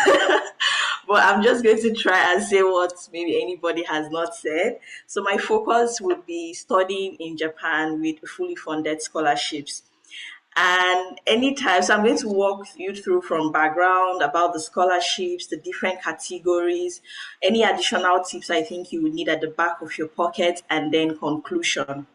But I'm just going to try and say what maybe anybody has not said. So my focus would be studying in Japan with fully funded scholarships. And anytime, so I'm going to walk you through from background about the scholarships, the different categories, any additional tips I think you would need at the back of your pocket, and then conclusion.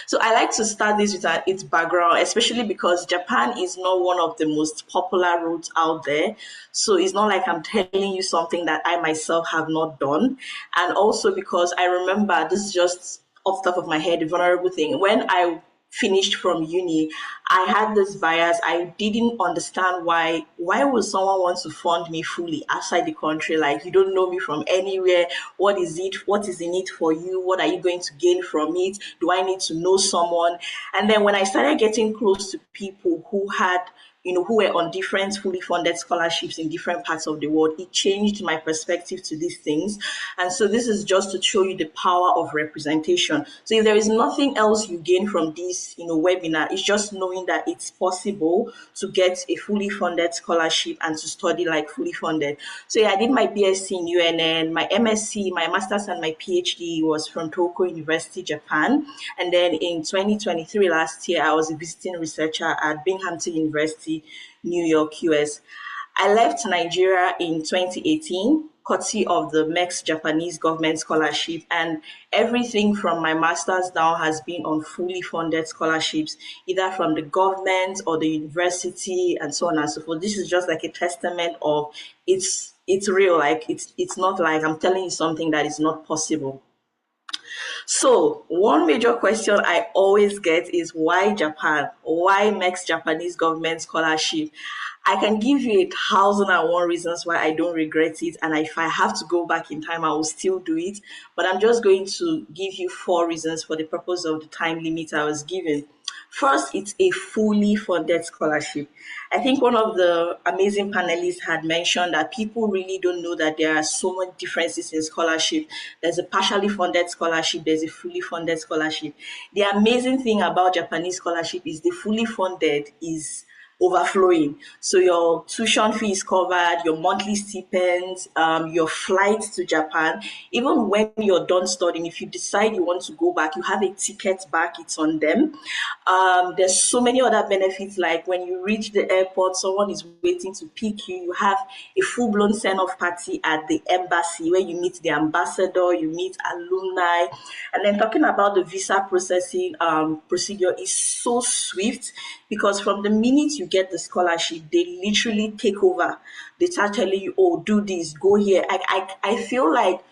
So I like to start this with its background, especially because Japan is not one of the most popular routes out there. So it's not like I'm telling you something that I myself have not done. And also because I remember, this is just off the top of my head, a vulnerable thing. When I finished from uni, I had this bias. I didn't understand why would someone want to fund me fully outside the country? Like, you don't know me from anywhere. What is it? What is in it for you? What are you going to gain from it? Do I need to know someone? And then when I started getting close to people who had who were on different fully funded scholarships in different parts of the world, it changed my perspective to these things. And so this is just to show you the power of representation. So if there is nothing else you gain from this, webinar, it's just knowing that it's possible to get a fully funded scholarship and to study like fully funded. So yeah, I did my BSc in UNN, my MSc, my master's and my PhD was from Tokyo University, Japan. And then in 2023, last year, I was a visiting researcher at Binghamton University, New York, US. I left Nigeria in 2018, courtesy of the MEX Japanese government scholarship, and everything from my master's down has been on fully funded scholarships, either from the government or the university, and so on and so forth. This is just like a testament of it's real. Like it's not like I'm telling you something that is not possible. So one major question I always get is why Japan? Why MEX Japanese government scholarship? I can give you 1,001 reasons why I don't regret it. And if I have to go back in time, I will still do it. But I'm just going to give you 4 reasons for the purpose of the time limit I was given. First, it's a fully funded scholarship. I think one of the amazing panelists had mentioned that people really don't know that there are so many differences in scholarship. There's a partially funded scholarship, there's a fully funded scholarship. The amazing thing about Japanese scholarship is the fully funded is overflowing. So your tuition fee is covered, your monthly stipends, your flights to Japan. Even when you're done studying, if you decide you want to go back, you have a ticket back, it's on them. There's so many other benefits, like when you reach the airport, someone is waiting to pick you. You have a full-blown send-off party at the embassy where you meet the ambassador, you meet alumni. And then talking about the visa processing procedure is so swift, because from the minute you get the scholarship, they literally take over. They start telling you, oh, do this, go here. I feel like,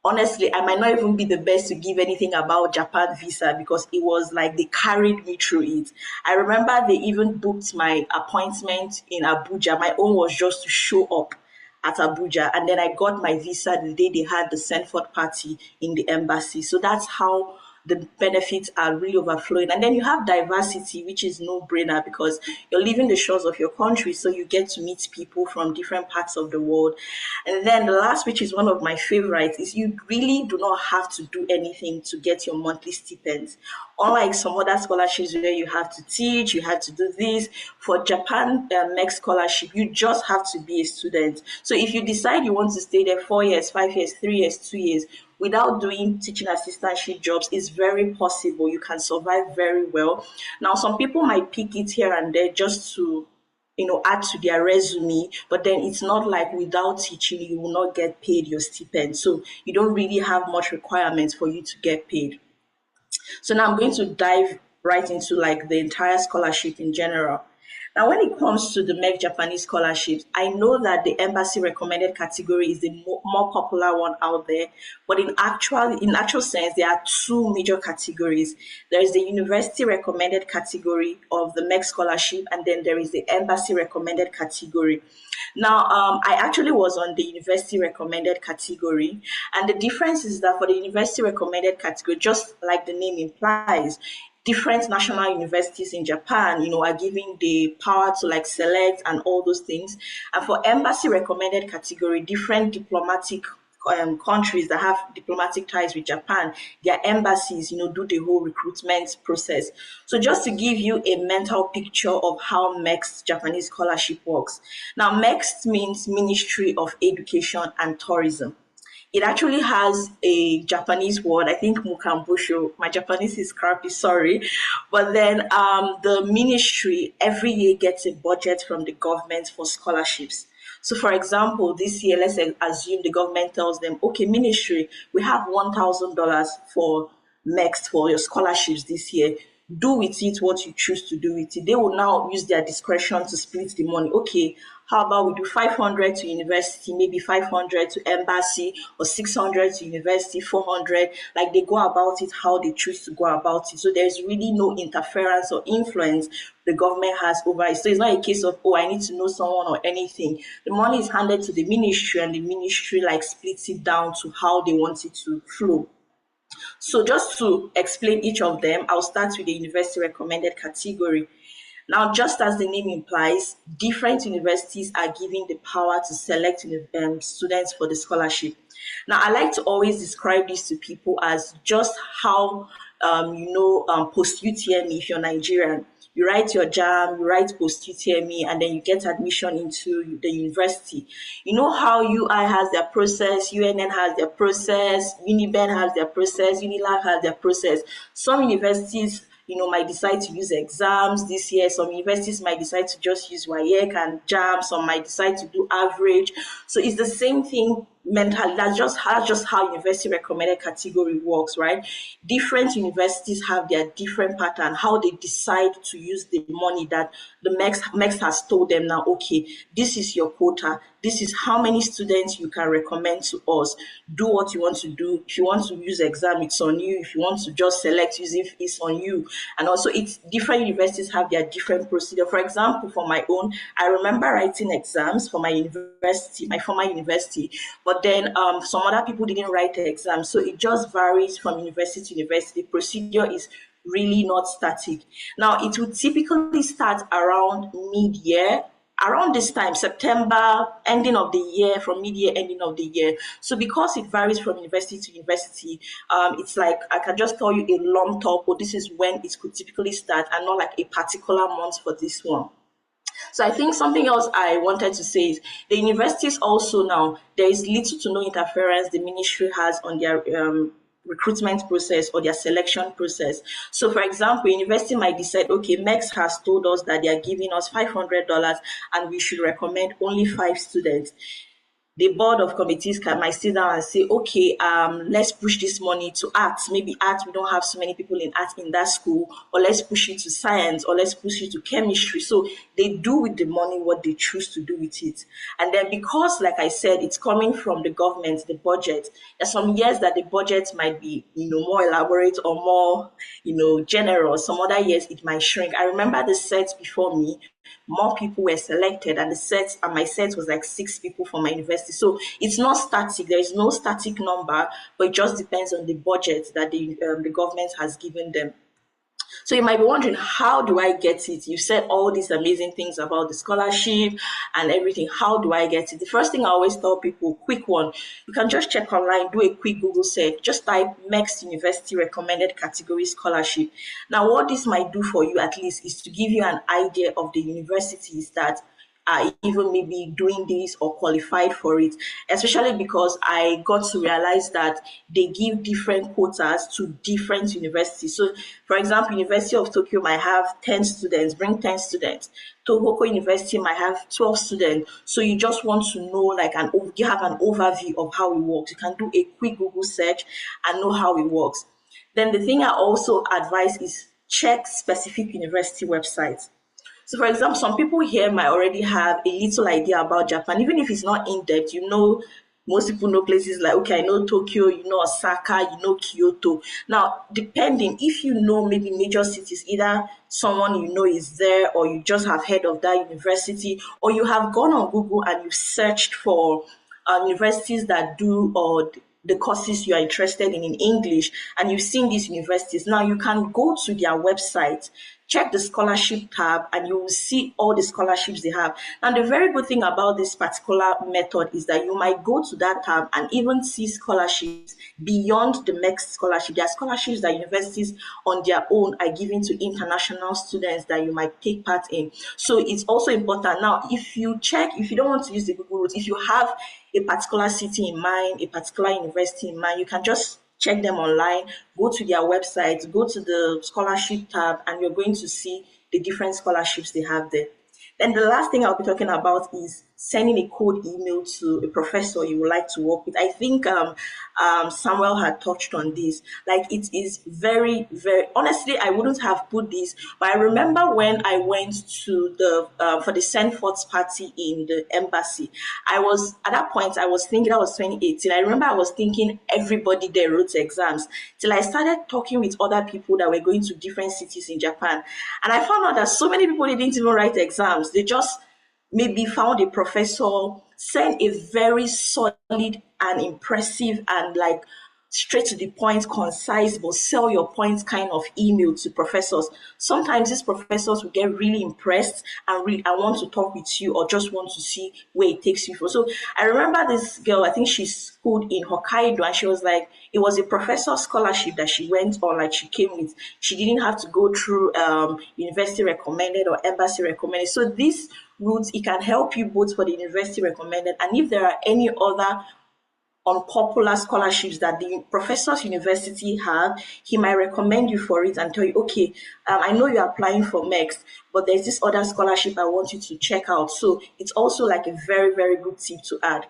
honestly, I might not even be the best to give anything about Japan visa, because it was like they carried me through it. I remember they even booked my appointment in Abuja. My own was just to show up at Abuja, and then I got my visa the day they had the Sanford party in the embassy. So that's how the benefits are really overflowing. And then you have diversity, which is no brainer because you're leaving the shores of your country. So you get to meet people from different parts of the world. And then the last, which is one of my favorites, is you really do not have to do anything to get your monthly stipends. Unlike some other scholarships where you have to teach, you have to do this, for Japan MEX scholarship, you just have to be a student. So if you decide you want to stay there 4 years, 5 years, 3 years, 2 years, without doing teaching assistantship jobs, is very possible. You can survive very well. Now, some people might pick it here and there just to add to their resume, but then it's not like without teaching, you will not get paid your stipend. So you don't really have much requirements for you to get paid. So now I'm going to dive right into like the entire scholarship in general. Now, when it comes to the MEC Japanese scholarships, I know that the embassy recommended category is the more popular one out there, but in actual sense, there are two major categories. There is the university recommended category of the MEC scholarship, and then there is the embassy recommended category. Now, I actually was on the university recommended category, and the difference is that for the university recommended category, just like the name implies, different national universities in Japan, are given the power to like select and all those things. And for embassy recommended category, different diplomatic countries that have diplomatic ties with Japan, their embassies, do the whole recruitment process. So just to give you a mental picture of how MEXT Japanese scholarship works. Now, MEXT means Ministry of Education and Tourism. It actually has a Japanese word, I think Mukambusho. My Japanese is crappy, sorry. But then the ministry every year gets a budget from the government for scholarships. So for example, this year, let's assume the government tells them, okay, ministry, we have $1,000 for MEXT for your scholarships this year. Do with it what you choose to do with it. They will now use their discretion to split the money. Okay, how about we do 500 to university, maybe 500 to embassy, or 600 to university, 400. Like they go about it how they choose to go about it. So there's really no interference or influence the government has over it. So it's not a case of, I need to know someone or anything. The money is handed to the ministry, and the ministry like splits it down to how they want it to flow. So just to explain each of them, I'll start with the university recommended category. Now, just as the name implies, different universities are given the power to select students for the scholarship. Now, I like to always describe this to people as just how, post-UTME, if you're Nigerian, you write your JAM, you write post-UTME, and then you get admission into the university. You know how UI has their process, UNN has their process, UNIBEN has their process, UNILAG has their process. Some universities might decide to use exams this year. Some universities might decide to just use WAEC and JAM. Some might decide to do average. So it's the same thing mentally. That's just how university recommended category works, right? Different universities have their different pattern, how they decide to use the money that the MEX has told them now, okay, this is your quota. This is how many students you can recommend to us. Do what you want to do. If you want to use exam, it's on you. If you want to just select using, it's on you. And also, it's different universities have their different procedure. For example, for my own, I remember writing exams for my university, my former university, but then some other people didn't write the exam. So it just varies from university to university. The procedure is really not static. Now, it would typically start around mid-year, around this time, September, ending of the year, from mid-year, ending of the year. So because it varies from university to university, it's like, I can just tell you a long talk, or this is when it could typically start, and not like a particular month for this one. So I think something else I wanted to say is the universities also now, there is little to no interference the ministry has on their recruitment process or their selection process. So for example, university might decide, okay, MEX has told us that they are giving us $500 and we should recommend only 5 students. The board of committees might sit down and say, okay, let's push this money to arts. Maybe arts, we don't have so many people in arts in that school, or let's push it to science, or let's push it to chemistry. So they do with the money what they choose to do with it. And then because, like I said, it's coming from the government, the budget, there's some years that the budget might be, more elaborate or more, generous. Some other years it might shrink. I remember the sets before me, more people were selected, and my set was like 6 people from my university. So it's not static. There is no static number, but it just depends on the budget that the government has given them. So you might be wondering, how do I get it? You said all these amazing things about the scholarship and everything. How do I get it? The first thing I always tell people, quick one, you can just check online, do a quick Google search, just type MEXT University Recommended Category Scholarship. Now, what this might do for you at least is to give you an idea of the universities that are even maybe doing this or qualified for it, especially because I got to realize that they give different quotas to different universities. So, for example, University of Tokyo might have 10 students, bring 10 students. Tohoku University might have 12 students. So you just want to know, you have an overview of how it works. You can do a quick Google search and know how it works. Then the thing I also advise is check specific university websites. So, for example, some people here might already have a little idea about Japan, even if it's not in depth. Most people know places like, okay, I know Tokyo, Osaka, Kyoto. Now, depending, if you know maybe major cities, either someone is there, or you just have heard of that university, or you have gone on Google and you've searched for universities that do or the courses you are interested in English, and you've seen these universities. Now you can go to their website, check the scholarship tab, and you will see all the scholarships they have. And the very good thing about this particular method is that you might go to that tab and even see scholarships beyond the MEX scholarship. There are scholarships that universities on their own are giving to international students that you might take part in. So it's also important. Now, if you don't want to use the Google route, if you have a particular city in mind, a particular university in mind, you can just check them online, go to their website, go to the scholarship tab, and you're going to see the different scholarships they have there. Then the last thing I'll be talking about is sending a cold email to a professor you would like to work with. I think Samuel had touched on this. Like, it is very, very, honestly, I wouldn't have put this, but I remember when I went to for the Sandforth party in the embassy, at that point, I was thinking, that was 2018. I remember I was thinking everybody there wrote exams, till I started talking with other people that were going to different cities in Japan. And I found out that so many people didn't even write exams. They just maybe found a professor, sent a very solid and impressive and straight to the point, concise, but sell your points kind of email to professors. Sometimes these professors will get really impressed and want to talk with you, or just want to see where it takes you for. So I remember this girl, I think she schooled in Hokkaido, and she was like, it was a professor scholarship that she went on, she came with. She didn't have to go through university recommended or embassy recommended. So this route, it can help you both for the university recommended, and if there are any other unpopular scholarships that the professor's university have, he might recommend you for it and tell you, okay, I know you're applying for MEX, but there's this other scholarship I want you to check out. So it's also like a very, very good tip to add.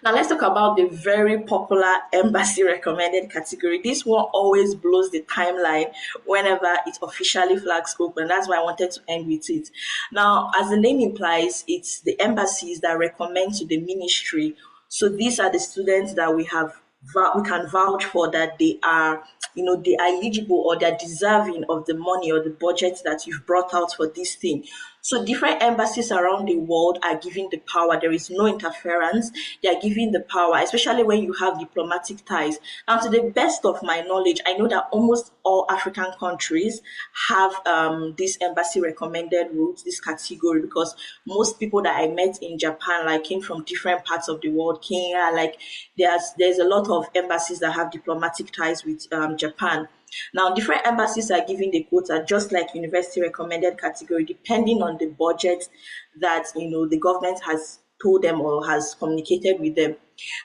Now let's talk about the very popular embassy recommended category. This one always blows the timeline whenever it officially flags open. That's why I wanted to end with it. Now, as the name implies, it's the embassies that recommend to the ministry. So these are the students that we can vouch for, that they are, they are eligible, or they're deserving of the money or the budget that you've brought out for this thing. So different embassies around the world are giving the power. There is no interference. They are giving the power, especially when you have diplomatic ties. Now, to the best of my knowledge, I know that almost all African countries have this embassy recommended route, this category, because most people that I met in Japan came from different parts of the world. Kenya, there's a lot of embassies that have diplomatic ties with Japan. Now, different embassies are giving the quota, just like university recommended category, depending on the budget that the government has told them or has communicated with them.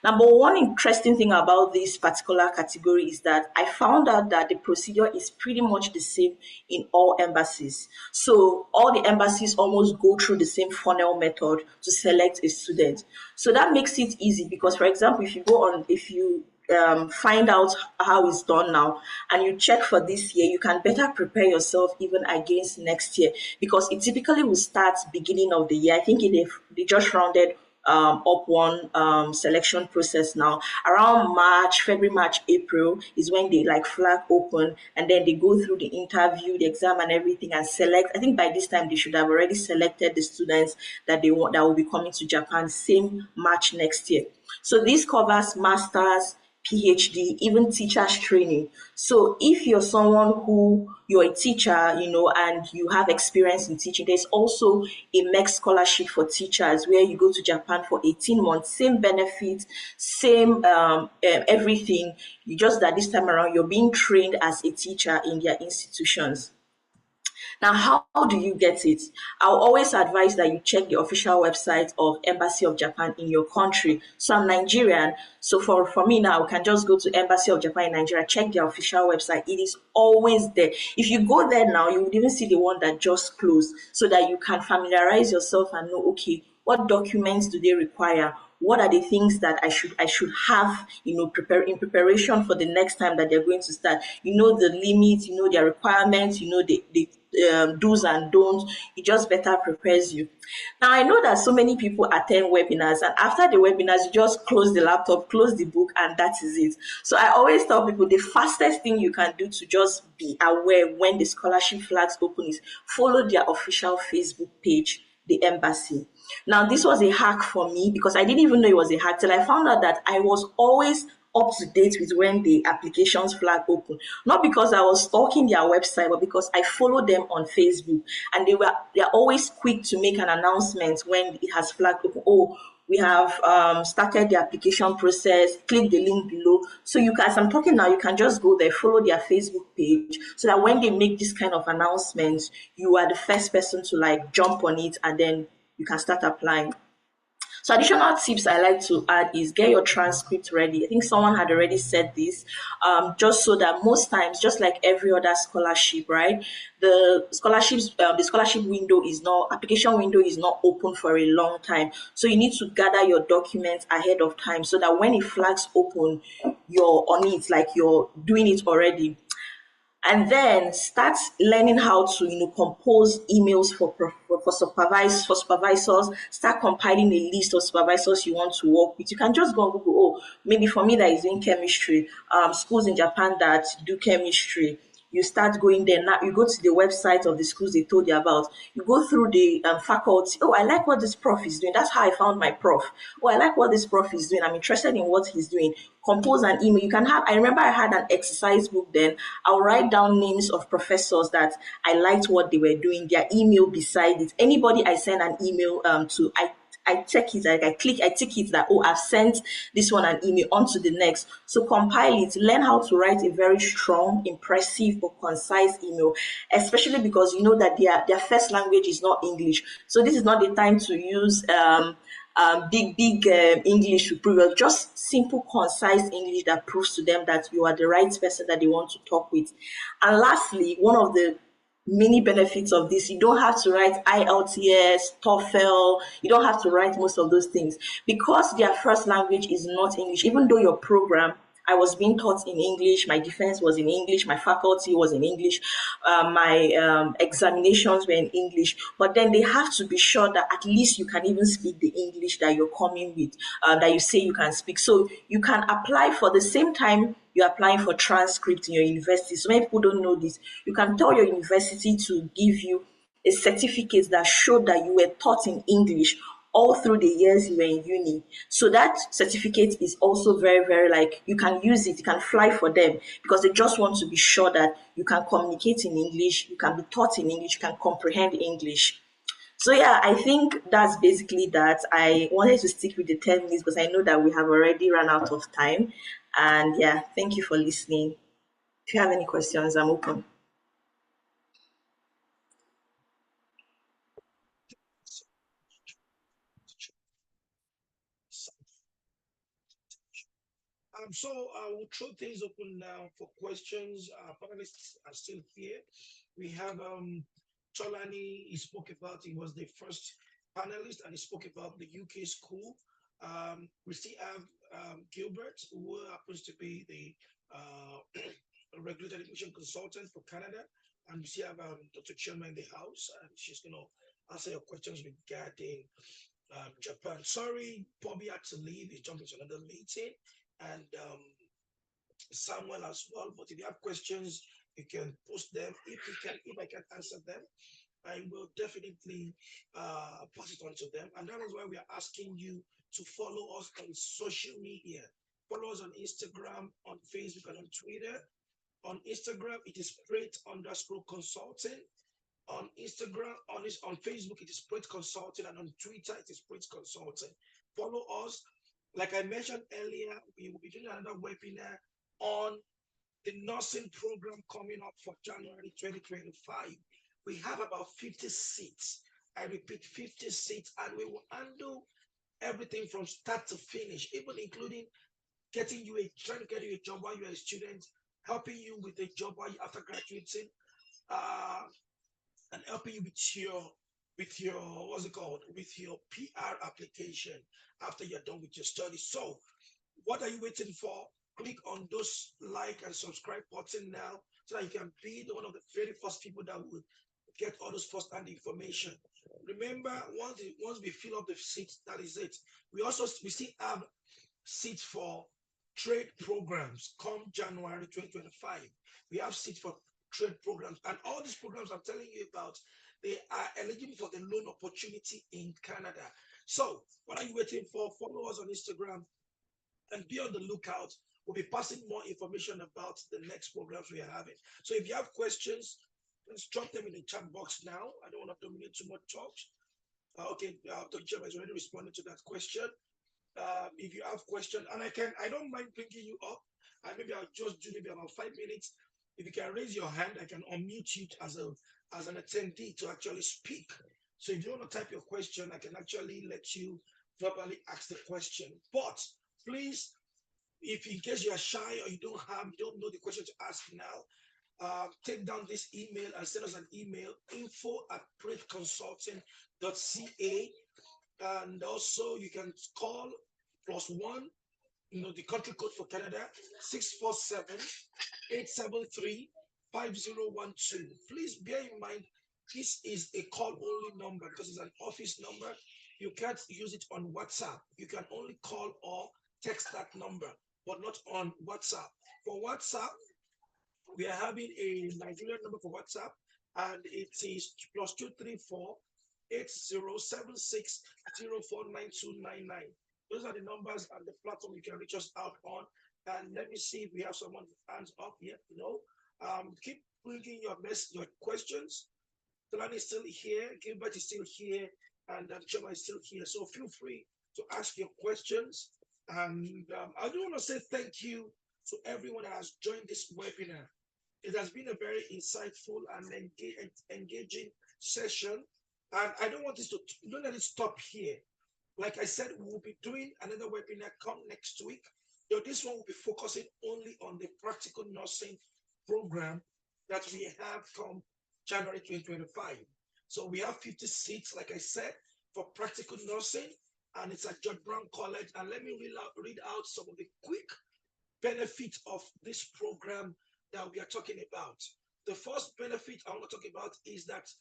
Now, but one interesting thing about this particular category is that I found out that the procedure is pretty much the same in all embassies. So all the embassies almost go through the same funnel method to select a student. So that makes it easy, because, for example, if you find out how it's done now and you check for this year, you can better prepare yourself even against next year, because it typically will start beginning of the year. I think they just rounded up one selection process now. Around February, March, April is when they flag open, and then they go through the interview, the exam and everything, and select. I think by this time they should have already selected the students that will be coming to Japan same March next year. So this covers masters, PhD, even teachers training. So if you're you're a teacher, and you have experience in teaching, there's also a MEX scholarship for teachers where you go to Japan for 18 months, same benefits, same everything. Just that this time around, you're being trained as a teacher in their institutions. Now, how do you get it? I'll always advise that you check the official website of Embassy of Japan in your country. So I'm Nigerian. So for me now, I can just go to Embassy of Japan in Nigeria, check their official website. It is always there. If you go there now, you would even see the one that just closed, so that you can familiarize yourself and know, okay, what documents do they require? What are the things that I should have, in preparation for the next time that they're going to start? The limits, their requirements, the do's and don'ts. It just better prepares you. Now, I know that so many people attend webinars, and after the webinars, you just close the laptop, close the book, and that is it. So I always tell people the fastest thing you can do to just be aware when the scholarship flags open is follow their official Facebook page, the embassy. Now, this was a hack for me because I didn't even know it was a hack till I found out that I was always up to date with when the applications flag open. Not because I was stalking their website, but because I follow them on Facebook, and they're always quick to make an announcement when it has flagged open. Oh, we have started the application process. Click the link below. So you can, as I'm talking now, you can just go there, follow their Facebook page, so that when they make this kind of announcements, you are the first person to like jump on it, and then you can start applying. So additional tips I like to add is get your transcript ready. I think someone had already said this, just so that most times, just like every other scholarship, right? The scholarship window is not, application window is not open for a long time. So you need to gather your documents ahead of time so that when it flags open, you're on it, like you're doing it already. And then start learning how to compose emails for supervisors. Start compiling a list of supervisors you want to work with. You can just go on Google. Oh, maybe for me that is doing chemistry, schools in Japan that do chemistry. You start going there. Now you go to the website of the schools they told you about. You go through the faculty. Oh, I like what this prof is doing. That's how I found my prof. Oh, I like what this prof is doing. I'm interested in what he's doing. Compose an email. You can have, I remember I had an exercise book then. I'll write down names of professors that I liked what they were doing, their email beside it. Anybody I send an email to, I check it, like I tick it that, oh, I've sent this one an email on to the next. So compile it, learn how to write a very strong, impressive, but concise email, especially because you know that their first language is not English. So this is not the time to use big English to prove it. Just simple, concise English that proves to them that you are the right person that they want to talk with. And lastly, one of the many benefits of this, you don't have to write IELTS, TOEFL, you don't have to write most of those things because their first language is not English. Even though your program, I was being taught in English, my defense was in English, my faculty was in English, my examinations were in English, but then they have to be sure that at least you can even speak the English that you're coming with, that you say you can speak. So you can apply for the same time you're applying for transcript in your university. So many people don't know this. You can tell your university to give you a certificate that showed that you were taught in English all through the years you were in uni. So that certificate is also very, very like, you can use it, you can fly for them because they just want to be sure that you can communicate in English, you can be taught in English, you can comprehend English. So yeah, I think that's basically that. I wanted to stick with the 10 minutes because I know that we have already run out of time. And yeah, thank you for listening. If you have any questions, I'm open. So I will throw things open now for questions. Panelists are still here. We have Tolani. He spoke about, he was the first panelist and he spoke about the UK school. We still have Gilbert, who happens to be the regulatory admission consultant for Canada. And we still have Dr. Choma in the house, and she's going to answer your questions regarding Japan. Sorry, Bobby had to leave. He's jumping to another meeting. And Samuel as well. But if you have questions, you can post them. If I can answer them, I will definitely pass it on to them. And that is why we are asking you to follow us on social media. Follow us on Instagram, on Facebook, and on Twitter. On Instagram, it is Prate_consulting. On Instagram, on Facebook, it is Prate Consulting, and on Twitter, it is Prate Consulting. Follow us. Like I mentioned earlier, we will be doing another webinar on the nursing program coming up for January 2025. We have about 50 seats. I repeat, 50 seats, and we will handle everything from start to finish, even including trying to get you a job while you're a student, helping you with a job while you're after graduating, and helping you with your with your PR application after you're done with your studies. So what are you waiting for? Click on those like and subscribe button now so that you can be one of the very first people that would get all those first-hand information. Remember, once we fill up the seats, that is it. We still have seats for trade programs come January 2025. We have seats for trade programs, and all these programs I'm telling you about, they are eligible for the loan opportunity in Canada. So what are you waiting for? Follow us on Instagram and be on the lookout. We'll be passing more information about the next programs we are having. So if you have questions, let's drop them in the chat box now. I don't want to dominate too much talk. Okay, Dr. Chema is already responding to that question. If you have questions, and I don't mind bringing you up. Maybe I'll just do maybe about 5 minutes. If you can raise your hand, I can unmute you as an attendee to actually speak. So if you want to type your question, I can actually let you verbally ask the question. But please, if in case you are shy or you don't know the question to ask now, take down this email and send us an email, info@prateconsulting.ca. And also you can call +1, the country code for Canada, 647-873-5012. Please bear in mind, this is a call-only number because it's an office number. You can't use it on WhatsApp. You can only call or text that number, but not on WhatsApp. For WhatsApp, we are having a Nigerian number for WhatsApp, and it is +234-8076-049299. Those are the numbers and the platform you can reach us out on. And let me see if we have someone with hands up yet. Keep bringing your questions. Tulani is still here, Gilbert is still here, and Chema is still here. So feel free to ask your questions. And I do want to say thank you to everyone that has joined this webinar. It has been a very insightful and engaging session. And I don't want this don't let it stop here. Like I said, we will be doing another webinar come next week. This one will be focusing only on the practical nursing program that we have come January 2025. So we have 50 seats, like I said, for practical nursing, and it's at George Brown College. And let me read out some of the quick benefits of this program that we are talking about. The first benefit I want to talk about is that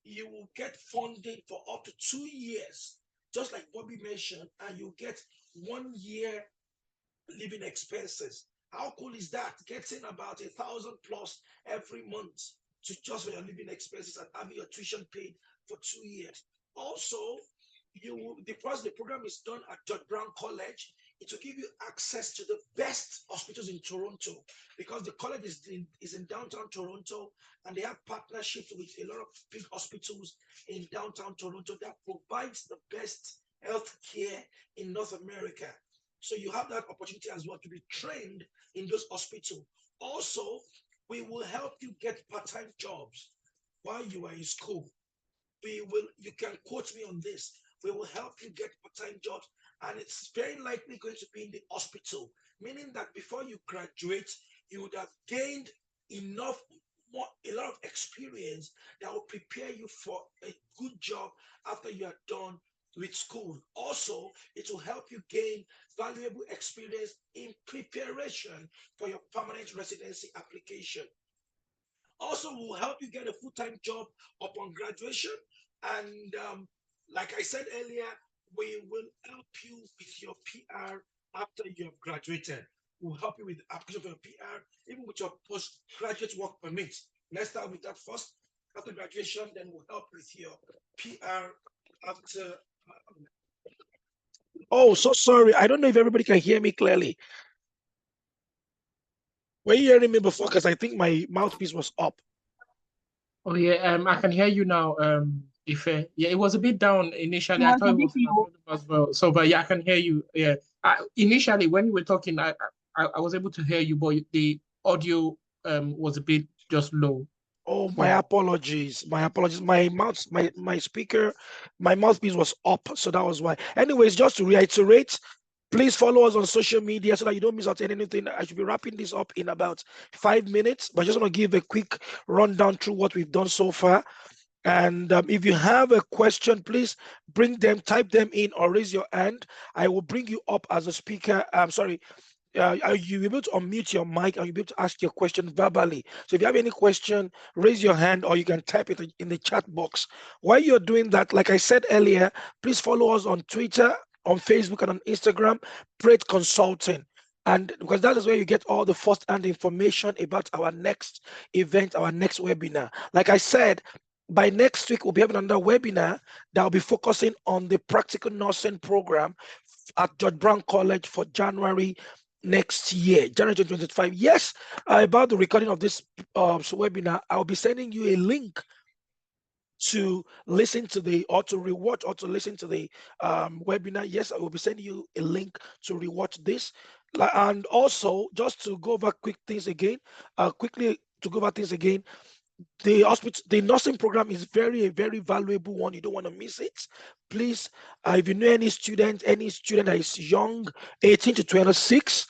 you will get funding for up to 2 years, just like Bobby mentioned, and you get 1 year living expenses. How cool is that? Getting about $1,000+ every month to just for your living expenses and having your tuition paid for 2 years. Also, because the program is done at George Brown College, it will give you access to the best hospitals in Toronto, because the college is in downtown Toronto, and they have partnerships with a lot of big hospitals in downtown Toronto that provides the best health care in North America. So you have that opportunity as well to be trained in those hospitals. Also, we will help you get part-time jobs while you are in school. You can quote me on this. We will help you get part-time jobs, and it's very likely going to be in the hospital, meaning that before you graduate, you would have gained a lot of experience that will prepare you for a good job after you are done with school. Also, it will help you gain valuable experience in preparation for your permanent residency application. Also, will help you get a full-time job upon graduation. And like I said earlier, we will help you with your PR after you have graduated. We'll help you with the application for your PR, even with your postgraduate work permit. Let's start with that first. After graduation, then we'll help with your PR after. Oh, so sorry. I don't know if everybody can hear me clearly. Were you hearing me before? Because I think my mouthpiece was up. Oh yeah, I can hear you now. Ife. Yeah, it was a bit down initially. I thought it was as well. So, but yeah, I can hear you. Yeah. Initially, when you were talking, I was able to hear you, but the audio was a bit just low. Oh, my apologies. My apologies. My speaker, my mouthpiece was up, so that was why. Anyways, just to reiterate, please follow us on social media so that you don't miss out on anything. I should be wrapping this up in about 5 minutes, but I just want to give a quick rundown through what we've done so far. And if you have a question, please type them in or raise your hand. I will bring you up as a speaker. are you able to unmute your mic and you'll be able to ask your question verbally? So if you have any question, raise your hand or you can type it in the chat box. While you're doing that, like I said earlier, please follow us on Twitter, on Facebook, and on Instagram, Prate Consulting. And because that is where you get all the first-hand information about our next event, our next webinar. Like I said, by next week, we'll be having another webinar that will be focusing on the practical nursing program at George Brown College for January next year, January 2025. Yes, about the recording of this webinar, I'll be sending you a link to listen to the, or to rewatch, or to listen to the webinar. Yes, I will be sending you a link to rewatch this. And also, just to go over quickly to go over things again, the nursing program is a very valuable one. You don't want to miss it. Please, if you know any student that is young, 18 to 26,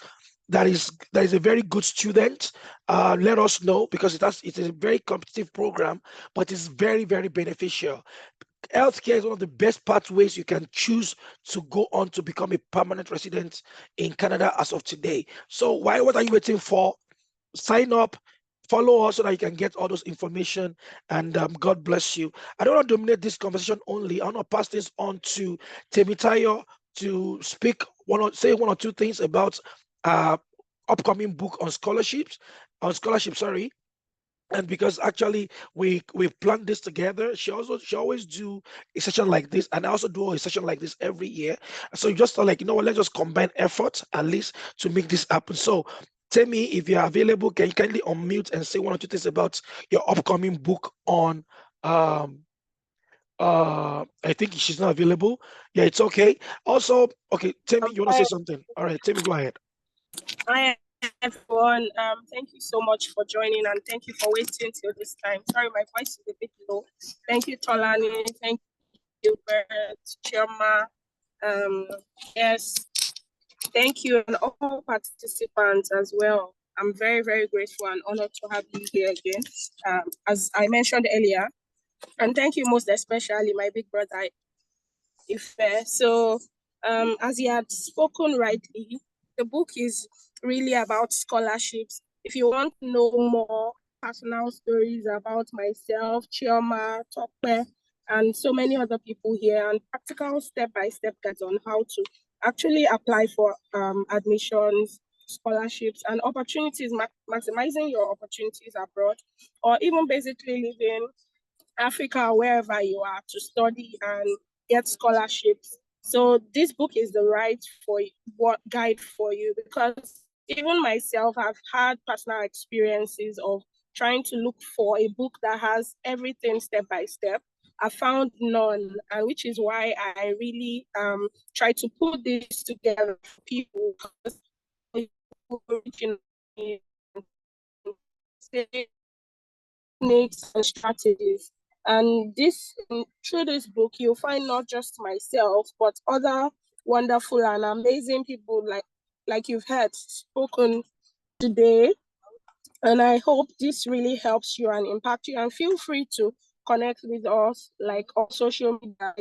that is a very good student, let us know, because it's a very competitive program, but it's very, very beneficial. Healthcare is one of the best pathways you can choose to go on to become a permanent resident in Canada as of today. So what are you waiting for? Sign up, follow us so that you can get all those information, and God bless you. I don't want to dominate this conversation only. I want to pass this on to Temitayo to say one or two things about upcoming book on scholarship, sorry. And because actually we've planned this together, she always do a session like this, and I also do a session like this every year. So you just thought, like, you know what, let's just combine efforts at least to make this happen. So tell me, if you're available, can you kindly unmute and say one or two things about your upcoming book on I think she's not available. Yeah, it's okay. Also, okay, Temi, you want to say something? All right, Temi, go ahead. Hi everyone. Thank you so much for joining, and thank you for waiting till this time. Sorry, my voice is a bit low. Thank you, Tolani. Thank you, Gilbert, Chioma. Yes, thank you, and all participants as well. I'm very, very grateful and honored to have you here again. As I mentioned earlier, and thank you most especially my big brother, Ife. So, as he had spoken rightly, the book is really about scholarships. If you want to know more personal stories about myself, Chioma, Tokwe, and so many other people here, and practical step-by-step guides on how to actually apply for admissions, scholarships, and opportunities, maximizing your opportunities abroad, or even basically living Africa, wherever you are, to study and get scholarships. So this book is the right guide for you, because even myself, I've had personal experiences of trying to look for a book that has everything step by step. I found none, and which is why I really try to put this together for people, because techniques and strategies. And through this book, you'll find not just myself, but other wonderful and amazing people like you've heard spoken today. And I hope this really helps you and impact you. And feel free to connect with us, like on social media,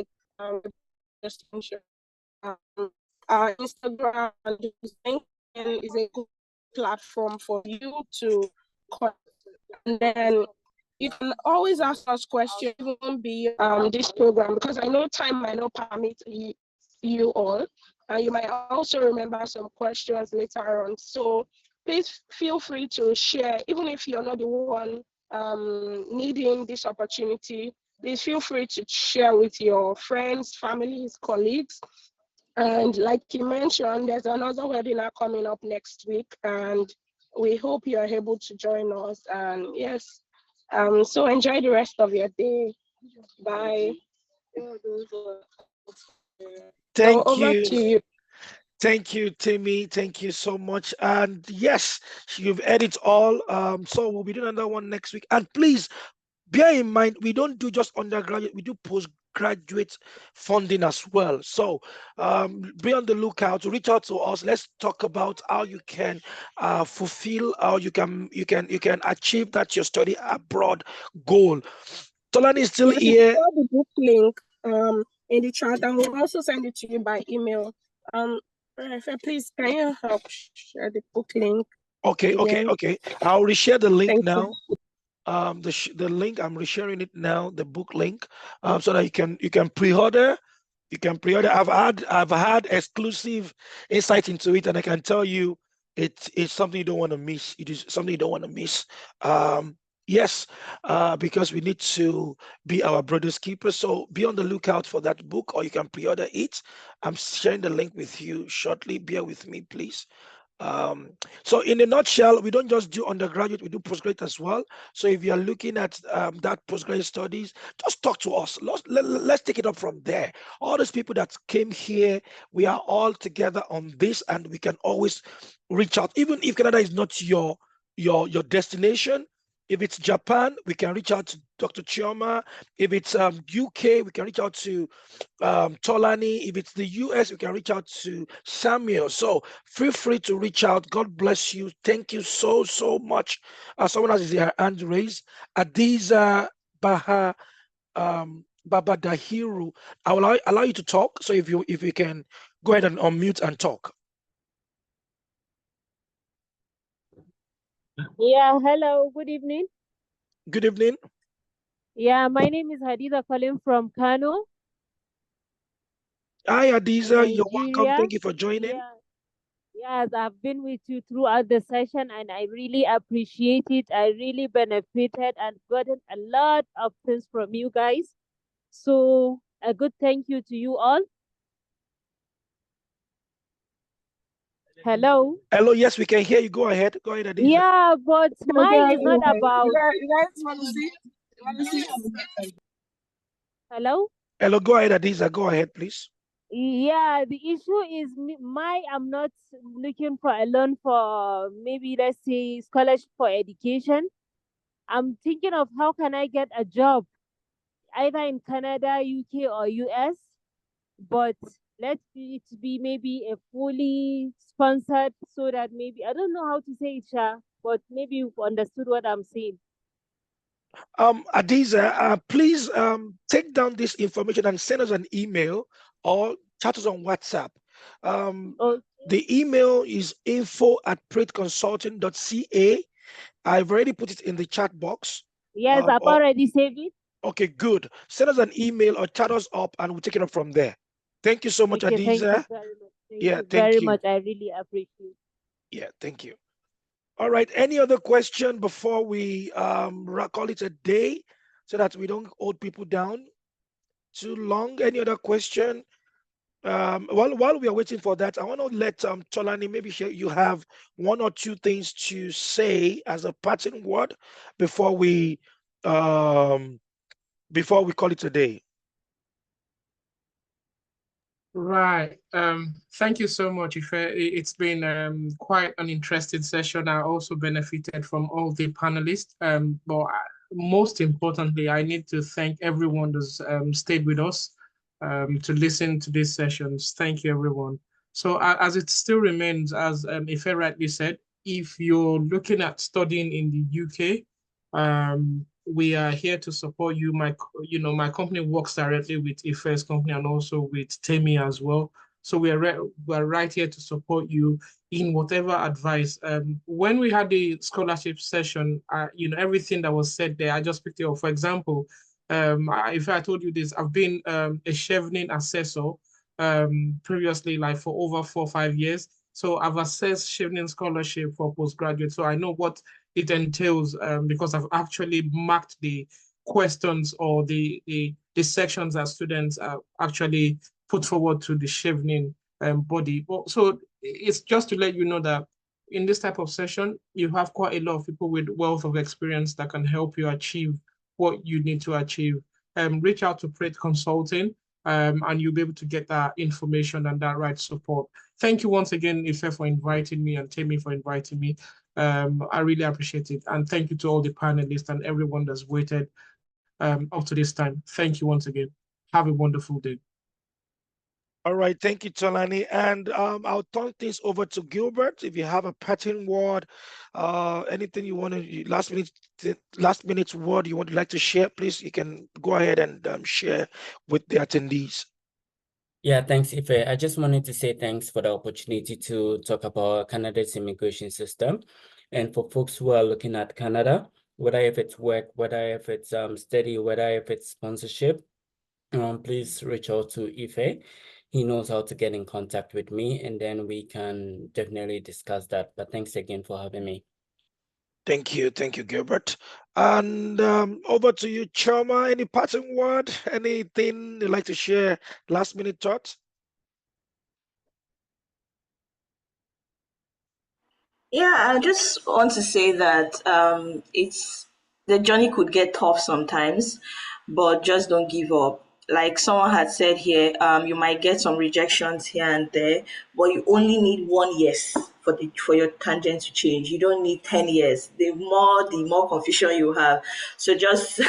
our Instagram and LinkedIn is a good platform for you to connect. And then you can always ask us questions, even be this program, because I know time might not permit you all, and you might also remember some questions later on. So please feel free to share, even if you're not the one needing this opportunity. Please feel free to share with your friends, families, colleagues. And like you mentioned, there's another webinar coming up next week, and we hope you are able to join us. And yes, so enjoy the rest of your day. Bye. Thank you. Thank you, Timmy. Thank you so much. And yes, you've heard it all. So we'll be doing another one next week. And please bear in mind, we don't do just undergraduate, we do postgraduate funding as well. So be on the lookout, reach out to us. Let's talk about how you can fulfill, how you can achieve that your study abroad goal. Tolani is still here. The book link in the chat, and we'll also send it to you by email. Please, can you help share the book link? Okay, again? okay. I'll reshare the link Thank now. The link, I'm resharing it now, the book link, so that you can pre-order. You can pre-order. I've had exclusive insight into it, and I can tell you it's something you don't want to miss. It is something you don't want to miss. Yes, because we need to be our brother's keeper. So be on the lookout for that book, or you can pre-order it. I'm sharing the link with you shortly. Bear with me, please. So in a nutshell, we don't just do undergraduate, we do postgraduate as well. So if you're looking at that postgraduate studies, just talk to us. Let's take it up from there. All those people that came here, we are all together on this, and we can always reach out. Even if Canada is not your destination, if it's Japan, we can reach out to Dr. Chioma. If it's UK, we can reach out to Tolani. If it's the US, we can reach out to Samuel. So feel free to reach out. God bless you. Thank you so much. Someone has their hand raised. Adiza Baha Baba Dahiru. I will allow you to talk. So if you can go ahead and unmute and talk. Yeah, hello, good evening. Good evening. Yeah, my name is Hadiza calling from Kano. Hi, Hadiza. You're welcome. Nigeria. Thank you for joining. Yeah. Yes, I've been with you throughout the session and I really appreciate it. I really benefited and gotten a lot of things from you guys. So a good thank you to you all. Hello. Hello, yes, we can hear you. Go ahead. Go ahead, Hadiza. Yeah, but mine is not about. You guys want to see? You want to see? Hello. Hello, go ahead, Hadiza. Go ahead, please. Yeah, the issue is I'm not looking for a loan for maybe let's say scholarship for education. I'm thinking of how can I get a job either in Canada, UK or US, but let it be maybe a fully sponsored so that maybe I don't know how to say it, Sha, but maybe you've understood what I'm saying. Hadiza, please take down this information and send us an email or chat us on WhatsApp. Okay. The email is info@prateconsulting.ca. I've already put it in the chat box. Yes, I've already saved it. Okay, good. Send us an email or chat us up and we'll take it up from there. Thank you so much, Okay, thank Hadiza. you very much. Thank Yeah, you thank very you. much. I really appreciate it. Yeah, thank you. All right, any other question before we call it a day so that we don't hold people down too long? Any other question? While we are waiting for that, I want to let Tolani maybe you have one or two things to say as a parting word before we call it a day. Right. Thank you so much, Ife. It's been quite an interesting session. I also benefited from all the panelists. But most importantly, I need to thank everyone who's stayed with us to listen to these sessions. Thank you, everyone. So as it still remains, as Ife rightly said, if you're looking at studying in the UK, we are here to support you. My company works directly with Ife's company and also with Temi as well. So we're right here to support you in whatever advice. When we had the scholarship session, everything that was said there, I just picked it up. For example, if I told you this, I've been a Chevening assessor previously, like for over 4 or 5 years. So I've assessed Chevening scholarship for postgraduate. So I know what it entails because I've actually marked the questions or the sections that students actually put forward to the Chevening body. So it's just to let you know that in this type of session, you have quite a lot of people with wealth of experience that can help you achieve what you need to achieve. Reach out to Prate Consulting and you'll be able to get that information and that right support. Thank you once again, Ife, for inviting me and Temi for inviting me. I really appreciate it. And thank you to all the panelists and everyone that's waited up to this time. Thank you once again. Have a wonderful day. All right, thank you, Tolani. And I'll turn things over to Gilbert. If you have a parting word, anything you want to last minute word you would like to share, please, you can go ahead and share with the attendees. Yeah, thanks, Ife. I just wanted to say thanks for the opportunity to talk about Canada's immigration system. And for folks who are looking at Canada, whether if it's work, whether if it's study, whether if it's sponsorship, please reach out to Ife. He knows how to get in contact with me, and then we can definitely discuss that. But thanks again for having me. Thank you, Gilbert. And over to you, Choma. Any parting word? Anything you'd like to share? Last minute thoughts? Yeah, I just want to say that it's the journey could get tough sometimes, but just don't give up. Like someone had said here, you might get some rejections here and there, but you only need one yes for your tangent to change. You don't need 10 years. The more confusion you have. So just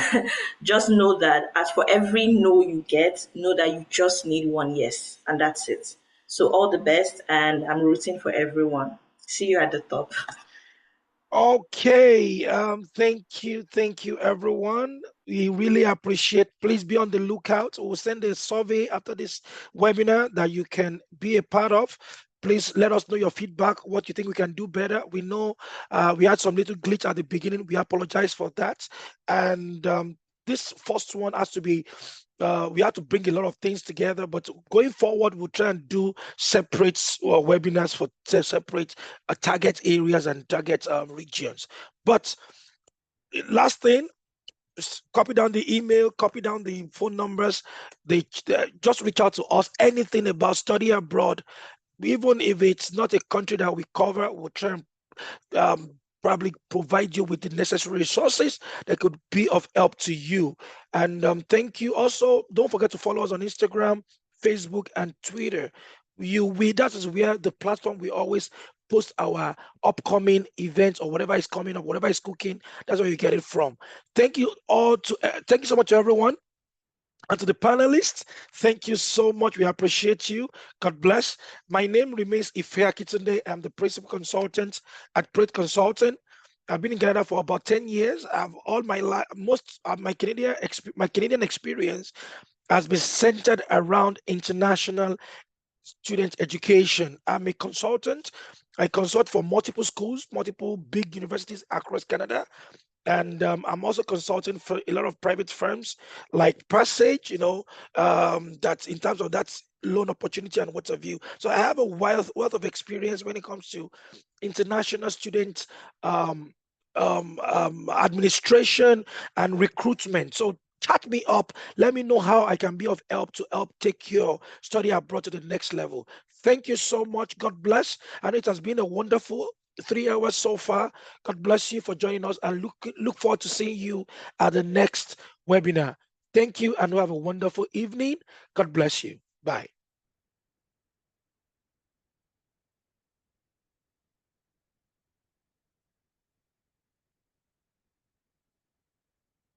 just know that as for every no you get, know that you just need one yes, and that's it. So all the best, and I'm rooting for everyone. See you at the top. Okay, thank you everyone. We really appreciate. Please be on the lookout. We'll send a survey after this webinar that you can be a part of. Please let us know your feedback, what you think we can do better. We know we had some little glitch at the beginning. We apologize for that. And this first one has to be we have to bring a lot of things together, but going forward, we'll try and do separate webinars for separate target areas and target regions. But last thing, copy down the email, copy down the phone numbers. They just reach out to us. Anything about study abroad, even if it's not a country that we cover, we'll try and probably provide you with the necessary resources that could be of help to you. And thank you. Also, don't forget to follow us on Instagram, Facebook, and Twitter. That is where the platform we always post our upcoming events or whatever is coming up, whatever is cooking. That's where you get it from. Thank you all. Thank you so much, everyone. And to the panelists, thank you so much. We appreciate you. God bless. My name remains Ife Akitunde. I'm the principal consultant at Prait Consulting. I've been in Canada for about 10 years. I've all my life, most of my Canadian experience has been centered around international student education. I'm a consultant. I consult for multiple schools, multiple big universities across Canada. And I'm also consulting for a lot of private firms like Passage, that's in terms of that loan opportunity and what have you. So I have a wealth of experience when it comes to international student administration and recruitment. So chat me up. Let me know how I can be of help to help take your study abroad to the next level. Thank you so much. God bless. And it has been a wonderful 3 hours so far. God bless you for joining us, and look forward to seeing you at the next webinar. Thank you, and have a wonderful evening. God bless you. Bye.